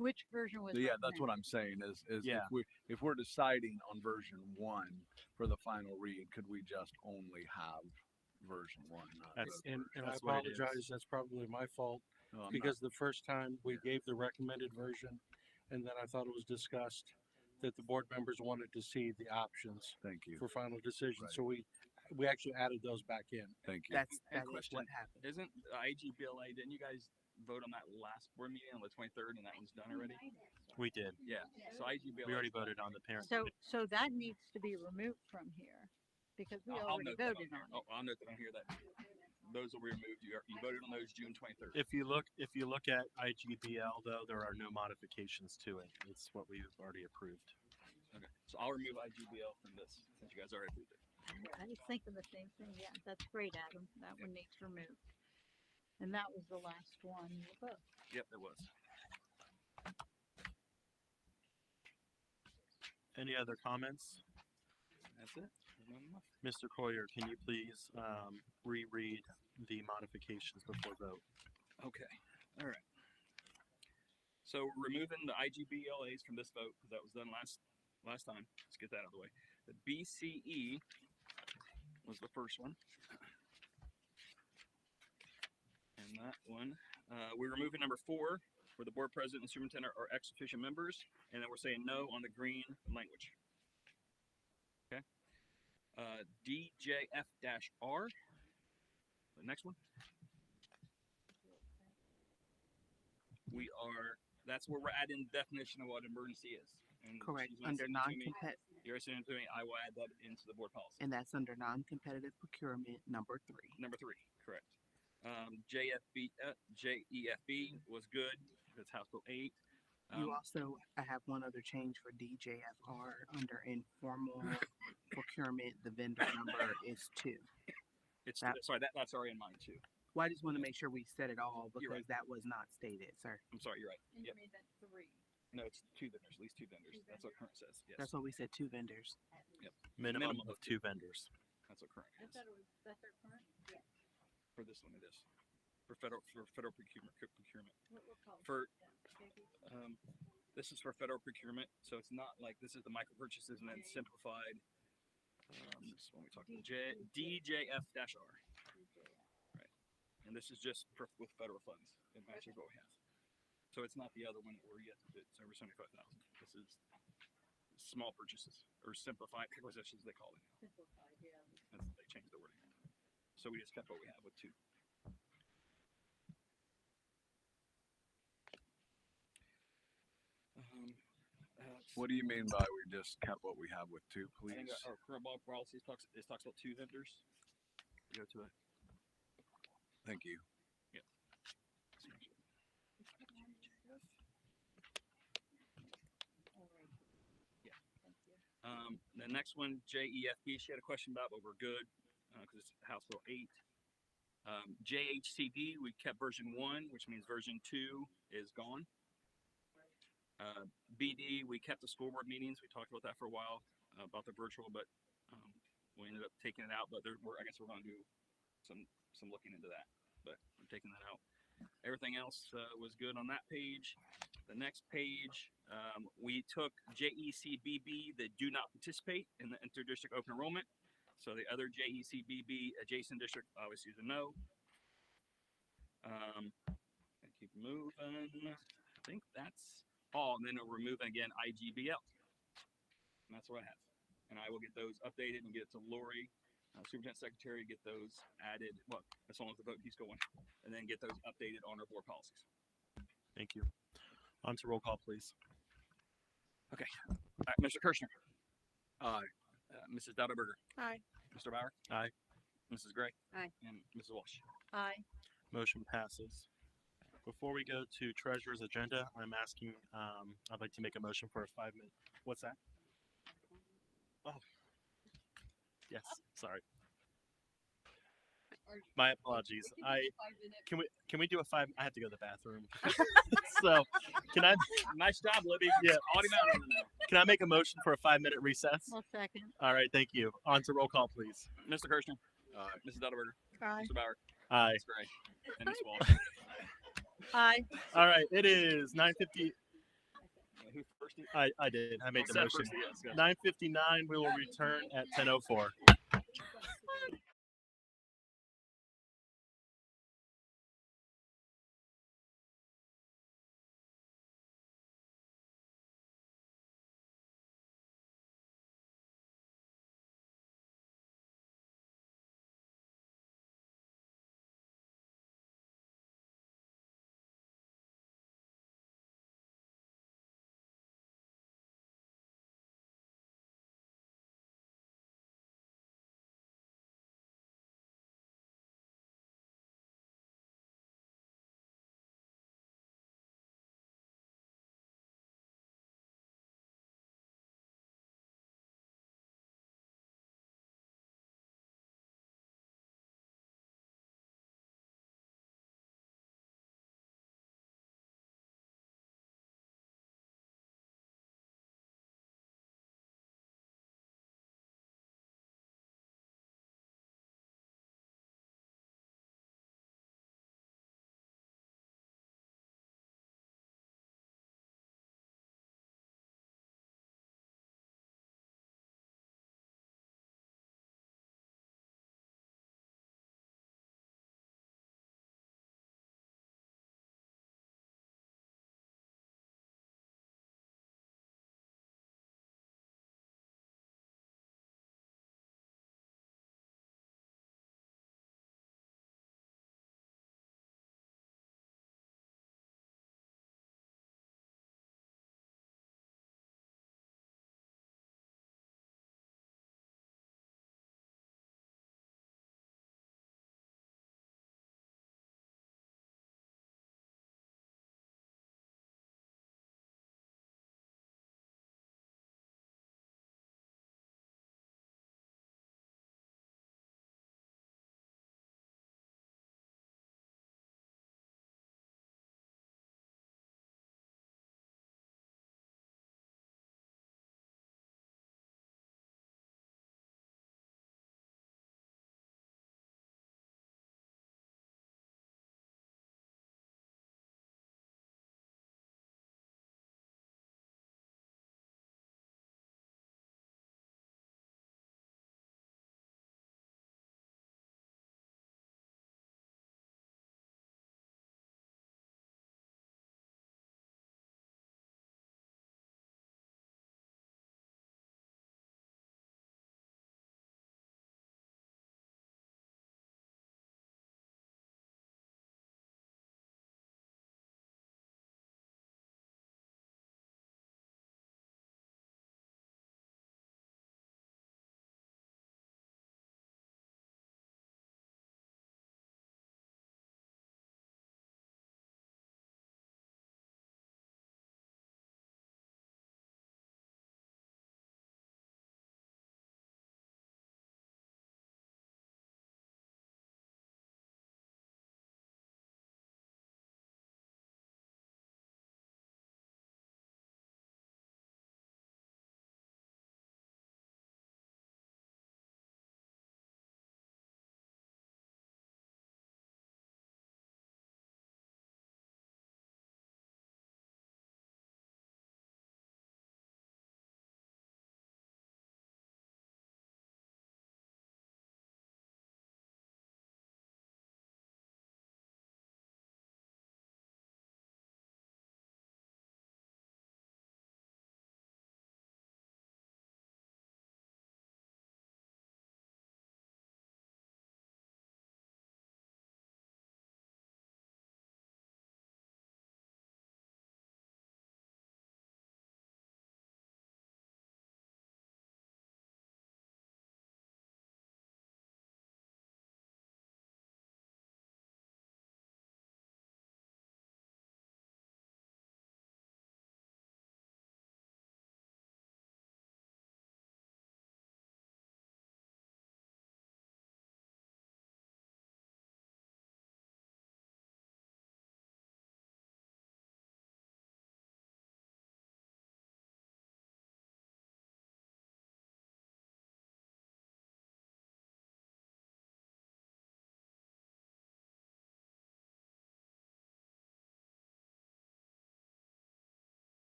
Which version was Yeah, that's what recommended? I'm saying is Yeah. if we're deciding on version 1 for the final read, could we just only have version 1? Not both And I versions? apologize, that's probably my fault, No, I'm because the first time we gave the recommended version, and then I thought it was discussed that the board members wanted to see the options Thank you. for final decision, Right. so we actually added those back in. Thank you. That And is question, what happened. isn't the IGBLA, didn't you guys vote on that last board meeting on the 23rd and that one's done already? We did. Yeah, so IGBLA. We already voted on the parent. So that needs to be removed from here because we I'll already note that voted on it. I'll note that on here that those will be removed. You voted on those June 23rd. If you look at IGBL though, there are no modifications to it. It's what we've already approved. Okay, so I'll remove IGBL from this since you guys already approved it. I was thinking the same thing. Yeah, that's great, Adam. That one needs removed. And that was the last one. Yep, it was. Any other comments? That's it. There's nothing left. Mr. Coyer, can you please reread the modifications before vote? Okay, all right. So we're removing the IGBLAs from this vote because that was done last time. Let's get that out of the way. The BCE was the first one. And that one, we're removing number 4, where the board president and superintendent are ex officio members, and then we're saying no on the green language. Okay. DJF-R, the next one. That's where we're adding the definition of what emergency is. And Correct. she's not Under sending it to me. non-competitive, You're sending it to me. I will add that into the board policy. and that's under non-competitive procurement number 3. Number 3, correct. JEFB was good. That's House Bill 8. You also, I have one other change for DJFR under informal procurement. The vendor number is 2. It's That- sorry, that's already in mine too. Well, I just want to make sure we said it all You're because that was not stated, sir. I'm sorry, you're right. And Yep. you made that 3. No, it's 2 vendors, at least 2 vendors. That's what current says. Yes. That's what we said, 2 vendors. Yep. Minimum of 2 vendors. That's what current I is. thought it was, that's our current? Yeah. For this one, it is. For federal procurement. What policy For is that, JB? this is for federal procurement, so it's not like this is the micro purchases and then simplified. This is when we talk about DJF-R. Right. And this is just with federal funds. It matches what we have. So it's not the other one that we're yet to bid. It's over 75,000. This is small purchases or simplified acquisitions they call it now. Simplified, yeah. They changed the wording. So we just kept what we have with 2. What do you mean by we just kept what we have with 2, I please? think our current law policy talks about 2 vendors. Go to it. Thank you. Yep. The next one, JEFB, she had a question about, but we're good because it's House Bill 8. JHCD, we kept version 1, which means version 2 is gone. BD, we kept the school board meetings. We talked about that for a while, about the virtual, but we ended up taking it out. But I guess we're going to do some looking into that. But I'm taking that out. Everything else was good on that page. The next page, we took JECBB, the do not participate in the interdistrict open enrollment. So the other JECBB adjacent district obviously is a no. Keep moving. I think that's all. And then we'll remove again IGBL. And that's what I have. And I will get those updated and get it to Lori, Superintendent Secretary, get those added. Well, as long as the vote keeps going. And then get those updated on our board policies. Thank you. On to roll call, please. Okay. Mr. Kirschner. Aye. Mrs. Dowderberger. Aye. Mr. Bauer. Aye. Mrs. Gray. Aye. And Mrs. Walsh. Aye. Motion passes. Before we go to treasurer's agenda, I'm asking, I'd like to make a motion for a 5-minute. What's that? Oh, yes. Sorry. My apologies. Can we do a 5? I have to go to the bathroom. So, can I? Nice job, Libby. Yeah. Can Can I make a motion for a 5-minute recess? Well, second. All right. Thank you. On to roll call, please. Mr. Kirschner. Aye. Mrs. Dowderberger. Aye. Mr. Bauer. Aye. Ms. Gray. And Ms. Walsh. Aye. All right. It is 9:50. Who first? I did. I made the Said motion. first, yes, go. 9:59. We will return at 10:04.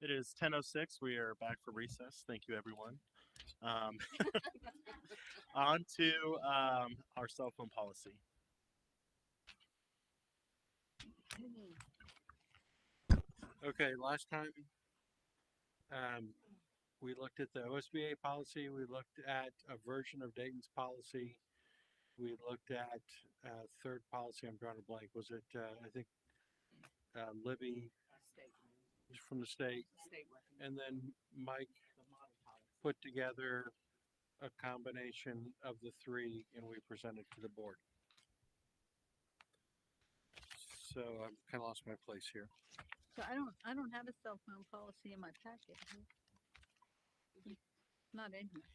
It is 10:06. We are back for recess. Thank you, everyone. Um, on to our cell phone policy. Okay, last time we looked at the OSBA policy. We looked at a version of Dayton's policy. We looked at third policy. I'm drawing a blank. Was it, I think, Libby from the state? And then Mike put together a combination of the three and we presented to the board. So I've kind of lost my place here. So I don't have a cell phone policy in my packet. Not in here.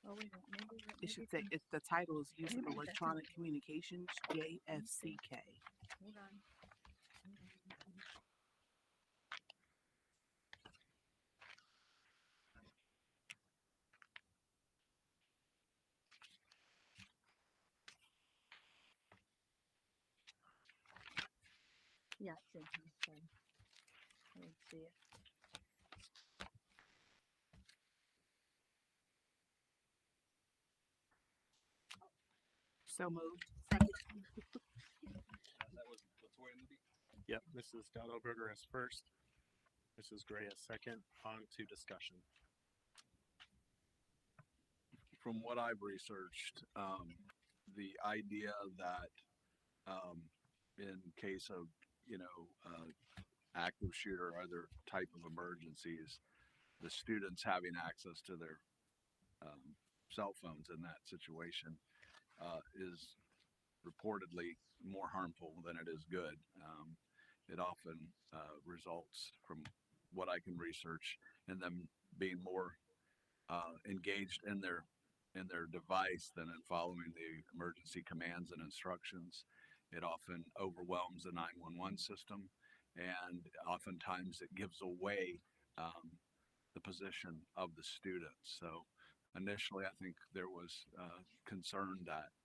Oh, wait, a minute, maybe, It should say, if the title is Use of maybe that's Electronic Communications, JFCK. Hold on. Yeah, it's in here. Sorry. I didn't see it. So moved. Second. That was Latoya Libby. Yep, Mrs. Dowdleberger as first. Mrs. Gray as second. On to discussion. From what I've researched, the idea that in case of, active shooter or other type of emergencies, the students having access to their cell phones in that situation is reportedly more harmful than it is good. It often results, from what I can research, in them being more engaged in their device than in following the emergency commands and instructions. It often overwhelms the 911 system, and oftentimes it gives away the position of the students. So initially, I think there was concern that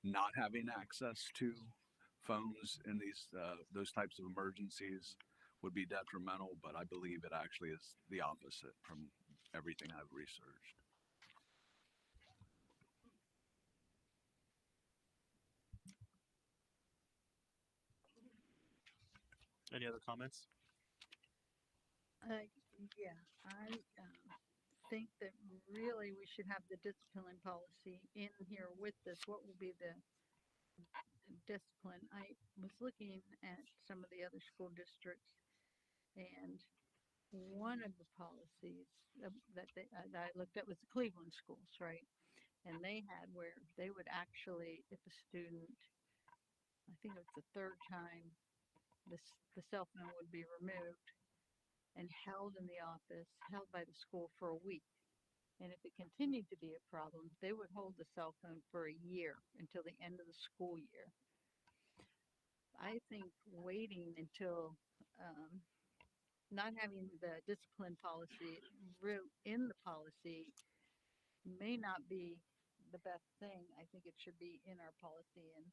not having access to phones in those types of emergencies would be detrimental, but I believe it actually is the opposite from everything I've researched. Any other comments? Yeah, I think that really we should have the discipline policy in here with this. What will be the discipline? I was looking at some of the other school districts, and one of the policies that I looked at was the Cleveland schools, right? And they had where they would actually, if a student, I think it was the third time, the cell phone would be removed and held in the office, held by the school for a week. And if it continued to be a problem, they would hold the cell phone for a year until the end of the school year. I think waiting until not having the discipline policy in the policy may not be the best thing. I think it should be in our policy, and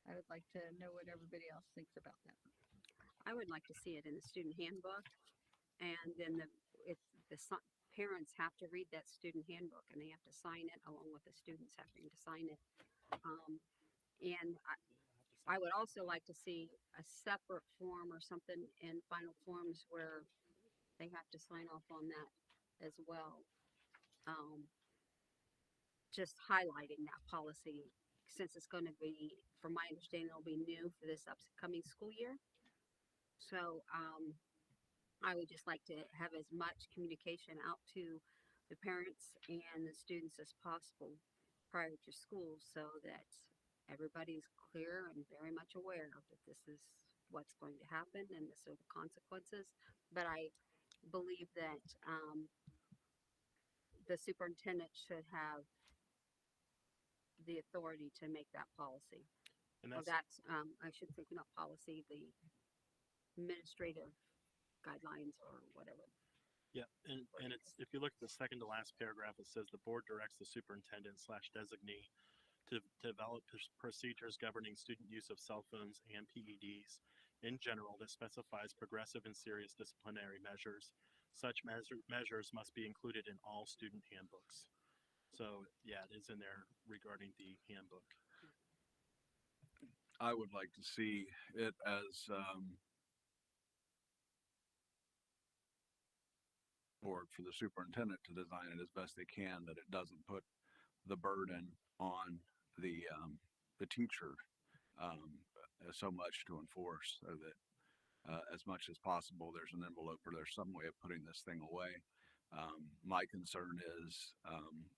I would like to know what everybody else thinks about that. I would like to see it in the student handbook, and then parents have to read that student handbook and they have to sign it along with the students having to sign it. And I would also like to see a separate form or something in final forms where they have to sign off on that as well. Just highlighting that policy, since it's going to be, from my understanding, it'll be new for this upcoming school year. So I would just like to have as much communication out to the parents and the students as possible prior to school, so that everybody's clear and very much aware that this is what's going to happen and this are the consequences. But I believe that the superintendent should have the authority to make that policy. And that's I should say, not policy, the administrative guidelines or whatever. Yeah, and it's, if you look at the second to last paragraph, it says the board directs the superintendent / designee to develop procedures governing student use of cell phones and PEDs in general that specifies progressive and serious disciplinary measures. Such measures must be included in all student handbooks. So yeah, it is in there regarding the handbook. I would like to see it as, or for the superintendent to design it as best they can, that it doesn't put the burden on the teacher, so much to enforce, so that as much as possible, there's an envelope or there's some way of putting this thing away. My concern is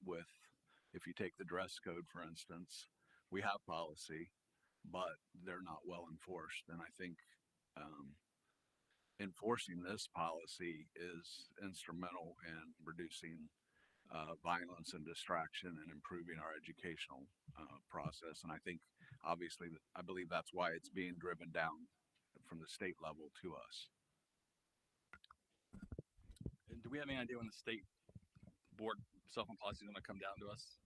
with, if you take the dress code, for instance, we have policy, but they're not well enforced. And I think enforcing this policy is instrumental in reducing violence and distraction and improving our educational process. And I think, obviously, I believe that's why it's being driven down from the state level to us. And do we have any idea when the state board cell phone policy is going to come down to us?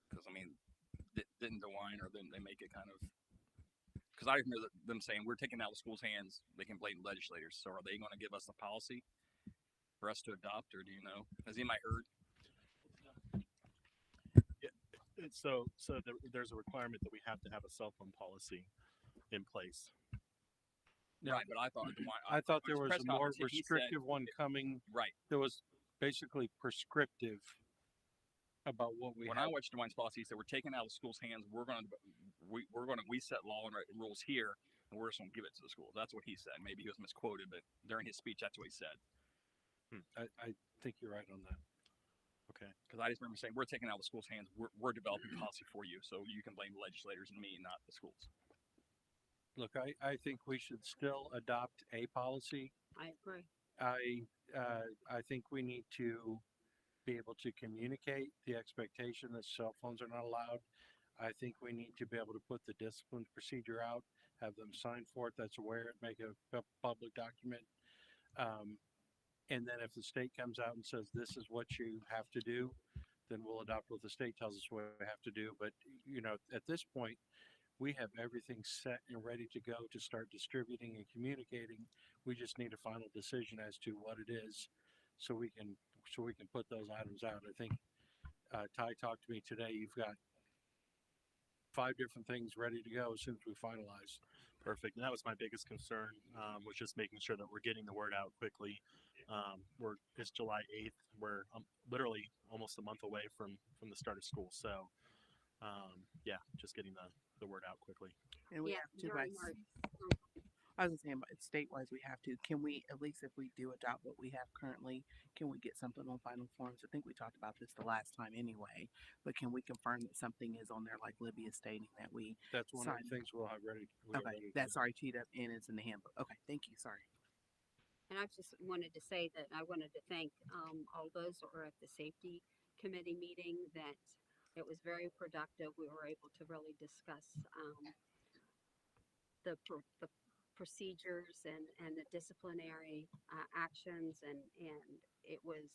Because I mean, didn't DeWine or didn't they make it kind of? Because I remember them saying we're taking out the school's hands, making blatant legislators. So are they going to give us a policy for us to adopt, or do you know? Has anybody heard? Yeah, so there's a requirement that we have to have a cell phone policy in place. Right, but I thought I thought there was press a more conference, he restrictive said- one coming. Right. That was basically prescriptive about what we When have. I watched DeWine's policy, he said we're taking it out of the school's hands. We're going to we set law and rules here, and we're just going to give it to the schools. That's what he said. Maybe he was misquoted, but during his speech, that's what he said. I think you're right on that. Okay. Because I just remember saying we're taking it out of the school's hands. We're developing policy for you, so you can blame the legislators and me, not the schools. Look, I think we should still adopt a policy. I agree. I think we need to be able to communicate the expectation that cell phones are not allowed. I think we need to be able to put the discipline procedure out, have them sign for it. That's aware, make a public document. And then if the state comes out and says, this is what you have to do, then we'll adopt what the state tells us what we have to do. But, you know, at this point, we have everything set and ready to go to start distributing and communicating. We just need a final decision as to what it is, so we can put those items out. I think Ty talked to me today. You've got 5 different things ready to go as soon as we finalize. Perfect. And that was my biggest concern, was just making sure that we're getting the word out quickly. It's July 8th. We're literally almost a month away from the start of school. So, yeah, just getting the word out quickly. And we Yeah, have to, very by, much. I was saying, but state-wise, we have to. Can we, at least if we do adopt what we have currently, can we get something on final forms? I think we talked about this the last time anyway, but can we confirm that something is on there, like Libby is stating, that we That's one of signed? the things we'll have ready. Okay, that's already teed up and it's in the handbook. Okay, thank you. Sorry. And I just wanted to say that I wanted to thank all those that were at the safety committee meeting, that it was very productive. We were able to really discuss the procedures and the disciplinary actions, and it was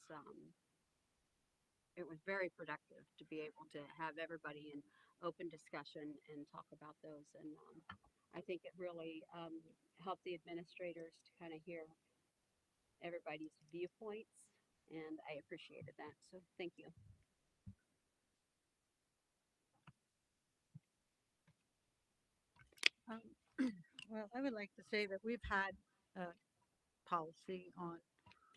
very productive to be able to have everybody in open discussion and talk about those. And I think it really helped the administrators to kind of hear everybody's viewpoints, and I appreciated that. So thank you. Well, I would like to say that we've had a policy on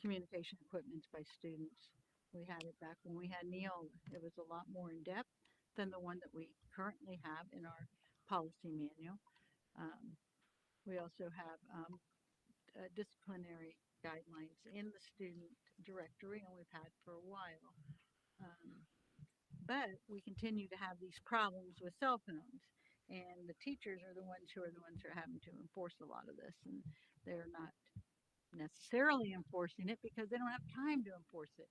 communication equipment by students. We had it back when we had Neola. It was a lot more in depth than the one that we currently have in our policy manual. We also have disciplinary guidelines in the student directory, and we've had for a while. But we continue to have these problems with cell phones, and the teachers are the ones who are having to enforce a lot of this, and they're not necessarily enforcing it because they don't have time to enforce it.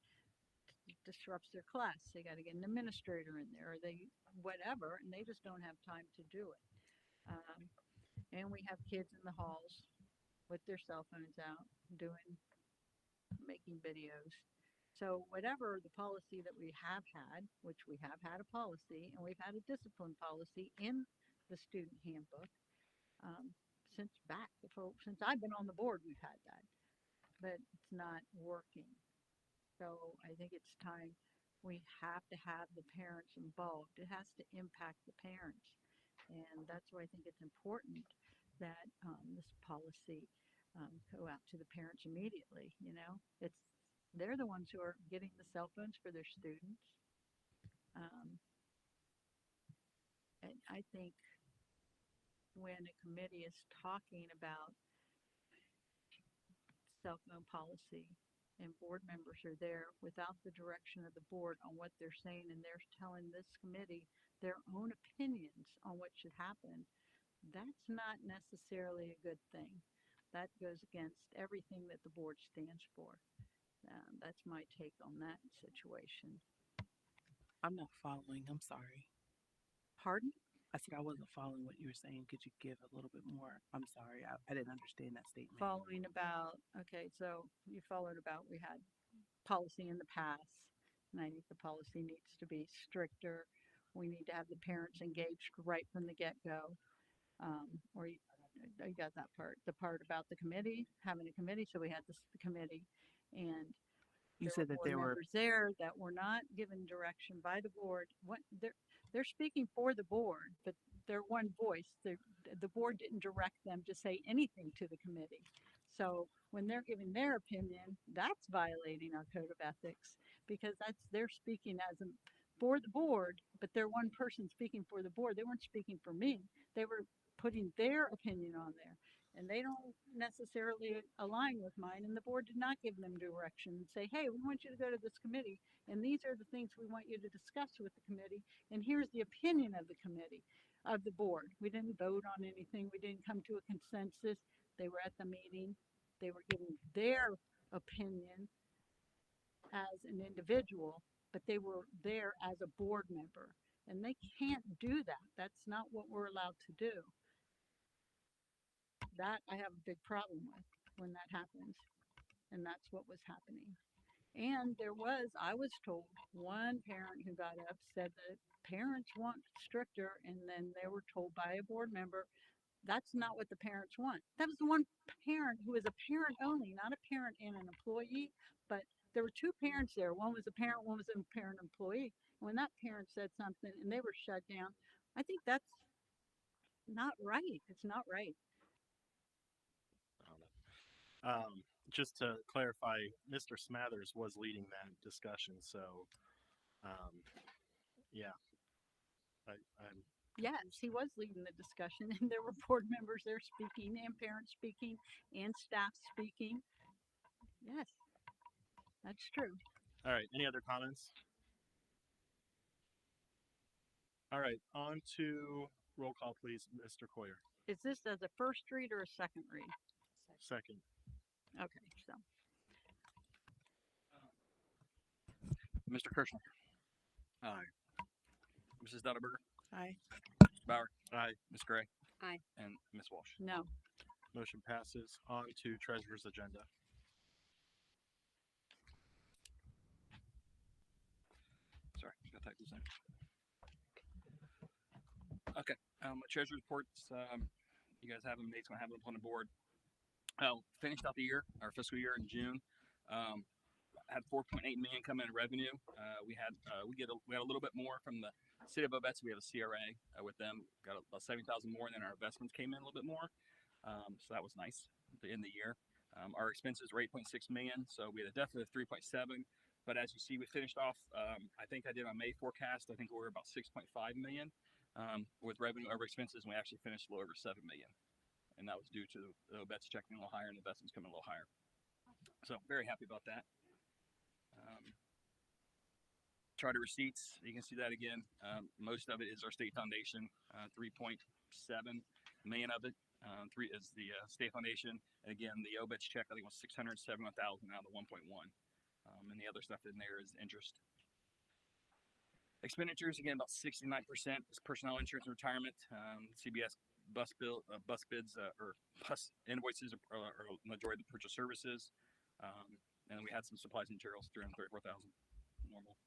It disrupts their class. They got to get an administrator in there, or they whatever, and they just don't have time to do it. And we have kids in the halls with their cell phones out making videos. So whatever the policy that we have had, which we have had a policy, and we've had a discipline policy in the student handbook. since I've been on the board, we've had that, but it's not working. So I think it's time we have to have the parents involved. It has to impact the parents. And that's why I think it's important that this policy go out to the parents immediately. They're the ones who are getting the cell phones for their students. And I think when a committee is talking about cell phone policy and board members are there without the direction of the board on what they're saying, and they're telling this committee their own opinions on what should happen, that's not necessarily a good thing. That goes against everything that the board stands for. That's my take on that situation. I'm not following. I'm sorry. Pardon? I said I wasn't following what you were saying. Could you give a little bit more? I'm sorry. I didn't understand that statement. Following about, okay, so you followed about we had policy in the past, and I think the policy needs to be stricter. We need to have the parents engaged right from the get-go. Or you got that part. The part about the committee, having a committee, so we had the committee, and You said that there were members there that were not given direction by the board. They're speaking for the board, but they're one voice. The board didn't direct them to say anything to the committee. So when they're giving their opinion, that's violating our code of ethics, because they're speaking for the board, but they're one person speaking for the board. They weren't speaking for me. They were putting their opinion on there, and they don't necessarily align with mine, and the board did not give them direction and say, hey, we want you to go to this committee, and these are the things we want you to discuss with the committee, and here's the opinion of the committee, of the board. We didn't vote on anything. We didn't come to a consensus. They were at the meeting. They were giving their opinion as an individual, but they were there as a board member, and they can't do that. That's not what we're allowed to do. That I have a big problem with when that happens, and that's what was happening. And I was told, one parent who got up said that parents want stricter, and then they were told by a board member, that's not what the parents want. That was the one parent who was a parent only, not a parent and an employee, but there were two parents there. One was a parent, one was a parent employee. And when that parent said something and they were shut down, I think that's not right. It's not right. Just to clarify, Mr. Smathers was leading that discussion, so yeah, I'm Yes, he was leading the discussion, and there were board members there speaking, and parents speaking, and staff speaking. Yes, that's true. all right. Any other comments? All right, on to roll call, please, Mr. Coyer. Is this as a first read or a second read? Second. Okay, so Mr. Kirschner. Aye. Mrs. Dutterberger. Aye. Mr. Bauer. Aye. Ms. Gray. Aye. And Ms. Walsh. no. Motion passes. On to treasurer's agenda. Sorry, gotta type this in. Okay, treasury reports. You guys have them. Nate's gonna have them up on the board. Finished out the year, our fiscal year in June. Had 4.8 million come in revenue. We had a little bit more from the city of Obetz. We have a CRA with them. Got about 70,000 more, and then our investments came in a little bit more. So that was nice to end the year. Our expenses were 8.6 million, so we had a deficit of 3.7. But as you see, we finished off. I think I did my May forecast. I think we were about 6.5 million with revenue over expenses, and we actually finished a little over 7 million. And that was due to the Obetz checking a little higher and the investments coming a little higher. So very happy about that. Charter receipts, you can see that again. Most of it is our state foundation, 3.7 million of it. 3 is the state foundation, and again the Obetz check I think was 671,000 out of the 1.1, and the other stuff in there is interest. Expenditures again about 69% is personnel, insurance, and retirement. CBS bus bids or bus invoices are majority of the purchase services, and we had some supplies and materials, 334,000 normal.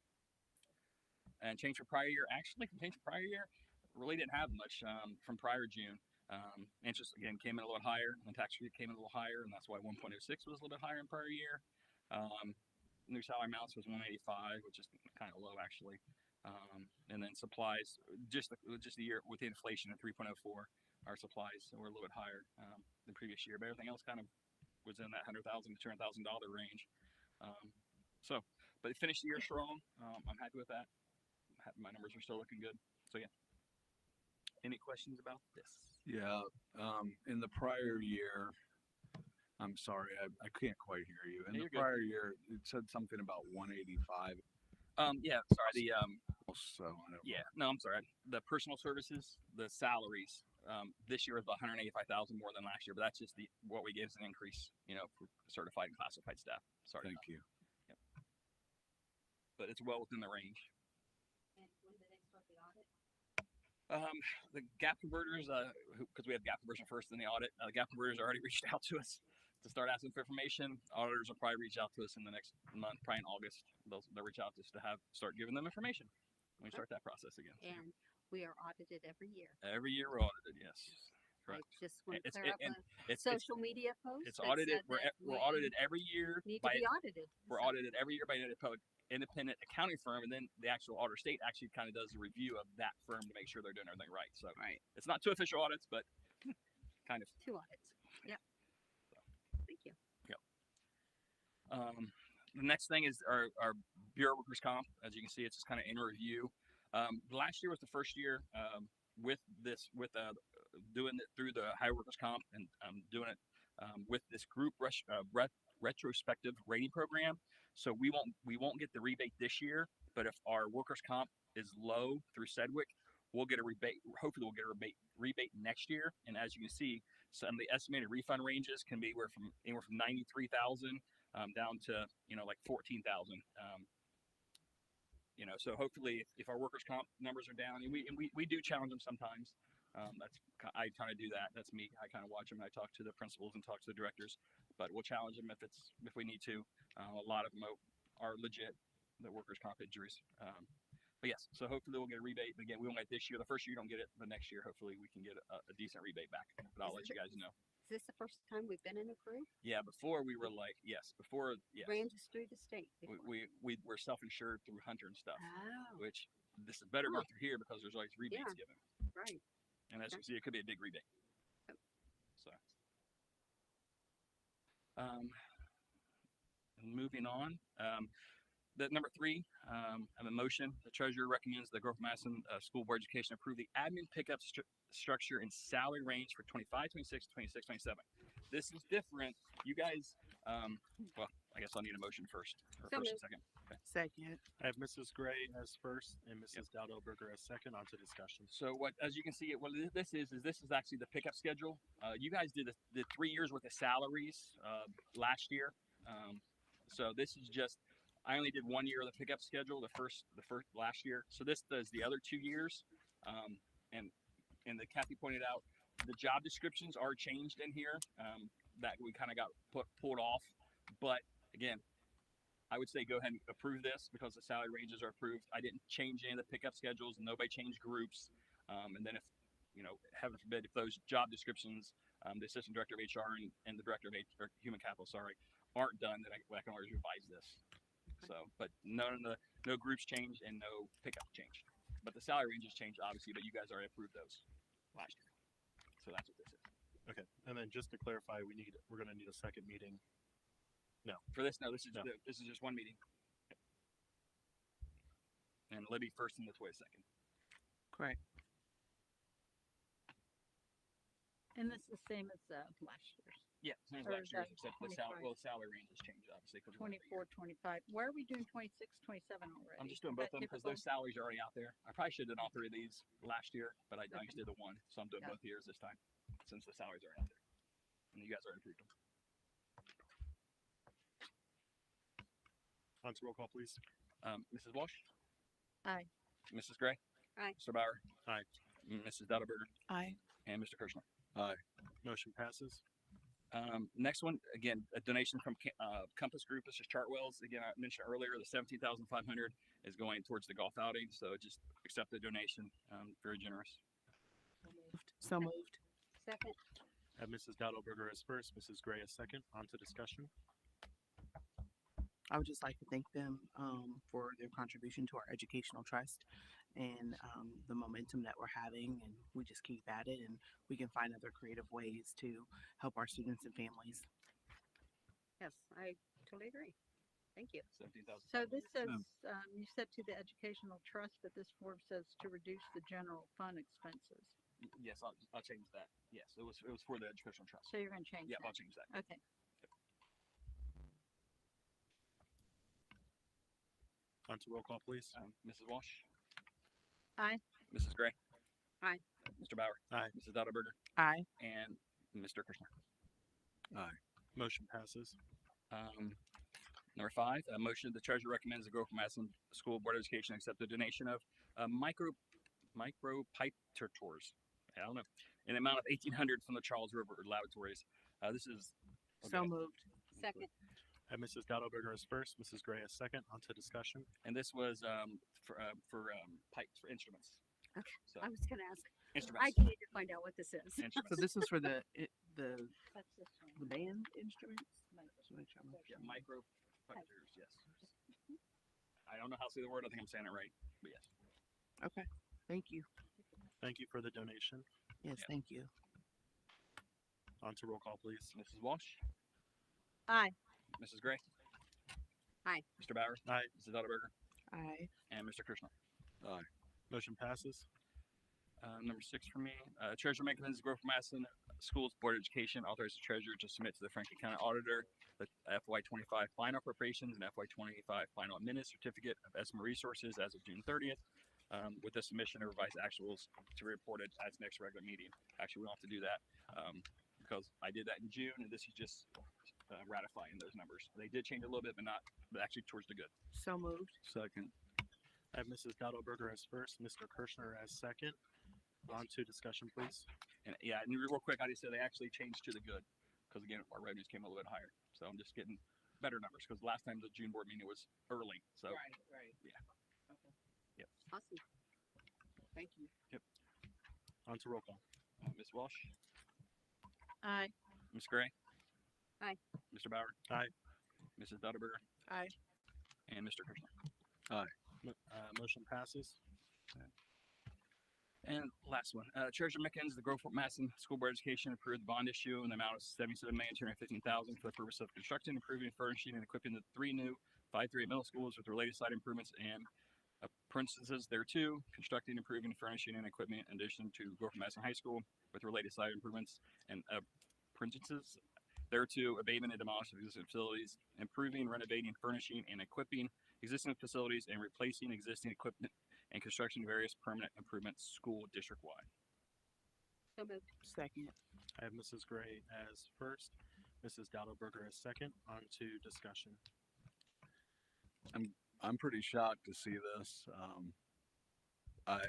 And change for prior year, actually from change for prior year, really didn't have much from prior June. Interest again came in a little higher, and tax rate came in a little higher, and that's why 1.06 was a little bit higher in prior year. New salary amounts was 185, which is kind of low actually. And then supplies, just the year with the inflation at 3.04, our supplies were a little bit higher than previous year, but everything else kind of was in that $100,000 to $200,000 range. But it finished the year strong. I'm happy with that. My numbers are still looking good. So yeah. Any questions about this? Yeah, in the prior year, I'm sorry, I can't quite hear you. In the prior year, it said something about 185. Yeah, sorry. I'm sorry. The personal services, the salaries, this year was about 185,000 more than last year, but that's just what we gave as an increase, for certified and classified staff. Sorry. Thank you. Yep. But it's well within the range. The gap converters, because we have gap conversion first in the audit, the gap converters already reached out to us to start asking for information. Auditors will probably reach out to us in the next month, probably in August. They'll reach out to us to start giving them information when we start that process again. And we are audited every year. Every year we're audited, yes. Correct. I just want to clear up a social media post. It's audited. We're audited every year. Need to be audited. We're audited every year by an independent accounting firm, and then the actual auditor state actually kind of does a review of that firm to make sure they're doing everything right. So it's not two official audits, but kind of two audits. Yep. Thank you. Yep. The next thing is our Bureau of Workers' Comp. As you can see, it's just kind of in review. Last year was the first year with doing it through the High Workers' Comp and doing it with this group retrospective rating program. So we won't get the rebate this year, but if our workers' comp is low through Sedgwick, we'll get a rebate. Hopefully we'll get a rebate next year. And as you can see, some of the estimated refund ranges can be anywhere from 93,000 down to like 14,000. So hopefully if our workers' comp numbers are down, and we do challenge them sometimes. I kind of do that. That's me. I kind of watch them. I talk to the principals and talk to the directors, but we'll challenge them if we need to. A lot of them are legit, the workers' comp injuries. But yes, so hopefully we'll get a rebate. But again, we won't get this year. The first year you don't get it, but next year hopefully we can get a decent rebate back. But I'll let you guys know. Is this the first time we've been in a crew? Yeah, before we were like, yes. Ran just through the state. We were self-insured through Hunter and stuff, which this is better going through here because there's always rebates given. Right. And as you can see, it could be a big rebate. So, moving on. The number 3, I have a motion. The treasurer recommends the Groveport Madison School Board of Education approve the admin pickup structure and salary range for 25, 26, 26, 27. This is different. You guys, well, I guess I'll need a motion first, or first and second. Okay. Second. I have Mrs. Gray as first and Mrs. Dowdellberger as second. On to discussion. So as you can see, what this is actually the pickup schedule. You guys did the 3 years worth of salaries last year. So this is just, I only did 1 year of the pickup schedule, the first last year. So this does the other 2 years. And the Kathy pointed out, the job descriptions are changed in here that we kind of got pulled off. But again, I would say go ahead and approve this because the salary ranges are approved. I didn't change any of the pickup schedules. Nobody changed groups. And then if, heaven forbid, if those job descriptions, the assistant director of HR and the director of human capital, aren't done, then I can always revise this. So, but no groups changed and no pickup changed. But the salary ranges changed, obviously, but you guys already approved those last year. So that's what this is. Okay, and then just to clarify, we're going to need a second meeting. No. For this, no. This is just one meeting. And Libby first and Latoya second. Correct. And this is the same as last year's. Yeah, same as last year's, except the salary range has changed, obviously. 24, 25. Why are we doing 26, 27 already? I'm just doing both of them because those salaries are already out there. I probably should have done all 3 of these last year, but I just did the one. So I'm doing both years this time since the salaries are out there. And you guys already approved them. On to roll call, please. Mrs. Walsh? Aye. Mrs. Gray? Aye. Mr. Bauer? Aye. Mrs. Dowdellberger? Aye. And Mr. Kirschner? Aye. Motion passes. Next one, again, a donation from Compass Group. This is Chartwells. Again, I mentioned earlier, the $17,500 is going towards the golf outing. So just accept the donation. Very generous. So moved. Second. I have Mrs. Dowdleberger as first, Mrs. Gray as second. On to discussion. I would just like to thank them for their contribution to our educational trust and the momentum that we're having. And we just keep at it, and we can find other creative ways to help our students and families. Yes, I totally agree. Thank you. 17,000. So this says, you said to the educational trust, but this form says to reduce the general fund expenses. Yes, I'll change that. Yes, it was for the educational trust. So you're going to change Yeah, that? I'll change that. Okay. On to roll call, please. Mrs. Walsh. Aye. Mrs. Gray. Aye. Mr. Bauer. Aye. Mrs. Dowdleberger. Aye. And Mr. Kirschner. Aye. Motion passes. Number 5, a motion the treasurer recommends the Groveport Madison School Board of Education accept the donation of micro pipe tours. I don't know, in the amount of $1,800 from the Charles River Laboratories. This is So moved. Second. I have Mrs. Dowdleberger as first, Mrs. Gray as second. On to discussion. and this was for pipes for instruments. Okay. So I was going to ask. instruments. I need to find out what this is. Instruments. So this is for the That's this one. the band instruments. Yeah, micro pipe tours. Yes. I don't know how to say the word. I think I'm saying it right, but yes. Okay. Thank you. Thank you for the donation. Yes, Yeah. thank you. On to roll call, please. Mrs. Walsh. Aye. Mrs. Gray. Aye. Mr. Bauer. Aye. Mrs. Dowdleberger. Aye. And Mr. Kirschner. Aye. Motion passes. Number 6 for me, treasurer recommends the Groveport Madison Schools Board of Education authorize the treasurer to submit to the Franklin County Auditor the FY25 final appropriations and FY25 final admin certificate of estimate resources as of June 30th. With the submission of revised actuals to be reported at its next regular meeting. Actually, we don't have to do that because I did that in June, and this is just ratifying those numbers. They did change a little bit, but actually towards the good. So moved. Second. I have Mrs. Dowdleberger as first, Mr. Kirschner as second. On to discussion, please. And yeah, and real quick, I just said they actually changed to the good because again, our revenues came a little bit higher. So I'm just getting better numbers because last time the June board meeting was early. So Right. yeah. Okay. Yep. Awesome. Thank you. Yep. On to roll call. Ms. Walsh. Aye. Ms. Gray. Aye. Mr. Bauer. Aye. Mrs. Dowdleberger. Aye. And Mr. Kirschner. Motion passes. And last one, Treasurer Mickens, the Groveport Madison School Board of Education approved the bond issue in the amount of $77,215,000 for the purpose of constructing, improving, furnishing, and equipping the 3 new 538 middle schools with related site improvements and parentheses thereto, constructing, improving, furnishing, and equipment in addition to Groveport Madison High School with related site improvements and parentheses thereto, abatement and demolition of existing facilities, improving, renovating, furnishing, and equipping existing facilities and replacing existing equipment and construction of various permanent improvements school district wide. So moved. Second. I have Mrs. Gray as first, Mrs. Dowdleberger as second. On to discussion. I'm pretty shocked to see this. I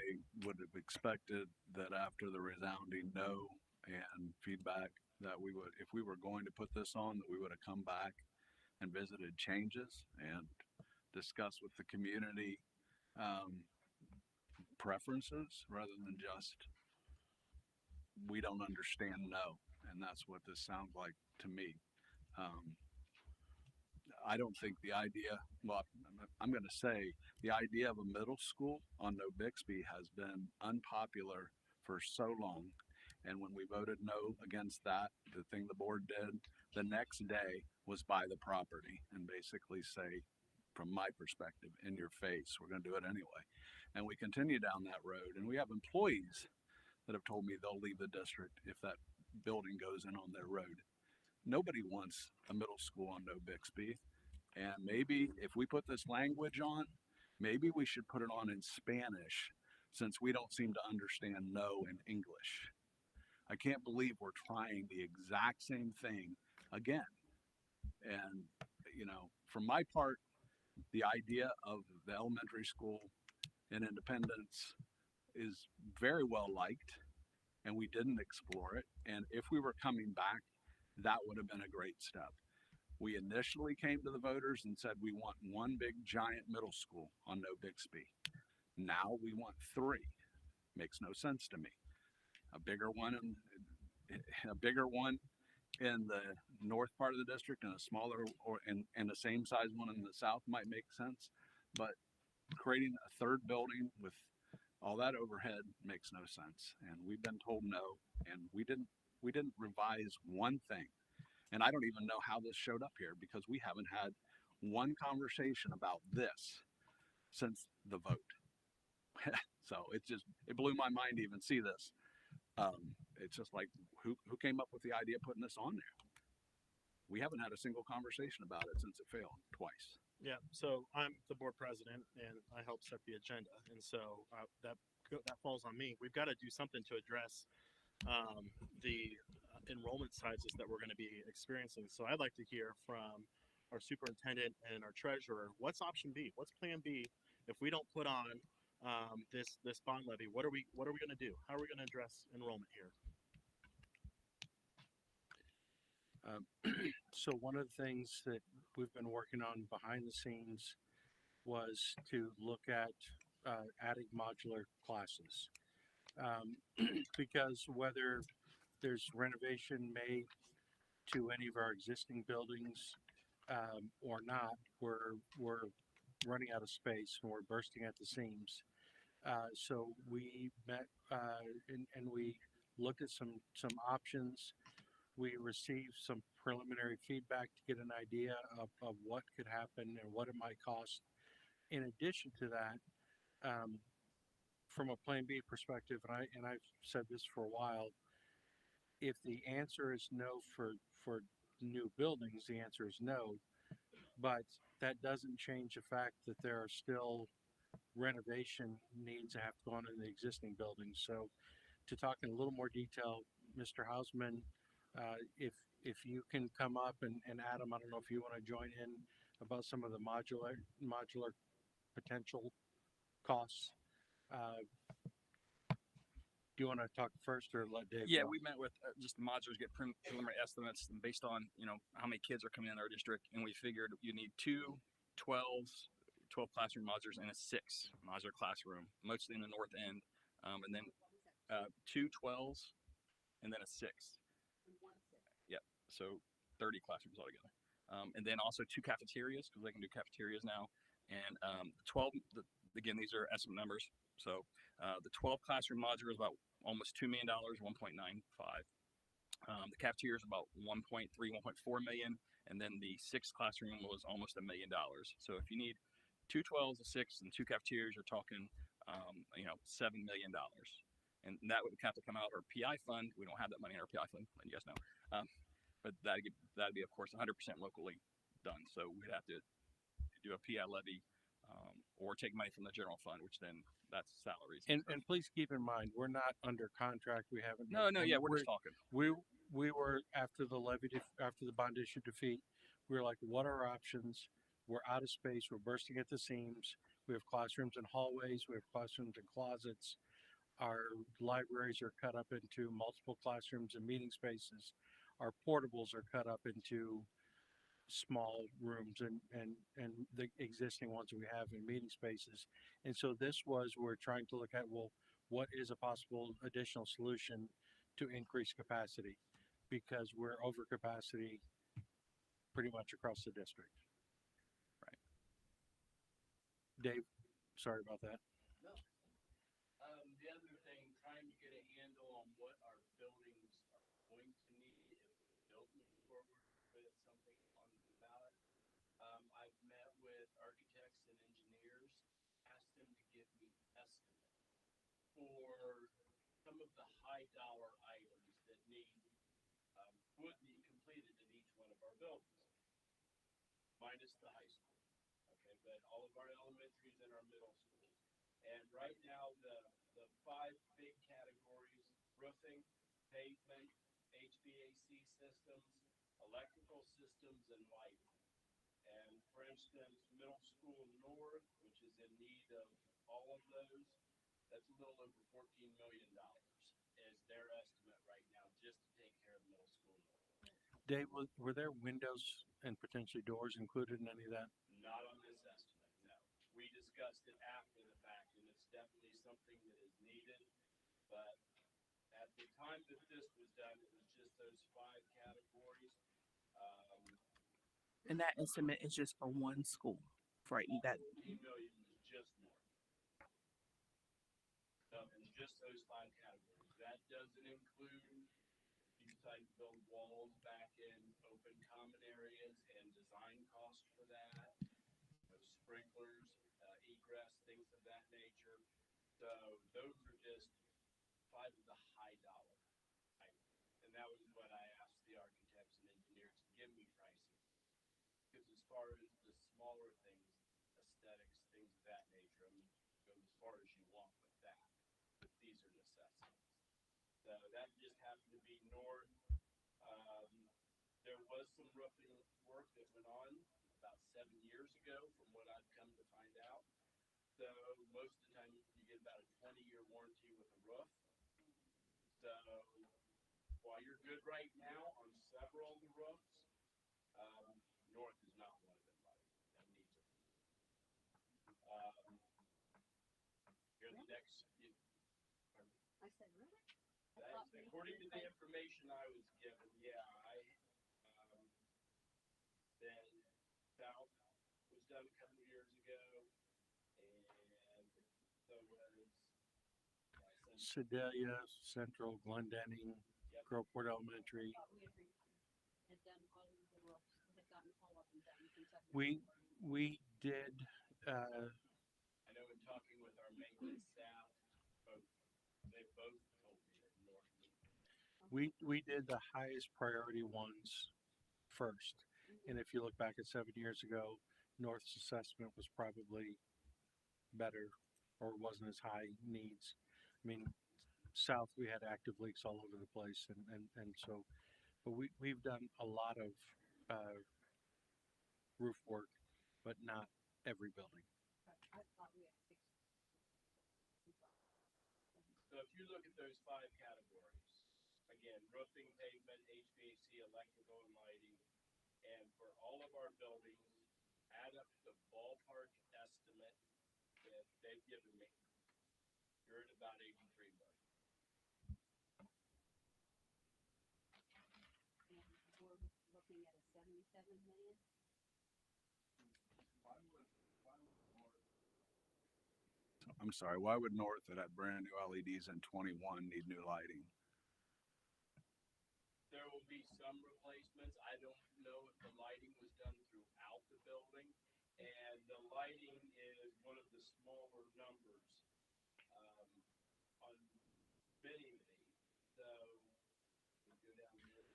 would have expected that after the resounding no and feedback that we would, if we were going to put this on, that we would have come back and visited changes and discussed with the community preferences rather than just we don't understand no, and that's what this sounds like to me. I don't think the idea, well, I'm going to say the idea of a middle school on No Bixby has been unpopular for so long. And when we voted no against that, the thing the board did the next day was buy the property and basically say, from my perspective, in your face, we're going to do it anyway. And we continue down that road. And we have employees that have told me they'll leave the district if that building goes in on their road. Nobody wants a middle school on No Bixby. And maybe if we put this language on, maybe we should put it on in Spanish since we don't seem to understand no in English. I can't believe we're trying the exact same thing again. And, you know, for my part, the idea of the elementary school in Independence is very well liked, and we didn't explore it. And if we were coming back, that would have been a great step. We initially came to the voters and said we want one big giant middle school on No Bixby. Now we want 3. Makes no sense to me. A bigger one a bigger one in the north part of the district and a smaller or and the same size one in the south might make sense. But creating a third building with all that overhead makes no sense. And we've been told no, and we didn't revise one thing. And I don't even know how this showed up here because we haven't had one conversation about this since the vote. So it blew my mind to even see this. It's just like, who came up with the idea of putting this on there? We haven't had a single conversation about it since it failed twice. Yeah, so I'm the board president and I help set the agenda, and so that falls on me. We've got to do something to address the enrollment sizes that we're going to be experiencing. So I'd like to hear from our superintendent and our treasurer. What's option B? What's plan B if we don't put on this bond levy? What are we going to do? How are we going to address enrollment here? So one of the things that we've been working on behind the scenes was to look at adding modular classes. Because whether there's renovation made to any of our existing buildings or not, we're running out of space and we're bursting at the seams. So we met and we looked at some options. We received some preliminary feedback to get an idea of what could happen and what it might cost. In addition to that, from a plan B perspective, and I've said this for a while, if the answer is no for new buildings, the answer is no. But that doesn't change the fact that there are still renovation needs that have to go on in the existing buildings. So to talk in a little more detail, Mr. Hausman, if you can come up and Adam, I don't know if you want to join in about some of the modular potential costs. Do you want to talk first or let Dave? Yeah, go? we met with just the modulars, get preliminary estimates based on, how many kids are coming in our district. And we figured you need 2 12 classroom modulars and a 6 modular classroom, mostly in the north end. And then 2 12s and then a 6. Yep. So 30 classrooms altogether. And then also 2 cafeterias because they can do cafeterias now. And 12, again, these are estimate numbers. So the 12 classroom modular is about almost $2 million, 1.95. The cafeteria is about 1.3, 1.4 million, and then the 6th classroom was almost $1 million. So if you need 2 12s, a 6, and 2 cafeterias, you're talking, $7 million. And that would have to come out of our PI fund. We don't have that money in our PI fund, let you guys know. But that'd be, of course, 100% locally done. So we'd have to do a PI levy or take money from the general fund, which then that's salaries. And please keep in mind, we're not under contract. We haven't. No, yeah, we're just talking. We were after the after the bond issue defeat. We were like, what are our options? We're out of space. We're bursting at the seams. We have classrooms and hallways. We have classrooms and closets. Our libraries are cut up into multiple classrooms and meeting spaces. Our portables are cut up into small rooms and the existing ones we have in meeting spaces. And so we're trying to look at, well, what is a possible additional solution to increase capacity? Because we're over capacity pretty much across the district. Right. Dave, sorry about that. No. The other thing, trying to get a handle on what our buildings are going to need if we don't move forward with something on the ballot. I've met with architects and engineers, asked them to give me estimates for some of the high dollar items that would be completed in each one of our buildings, minus the high school. Okay, but all of our elementaries and our middle schools. And right now, the 5 big categories: roofing, pavement, HVAC systems, electrical systems, and lighting. And for instance, middle school north, which is in need of all of those, that's a little over $14 million is their estimate right now just to take care of middle school north. Dave, were there windows and potentially doors included in any of that? Not on this estimate, no. We discussed it after the fact, and it's definitely something that is needed. But at the time time that this was done, it was just those 5 categories. And that estimate is just for one school, right? That 14 million was just North. And just those 5 categories. That doesn't include, you decide to build walls back in open common areas and design costs for that, sprinklers, egress, things of that nature. So those are just 5 of the high dollar items. And that was what I asked the architects and engineers to give me pricing. Because as far as the smaller things, aesthetics, things of that nature, I mean, go as far as you want with that. But these are necessities. So that just happened to be north. There was some roofing work that went on about 7 years ago, from what I've come to find out. So most of the time you get about a 20-year warranty with a roof. So while you're good right now on several of the roofs, north is not one of them, buddy. That needs it. You're the next. I said, really? According to the information I was given, yeah, then south was done a couple of years ago, and so was Sedalia, Central, Glendenning, Groveport Elementary. Had done all of the roofs, had gotten all of them done since I've been. We did. I know in talking with our maintenance staff, they both told me that north. We did the highest priority ones first, and if you look back at 7 years ago, North's assessment was probably better, or wasn't as high needs. I mean, South we had active leaks all over the place, and so, but we've done a lot of roof work, but not every building. I thought we had 6. So if you look at those 5 categories, again, roofing, pavement, HVAC, electrical, and lighting, and for all of our buildings, add up the ballpark estimate that they've given me, you're at about 83 million. And we're looking at a 77 million. I'm sorry, why would North that had brand new LEDs in 21 need new lighting? There will be some replacements. I don't know if the lighting was done throughout the building, and the lighting is one of the smaller numbers on many of these. So we go down here.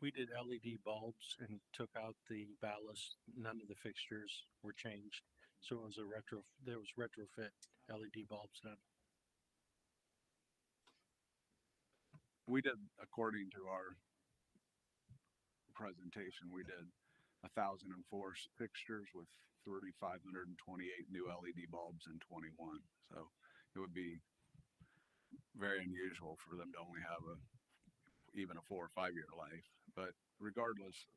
We did LED bulbs and took out the ballast. None of the fixtures were changed, so it was there was retrofit LED bulbs done. We did, according to our presentation, we did 1,004 fixtures with 3,528 new LED bulbs in 21. So it would be very unusual for them to only have even a 4 or 5 year life. But regardless,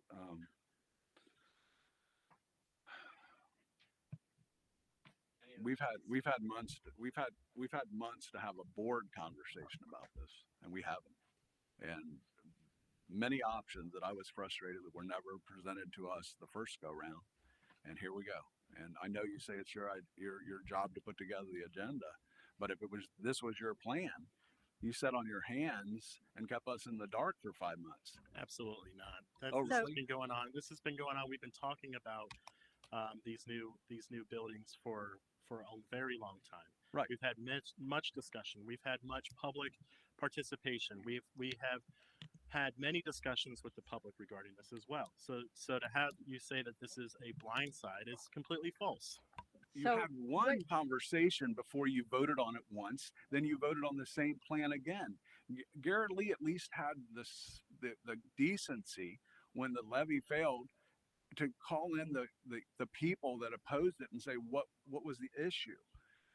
we've had months to have a board conversation about this, and we haven't. And many options that I was frustrated that were never presented to us the first go round, and here we go. And I know you say it's your job to put together the agenda, but if this was your plan, you sat on your hands and kept us in the dark for 5 months. Absolutely not. This has been going on. This has been going on. We've been talking about these new buildings for a very long time. Right. We've had much discussion. We've had much public participation. We have had many discussions with the public regarding this as well. So to have you say that this is a blindside is completely false. You had one conversation before you voted on it once, then you voted on the same plan again. Garrett Lee at least had the decency when the levy failed to call in the people that opposed it and say what was the issue.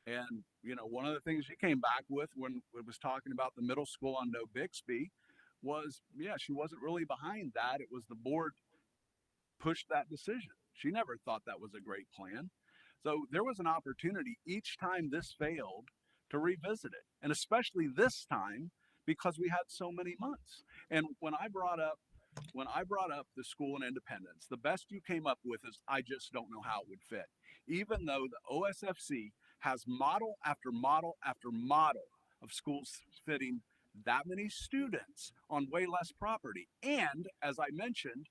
And one of the things she came back with when it was talking about the middle school on No Bixby was, she wasn't really behind that. It was the board pushed that decision. She never thought that was a great plan. So there was an opportunity each time this failed to revisit it, and especially this time because we had so many months. And when I brought up the school and independence, the best you came up with is I just don't know how it would fit. Even though the OSFC has model after model after model of schools fitting that many students on way less property. And as I mentioned,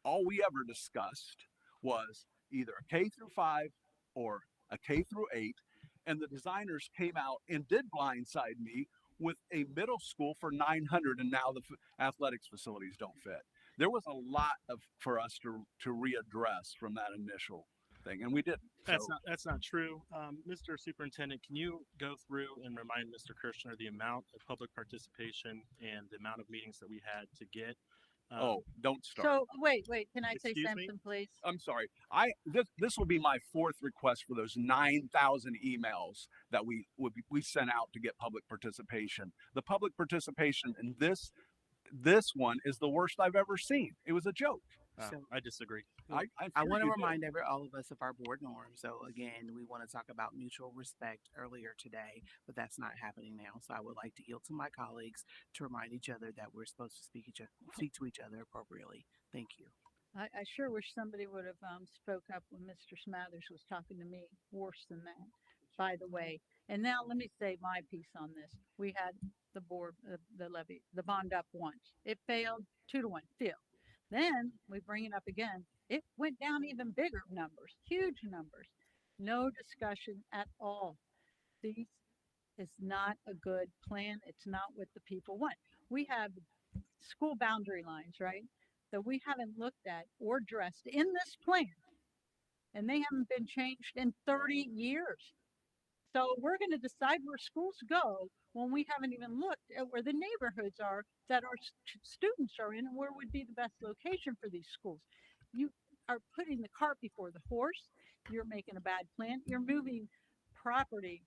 all we ever discussed was either a K through 5 or a K through 8. And the designers came out and did blindside me with a middle school for 900, and now the athletics facilities don't fit. There was a lot for us to readdress from that initial thing, and we didn't. That's not true. Mr. Superintendent, can you go through and remind Mr. Kirshner the amount of public participation and the amount of meetings that we had to get? Don't start. So wait, can I say Excuse me? something, please? I'm sorry. This will be my 4th request for those 9,000 emails that we sent out to get public participation. The public participation in this one is the worst I've ever seen. It was a joke. I disagree. I want to remind all of us of our board norms. So again, we want to talk about mutual respect earlier today, but that's not happening now. So I would like to yield to my colleagues to remind each other that we're supposed to speak to each other appropriately. Thank you. I sure wish somebody would have spoke up when Mr. Smathers was talking to me. Worse than that, by the way. And now let me say my piece on this. We had the board, the bond up once. It failed 2-1, failed. Then we bring it up again. It went down even bigger numbers, huge numbers. No discussion at all. These is not a good plan. It's not what the people want. We have school boundary lines, right? That we haven't looked at or addressed in this plan. And they haven't been changed in 30 years. So we're going to decide where schools go when we haven't even looked at where the neighborhoods are that our students are in and where would be the best location for these schools. You are putting the cart before the horse. You're making a bad plan. You're moving property,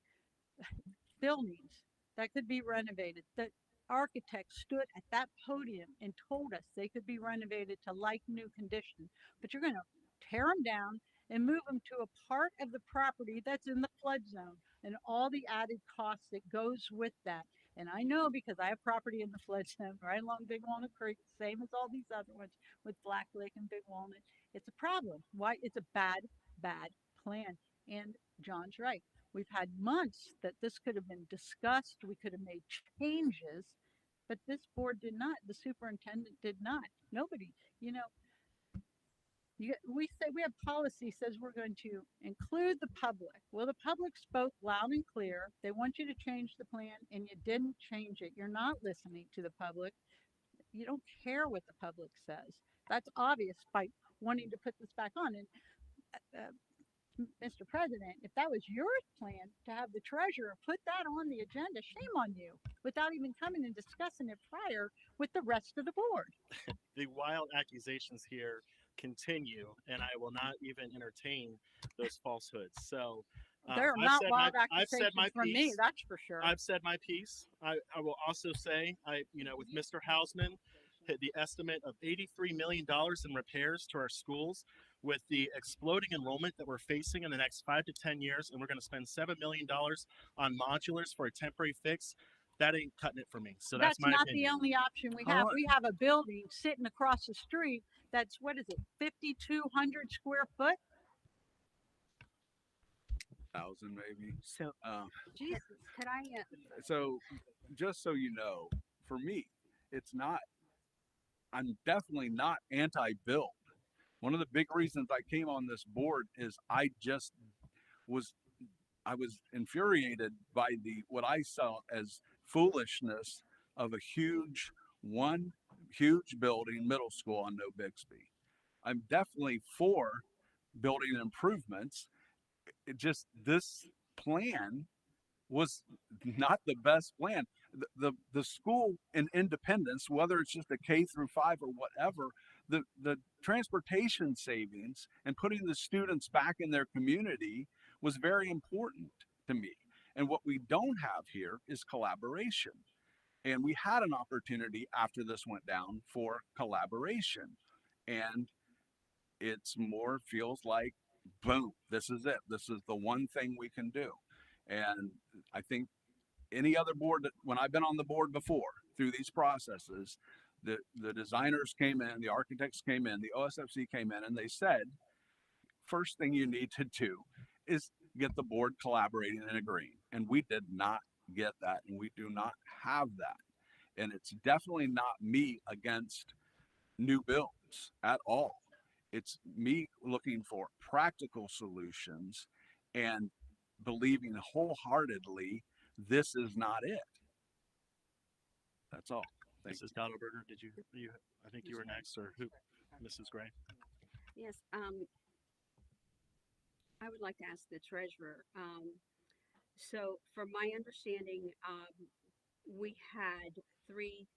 buildings that could be renovated. The architects stood at that podium and told us they could be renovated to like new condition, but you're going to tear them down and move them to a part of the property that's in the flood zone and all the added costs that goes with that. And I know because I have property in the flood zone right along Big Walnut Creek, same as all these other ones with Black Lake and Big Walnut. It's a problem. Why? It's a bad plan. And John's right. We've had months that this could have been discussed. We could have made changes, but this board did not. The superintendent did not. Nobody, we say we have policy says we're going to include the public. Well, the public spoke loud and clear. They want you to change the plan and you didn't change it. You're not listening to the public. You don't care what the public says. That's obvious by wanting to put this back on. And Mr. President, if that was your plan to have the treasurer put that on the agenda, shame on you, without even coming and discussing it prior with the rest of the board. The wild accusations here continue, and I will not even entertain those falsehoods. So there are not wild accusations from me, that's for sure. I've said my piece. I will also say, with Mr. Hausman, the estimate of $83 million in repairs to our schools, with the exploding enrollment that we're facing in the next 5 to 10 years, and we're going to spend $7 million on modulars for a temporary fix. That ain't cutting it for me. So that's my not opinion. The only option we have. We have a building sitting across the street that's, 5,200 square foot? 1,000 maybe. So, Jesus, could I? So, just so you know, for me, I'm definitely not anti-build. One of the big reasons I came on this board is I was infuriated by what I saw as foolishness of a huge building middle school on No Bixby. I'm definitely for building improvements. This plan was not the best plan. The school in Independence, whether it's just a K through 5 or whatever, the transportation savings and putting the students back in their community was very important to me. And what we don't have here is collaboration. And we had an opportunity after this went down for collaboration. And feels like, boom, this is it. This is the one thing we can do. And I think any other board when I've been on the board before, through these processes, the designers came in, the architects came in, the OSFC came in, and they said, first thing you need to do is get the board collaborating and agreeing. And we did not get that, and we do not have that. And it's definitely not me against new builds at all. It's me looking for practical solutions and believing wholeheartedly this is not it. That's all. Thank Mrs. Dottleberger, did you, I think you were next, or who? Mrs. Gray? Yes, I would like to ask the treasurer. So from my understanding, we had 3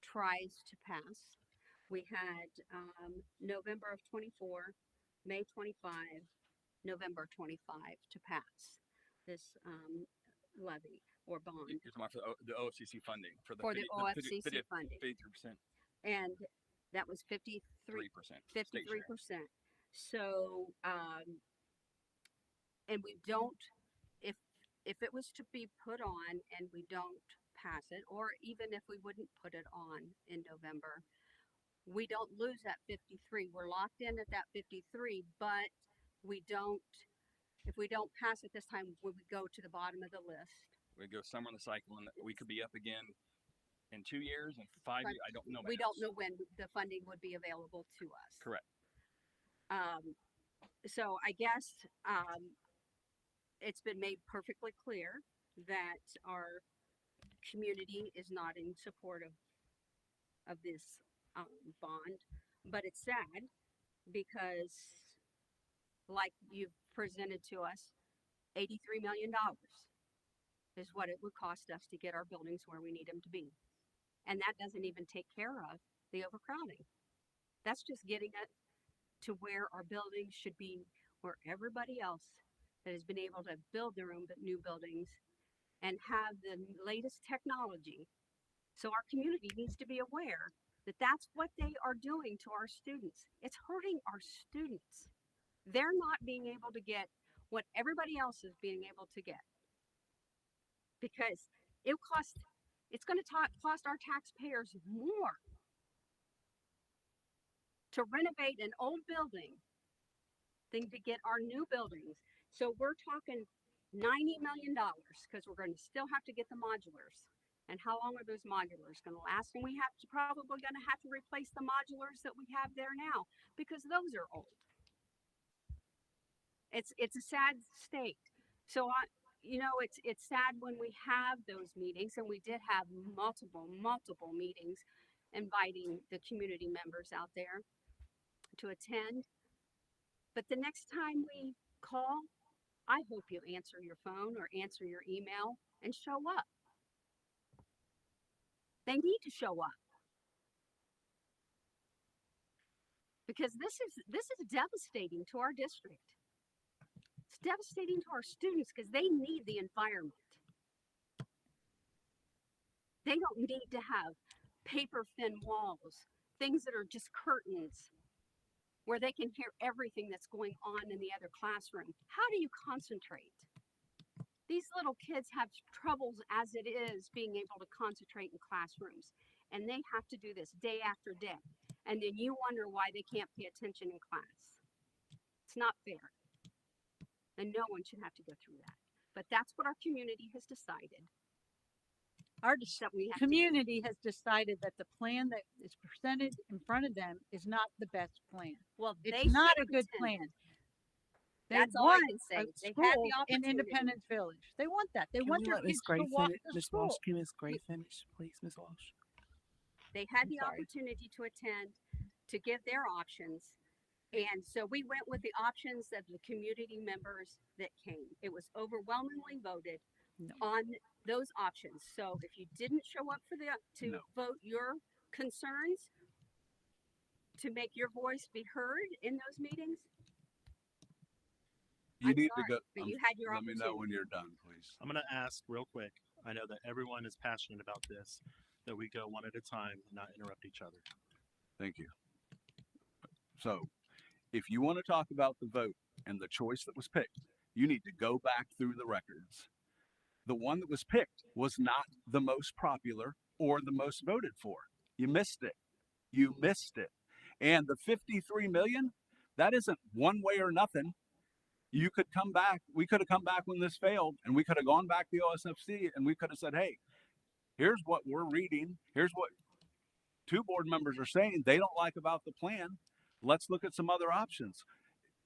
tries to pass. We had November of 24, May 25, November 25 to pass this levy or bond. You're talking about for the OFCC funding for the, For the OFCC funding. 53%. And that was 53%. 53%. So, and we don't, if it was to be put on and we don't pass it, or even if we wouldn't put it on in November, we don't lose that 53. We're locked in at that 53, but we don't, if we don't pass it this time, we would go to the bottom of the list. We go somewhere in the cycle, and we could be up again in 2 years and 5 years. I don't know. We don't know when the funding would be available to us. Correct. So I guess it's been made perfectly clear that our community is not in support of this bond, but it's sad because, like you've presented to us, $83 million is what it would cost us to get our buildings where we need them to be. And that doesn't even take care of the overcrowding. That's just getting it to where our buildings should be, where everybody else that has been able to build their own new buildings and have the latest technology. So our community needs to be aware that that's what they are doing to our students. It's hurting our students. They're not being able to get what everybody else is being able to get. Because it's going to cost our taxpayers more to renovate an old building than to get our new buildings. So we're talking $90 million because we're going to still have to get the modulars. And how long are those modulars going to last? And we have to probably going to have to replace the modulars that we have there now because those are old. It's a sad state. So it's sad when we have those meetings, and we did have multiple meetings inviting the community members out there to attend. But the next time we call, I hope you answer your phone or answer your email and show up. They need to show up. Because this is devastating to our district. It's devastating to our students because they need the environment. They don't need to have paper thin walls, things that are just curtains where they can hear everything that's going on in the other classroom. How do you concentrate? These little kids have troubles as it is being able to concentrate in classrooms, and they have to do this day after day. And then you wonder why they can't pay attention in class. It's not fair. And no one should have to go through that. But that's what our community has decided. Our community has decided that the plan that is presented in front of them is not the best plan. Well, it's not a good plan. They That's all I want can say. a They school had the in opportunity. Independence Village. They want that. They Can want we their let Ms. kids Gray to walk finish? to Ms. school. Walsh, can Ms. Gray finish, please, Ms. Walsh? They had the sorry. opportunity to attend, to give their options. And so we went with the options of the community members that came. It was overwhelmingly voted on those options. So if you didn't show up to vote your concerns, to make your voice be heard in those meetings, You need to go. but you had your let me opportunity. know when you're done, please. I'm going to ask real quick. I know that everyone is passionate about this, that we go one at a time and not interrupt each other. Thank you. So, if you want to talk about the vote and the choice that was picked, you need to go back through the records. The one that was picked was not the most popular or the most voted for. You missed it. You missed it. And the 53 million, that isn't one way or nothing. You could come back. We could have come back when this failed, and we could have gone back to the OSFC and we could have said, hey, here's what we're reading. Here's what 2 board members are saying they don't like about the plan. Let's look at some other options.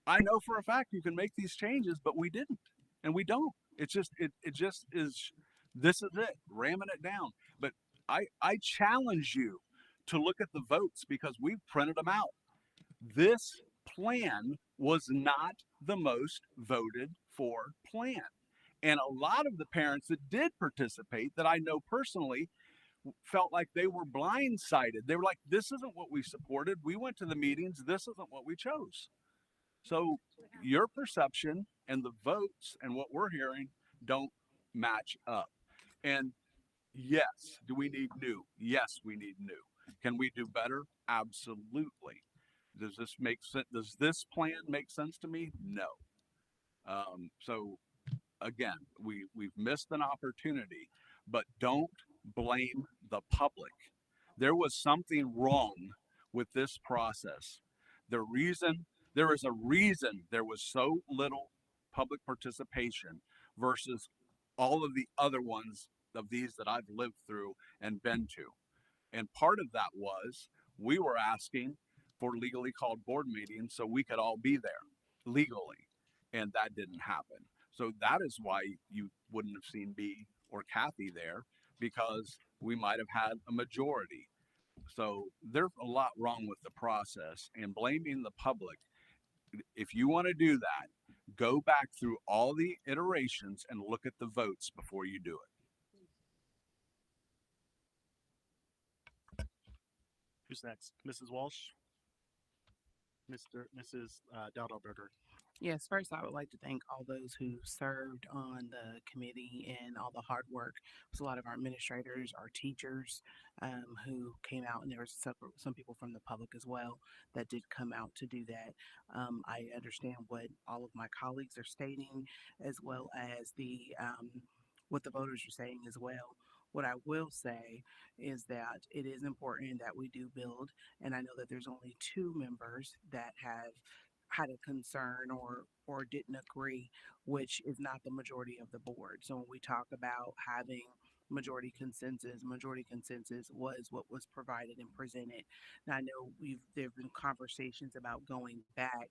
I know for a fact you can make these changes, but we didn't, and we don't. It's just it just is. This is it, ramming it down. But I challenge you to look at the votes because we've printed them out. This plan was not the most voted for plan. And a lot of the parents that did participate, that I know personally, felt like they were blindsided. They were like, this isn't what we supported. We went to the meetings. This isn't what we chose. So your perception and the votes and what we're hearing don't match up. And yes, do we need new? Yes, we need new. Can we do better? Absolutely. Does this make sense? Does this plan make sense to me? No. So again, we've missed an opportunity, but don't blame the public. There was something wrong with this process. There is a reason there was so little public participation versus all of the other ones of these that I've lived through and been to. And part of that was we were asking for legally called board meetings so we could all be there legally. And that didn't happen. So that is why you wouldn't have seen me or Kathy there, because we might have had a majority. So there's a lot wrong with the process, and blaming the public. If you want to do that, go back through all the iterations and look at the votes before you do it. Who's next? Mrs. Walsh? Mrs. Dowdalberger. Yes, first I would like to thank all those who served on the committee and all the hard work. It was a lot of our administrators, our teachers who came out, and there was some people from the public as well that did come out to do that. I understand what all of my colleagues are stating, as well as what the voters are saying as well. What I will say is that it is important that we do build, and I know that there's only 2 members that have had a concern or didn't agree, which is not the majority of the board. So when we talk about having majority consensus was what was provided and presented. Now I know there have been conversations about going back.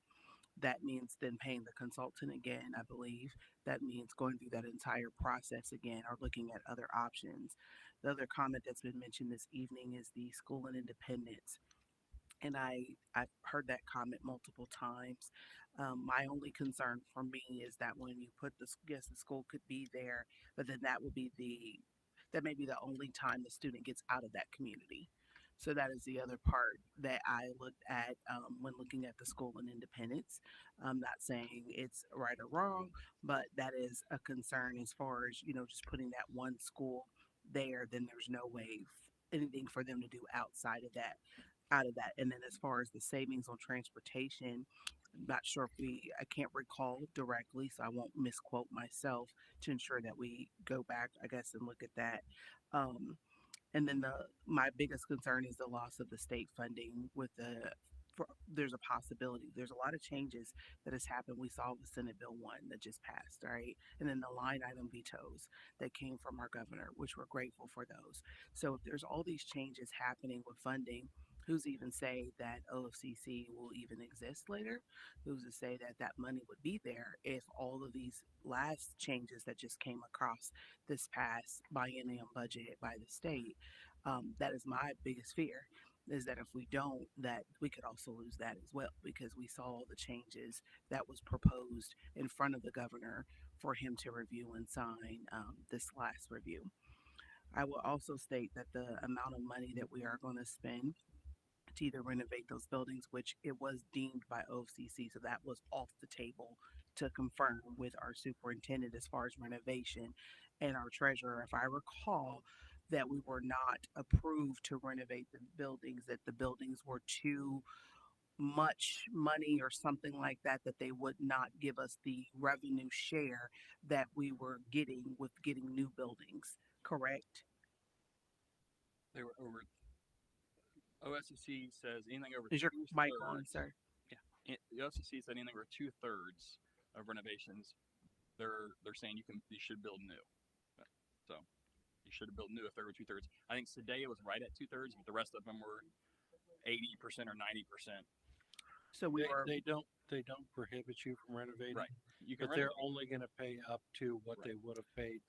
That means then paying the consultant again, I believe. That means going through that entire process again or looking at other options. The other comment that's been mentioned this evening is the school and independence. And I've heard that comment multiple times. My only concern for me is that when you put yes, the school could be there, but then that may be the only time the student gets out of that community. So that is the other part that I looked at when looking at the school and independence. I'm not saying it's right or wrong, but that is a concern as far as, just putting that one school there, then there's no way anything for them to do outside of that out of that. And then as far as the savings on transportation, I'm not sure I can't recall directly, so I won't misquote myself to ensure that we go back, I guess, and look at that. And then my biggest concern is the loss of the state funding there's a possibility. There's a lot of changes that has happened. We saw with Senate Bill 1 that just passed, right? And then the line item vetoes that came from our governor, which we're grateful for those. So if there's all these changes happening with funding, who's to even say that OFCC will even exist later? Who's to say that that money would be there if all of these last changes that just came across this past biennium budget by the state? That is my biggest fear, is that if we don't, that we could also lose that as well, because we saw the changes that was proposed in front of the governor for him to review and sign this last review. I will also state that the amount of money that we are going to spend to either renovate those buildings, which it was deemed by OFCC, so that was off the table to confirm with our superintendent as far as renovation and our treasurer. If I recall, that we were not approved to renovate the buildings, that the buildings were too much money or something like that, that they would not give us the revenue share that we were getting with getting new buildings, correct? They were over. OSCC says anything over Is your two-thirds. mic on, sir? Yeah, the OSCC said anything over 2/3 of renovations. They're saying you should build new. So you should have built new if they were 2/3. I think Sadea was right at 2/3, but the rest of them were 80% or 90%. So they don't prohibit you from renovating, Right. You can but they're renovate. only going to pay up to what they would have paid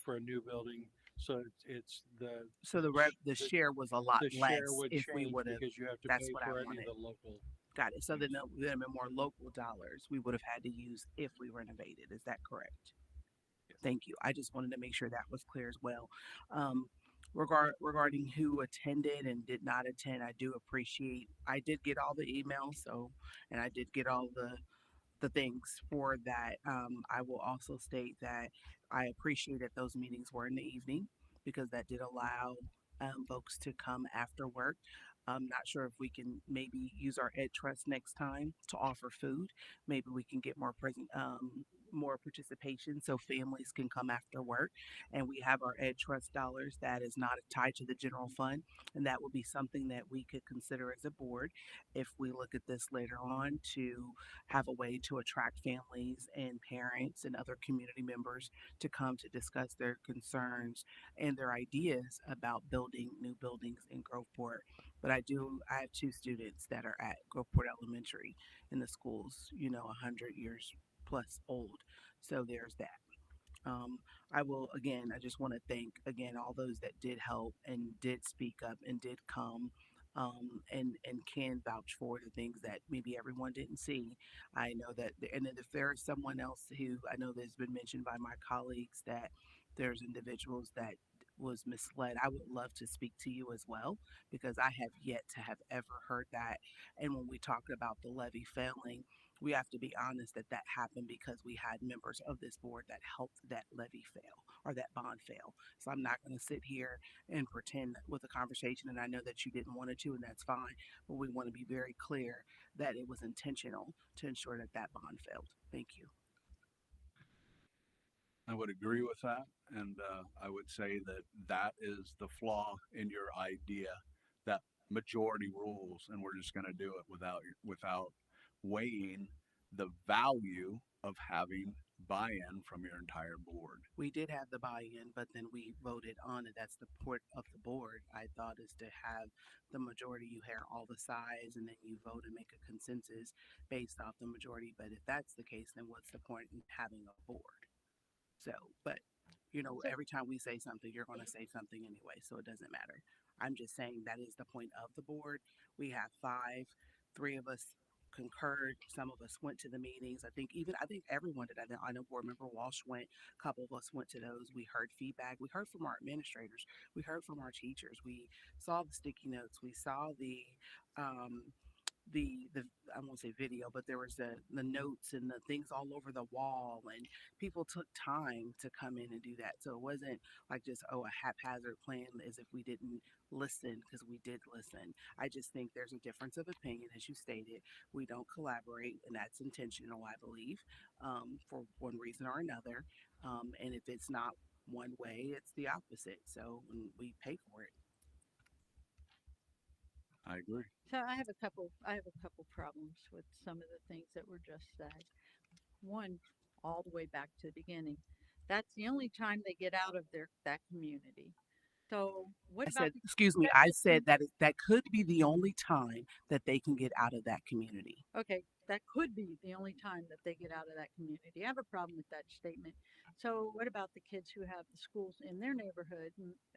for a new building. So it's the So the share was a lot the less share would if we change would have. because you have to That's pay what I for any wanted. of the local. Got it. So then there have been more local dollars we would have had to use if we renovated. Is that correct? Yes. Thank you. I just wanted to make sure that was clear as well. Regarding who attended and did not attend, I do appreciate. I did get all the emails, and I did get all the things for that. I will also state that I appreciate that those meetings were in the evening because that did allow folks to come after work. I'm not sure if we can maybe use our Ed Trust next time to offer food. Maybe we can get more participation so families can come after work. And we have our Ed Trust dollars that is not tied to the general fund. And that would be something that we could consider as a board if we look at this later on to have a way to attract families and parents and other community members to come to discuss their concerns and their ideas about building new buildings in Groveport. But I have two students that are at Groveport Elementary, and the school's 100 years plus old. So there's that. I just want to thank again all those that did help and did speak up and did come, and can vouch for the things that maybe everyone didn't see. I know that, and then if there is someone else who I know that's been mentioned by my colleagues that there's individuals that was misled, I would love to speak to you as well because I have yet to have ever heard that. And when we talk about the levy failing, we have to be honest that that happened because we had members of this board that helped that levy fail or that bond fail. So I'm not going to sit here and pretend with a conversation, and I know that you didn't want it to, and that's fine. But we want to be very clear that it was intentional to ensure that that bond failed. Thank you. I would agree with that, and I would say that that is the flaw in your idea that majority rules, and we're just going to do it without weighing the value of having buy-in from your entire board. We did have the buy-in, but then we voted on it. That's the point of the board. I thought is to have the majority. You hear all the sides, and then you vote and make a consensus based off the majority. But if that's the case, then what's the point in having a board? So, but every time we say something, you're going to say something anyway, so it doesn't matter. I'm just saying that is the point of the board. We have 5, 3 of us concurred. Some of us went to the meetings. I think everyone did. I know board member Walsh went. A couple of us went to those. We heard feedback. We heard from our administrators. We heard from our teachers. We saw the sticky notes. We saw the I won't say video, but there was the notes and the things all over the wall, and people took time to come in and do that. So it wasn't like just a haphazard plan as if we didn't listen, because we did listen. I just think there's a difference of opinion, as you stated. We don't collaborate, and that's intentional, I believe, for one reason or another. And if it's not one way, it's the opposite. So we pay for it. I agree. So I have a couple problems with some of the things that were just said. One, all the way back to the beginning, that's the only time they get out of that community. So what about excuse me, I said that that could be the only time that they can get out of that community. Okay, that could be the only time that they get out of that community. I have a problem with that statement. So what about the kids who have the schools in their neighborhood,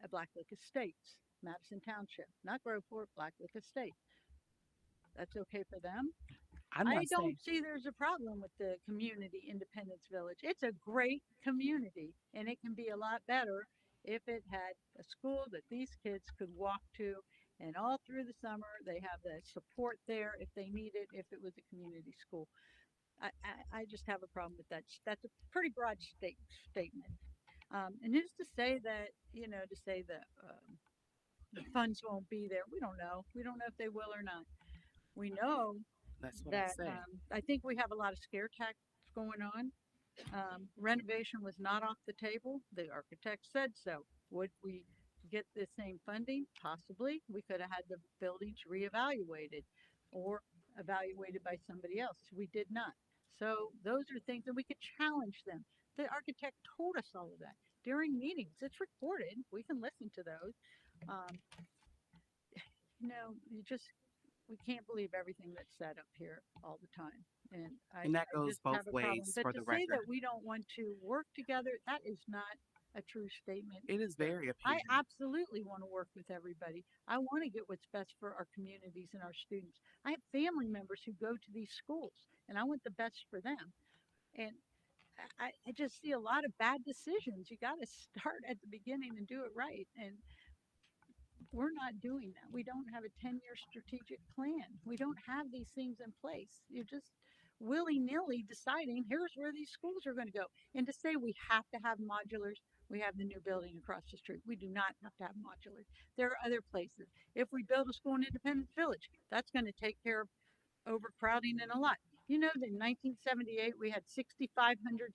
Blacklick Estates, Madison Township, not Groveport, Blacklick Estates? That's okay for them? I don't see there's a problem with the community Independence Village. It's a great community, and it can be a lot better if it had a school that these kids could walk to, and all through the summer they have the support there if they need it, if it was a community school. I just have a problem with that. That's a pretty broad statement. And who's to say that, the funds won't be there? We don't know. We don't know if they will or not. We know that's what that I say. I think we have a lot of scare tactics going on. Renovation was not off the table. The architect said so. Would we get the same funding? Possibly. We could have had the buildings reevaluated or evaluated by somebody else. We did not. So those are things that we could challenge them. The architect told us all of that during meetings. It's recorded. We can listen to those. We can't believe everything that's said up here all the time. And And that I goes just both have a problem. ways But for to the say that record. we don't want to work together, that is not a true statement. It is very I appealing. absolutely want to work with everybody. I want to get what's best for our communities and our students. I have family members who go to these schools, and I want the best for them. And I just see a lot of bad decisions. You got to start at the beginning and do it right. And we're not doing that. We don't have a 10-year strategic plan. We don't have these things in place. You're just willy-nilly deciding here's where these schools are going to go. And to say we have to have modulars, we have the new building across the street. We do not have to have modulars. There are other places. If we build a school in Independence Village, that's going to take care of overcrowding in a lot. You know that in 1978 we had 6,500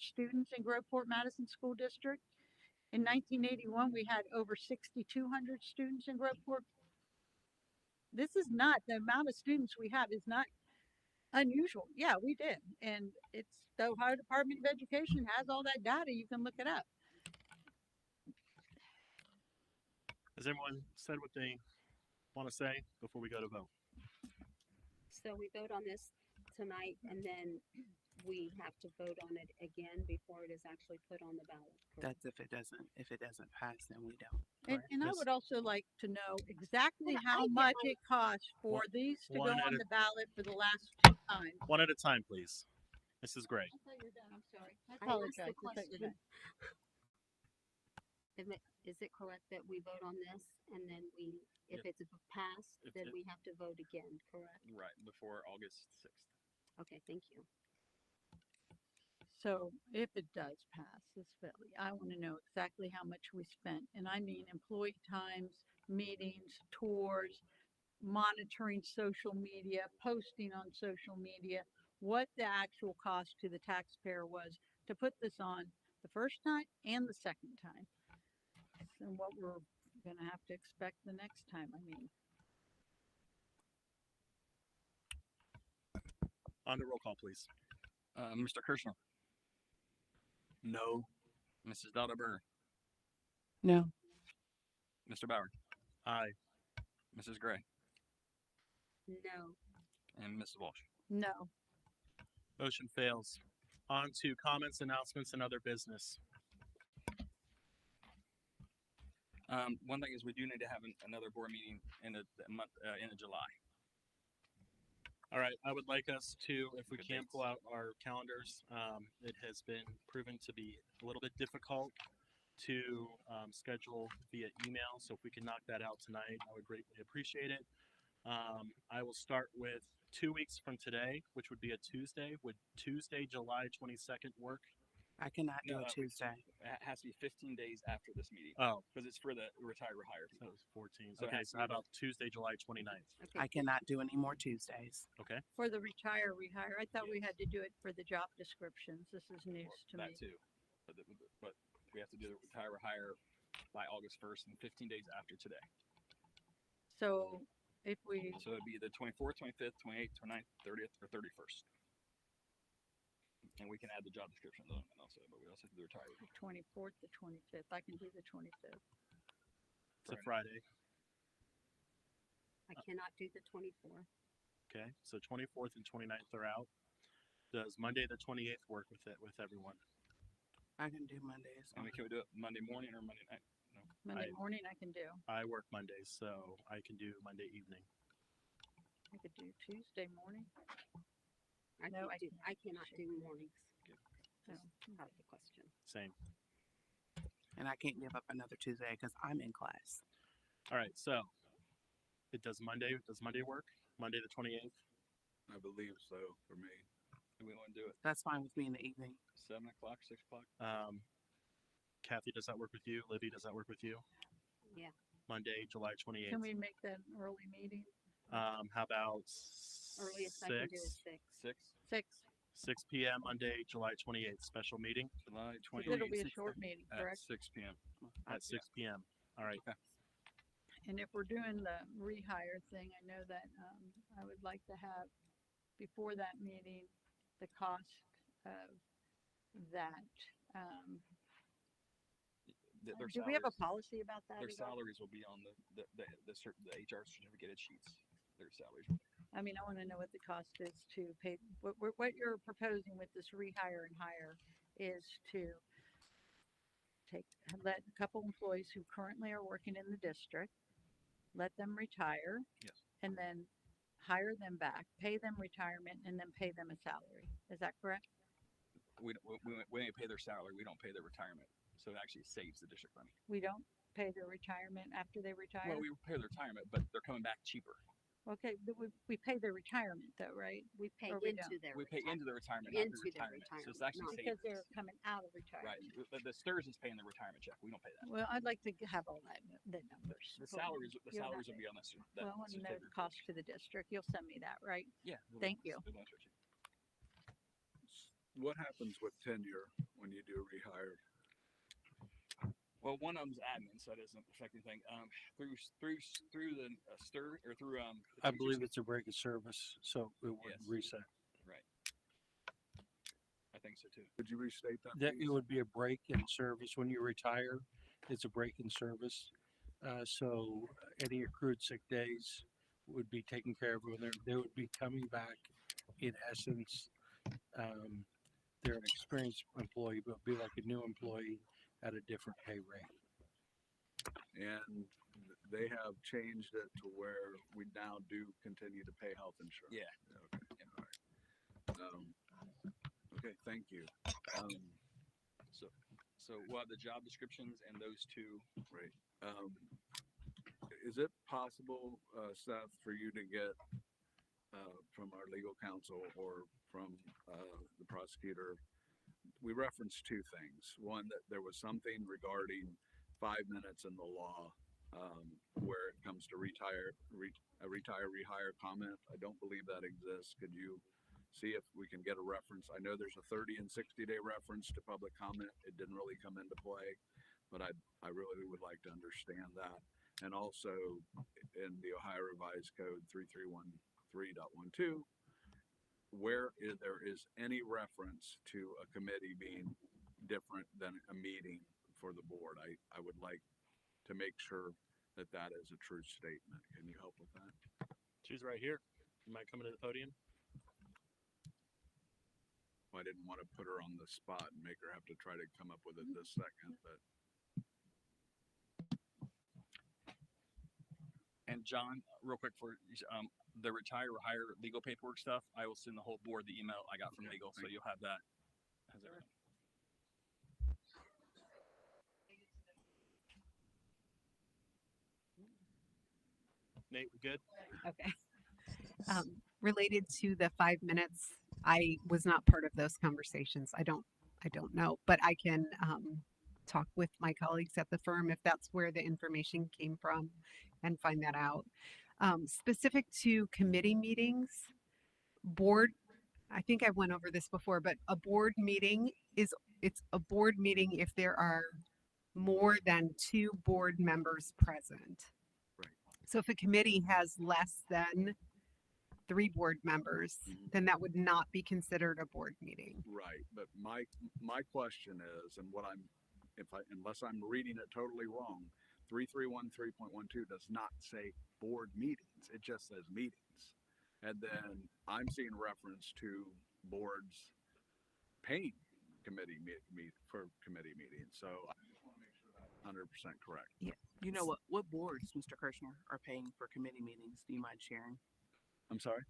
students in Groveport Madison School District. In 1981, we had over 6,200 students in Groveport. This is not, the amount of students we have is not unusual. Yeah, we did. And it's the Ohio Department of Education has all that data. You can look it up. Has everyone said what they want to say before we go to vote? So we vote on this tonight and then we have to vote on it again before it is actually put on the ballot. correct? That's if it doesn't pass, then we don't. And I would also like to know exactly Yeah, I how get much my- it costs for One- these to go one at on a- the ballot for the last 2 times. One at a time, please. Mrs. Gray. I thought you were done. I'm sorry. I I asked the apologize. I thought you were question. done. Is it correct that we vote on this and then if Yep. it's passed, If then it- we have to vote again, correct? Right, before August 6th. Okay, thank you. So if it does pass this Philly, I want to know exactly how much we spent. And I mean employee times, meetings, tours, monitoring social media, posting on social media, what the actual cost to the taxpayer was to put this on the first time and the second time. And what we're going to have to expect the next time, I mean. On the roll call, please. Mr. Kirschner, No. Mrs. Dada Burr, No. Mr. Bauer, Aye. Mrs. Gray, No. and Mrs. Walsh. No. Motion fails. On to comments, announcements, and other business. One thing is we do need to have another board meeting in the month, in July. All right, I would like us to, if we Good can, dates. pull out our calendars. It has been proven to be a little bit difficult to schedule via email, so if we can knock that out tonight, I would greatly appreciate it. I will start with 2 weeks from today, which would be a Tuesday. Would Tuesday, July 22nd work? I cannot do No, a Tuesday. It has to be 15 days after this meeting. Oh. Because it's for the retire rehire. So it was 14. So it Okay, has so to how be about Tuesday, July 29th? Okay. I cannot do any more Tuesdays. Okay. For the retire, rehire, I thought we had to do it for the job descriptions. This is news to That me. too. But we have to do the retire rehire by August 1st and 15 days after today. So if we, So it'd be the 24th, 25th, 28th, 29th, 30th, or 31st. And we can add the job description though, and also, but we also have to do retire. the 24th, the 25th, I can do the 25th. It's a Friday. I cannot do the 24th. Okay, so 24th and 29th are out. Does Monday the 28th work with everyone? I can do Mondays. And we can do it Monday morning or Monday night? No. Monday morning I can do. I work Mondays, so I can do Monday evening. I could do Tuesday morning. I No, cannot do mornings. No. Out of the question. Same. And I can't give up another Tuesday because I'm in class. All right, so does Monday work? Monday the 28th? I believe so for me. Do we want to do it That's fine with me in the evening. 7 o'clock, 6 o'clock? Kathy, does that work with you? Libby, does that work with you? Yeah. Monday, July 28th. Can we make that an early meeting? How about Earliest I can do is 6. 6? 6. 6 p.m. Monday, July 28th, special meeting July Because 28th it'll be a short meeting, at correct? 6 p.m. at 6 p.m. All right. Okay. And if we're doing the rehire thing, I know that, I would like to have before that meeting, the cost of that. Their Do we have a salaries- policy about that? Their at all? salaries will be on the HR certificated sheets. Their salaries. will be. I mean, I want to know what the cost is to pay, what you're proposing with this rehire and hire is to let a couple employees who currently are working in the district, let them retire. Yes. And then hire them back, pay them retirement, and then pay them a salary. Is that correct? We only pay their salary. We don't pay their retirement. So it actually saves the district money. We don't pay their retirement after they retire? Well, we pay their retirement, but they're coming back cheaper. Okay, but we pay their retirement though, right? We pay Or into don't? their We pay into their retirement, not their retirement. So it's actually Because savings. they're coming out of retirement. Right. The STRS is paying the retirement check. We don't pay that. Well, I'd like to have all the numbers. The for me. salaries You'll have will it. be on that. Well, I want to know the cost to the district. You'll send me that, right? Yeah. Thank you. What happens with tenure when you do rehire? Well, one of them's admin, so that doesn't affect anything. Through the STR or through I believe it's a break of service, so it would Yes. reset. Right. I think so too. Could you restate that? That please? it would be a break in service when you retire. It's a break in service. So any accrued sick days would be taken care of when they would be coming back. In essence, they're an experienced employee, but be like a new employee at a different pay rate. And they have changed it to where we now do continue to pay health insurance. Yeah. Okay. All right. Okay. Thank you. So we'll have the job descriptions and those two. Right. Is it possible, Seth, for you to get from our legal counsel or from the prosecutor? We referenced two things. One, that there was something regarding 5 minutes in the law where it comes to retire, rehire comment. I don't believe that exists. Could you see if we can get a reference? I know there's a 30 and 60-day reference to public comment. It didn't really come into play, but I really would like to understand that. And also in the Ohio Revised Code 3313.12, where there is any reference to a committee being different than a meeting for the board. I would like to make sure that that is a true statement. Can you help with that? She's right here. You might come into the podium. Well, I didn't want to put her on the spot and make her have to try to come up with it this second, but And John, real quick for the retire or hire legal paperwork stuff, I will send the whole board the email I got from legal, so you'll have that. Has everything. Nate, we good? Okay. Related to the 5 minutes, I was not part of those conversations. I don't know, but I can talk with my colleagues at the firm if that's where the information came from and find that out. Specific to committee meetings, I think I went over this before, but a board meeting it's a board meeting if there are more than 2 board members present. Right. So if a committee has less than 3 board members, then that would not be considered a board meeting. right. But my question is, and what unless I'm reading it totally wrong, 3313.12 does not say board meetings. It just says meetings. And then I'm seeing reference to boards paying committee for committee meetings. So I just want to make sure that's 100% correct. Yeah. You know what boards, Mr. Kirshner, are paying for committee meetings? Do you mind sharing? I'm sorry?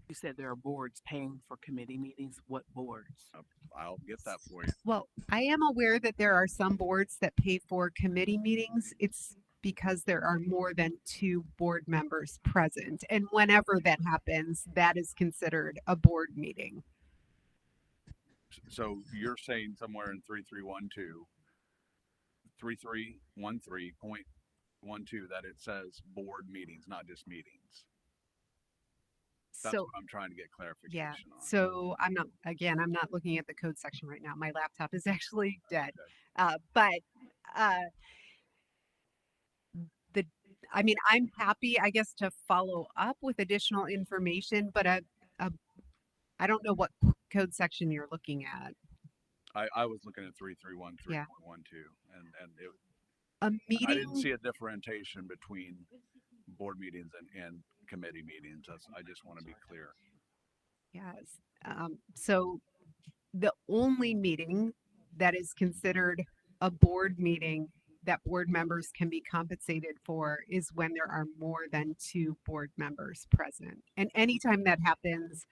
You said there are boards paying for committee meetings. What boards? I'll get that for you. Well, I am aware that there are some boards that pay for committee meetings. It's because there are more than 2 board members present. And whenever that happens, that is considered a board meeting. So you're saying somewhere in 3313.12 that it says board meetings, not just meetings. That's So what I'm trying to get clarification yeah, on. so I'm not looking at the code section right now. My laptop is actually dead. Okay. But I mean, I'm happy, I guess, to follow up with additional information, but I don't know what code section you're looking at. I was looking at 331, Yeah. 3.12, and it, A I didn't meeting, see a differentiation between board meetings and committee meetings. I just want to be clear. yes. So the only meeting that is considered a board meeting that board members can be compensated for is when there are more than 2 board members present. And anytime that happens,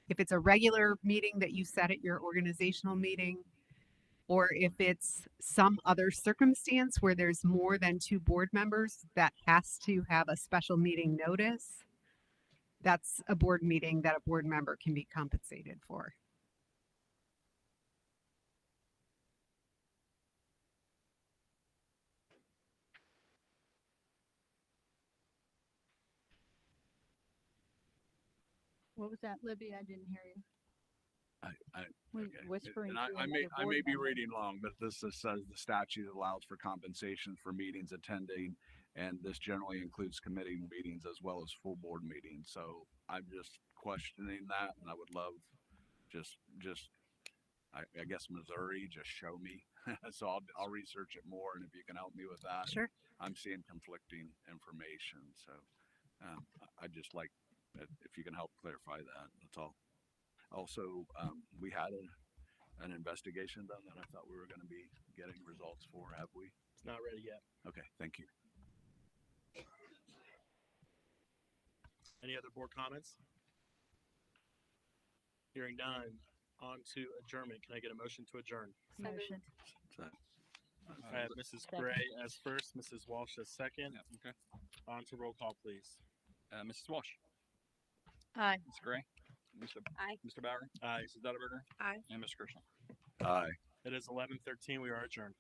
if it's a regular meeting that you set at your organizational meeting, or if it's some other circumstance where there's more than 2 board members that has to have a special meeting notice, that's a board meeting that a board member can be compensated for. What was that, Libby? I didn't hear you. Okay. Whispering And to I another may board be member. reading long, but this says the statute allows for compensation for meetings attending, and this generally includes committee meetings as well as full board meetings. So I'm just questioning that, and I would love I guess Missouri, just show me. So I'll research it more, and if you can help me with that. Sure. I'm seeing conflicting information, so I just like if you can help clarify that. That's all. Also, we had an investigation done that I thought we were going to be getting results for. Have we? It's not ready yet. Okay, thank you. Any other board comments? Hearing none, on to adjournment. Can I get a motion to adjourn? Motion. I have Mrs. Gray as first, Mrs. Walsh as second. Yeah, okay. On to roll call, please. Mrs. Walsh. Aye. Ms. Gray. Aye. Mr. Bauer. Aye. Mrs. Dutterberger. Aye. And Mr. Kirschner. Aye. It is 11:13. We are adjourned.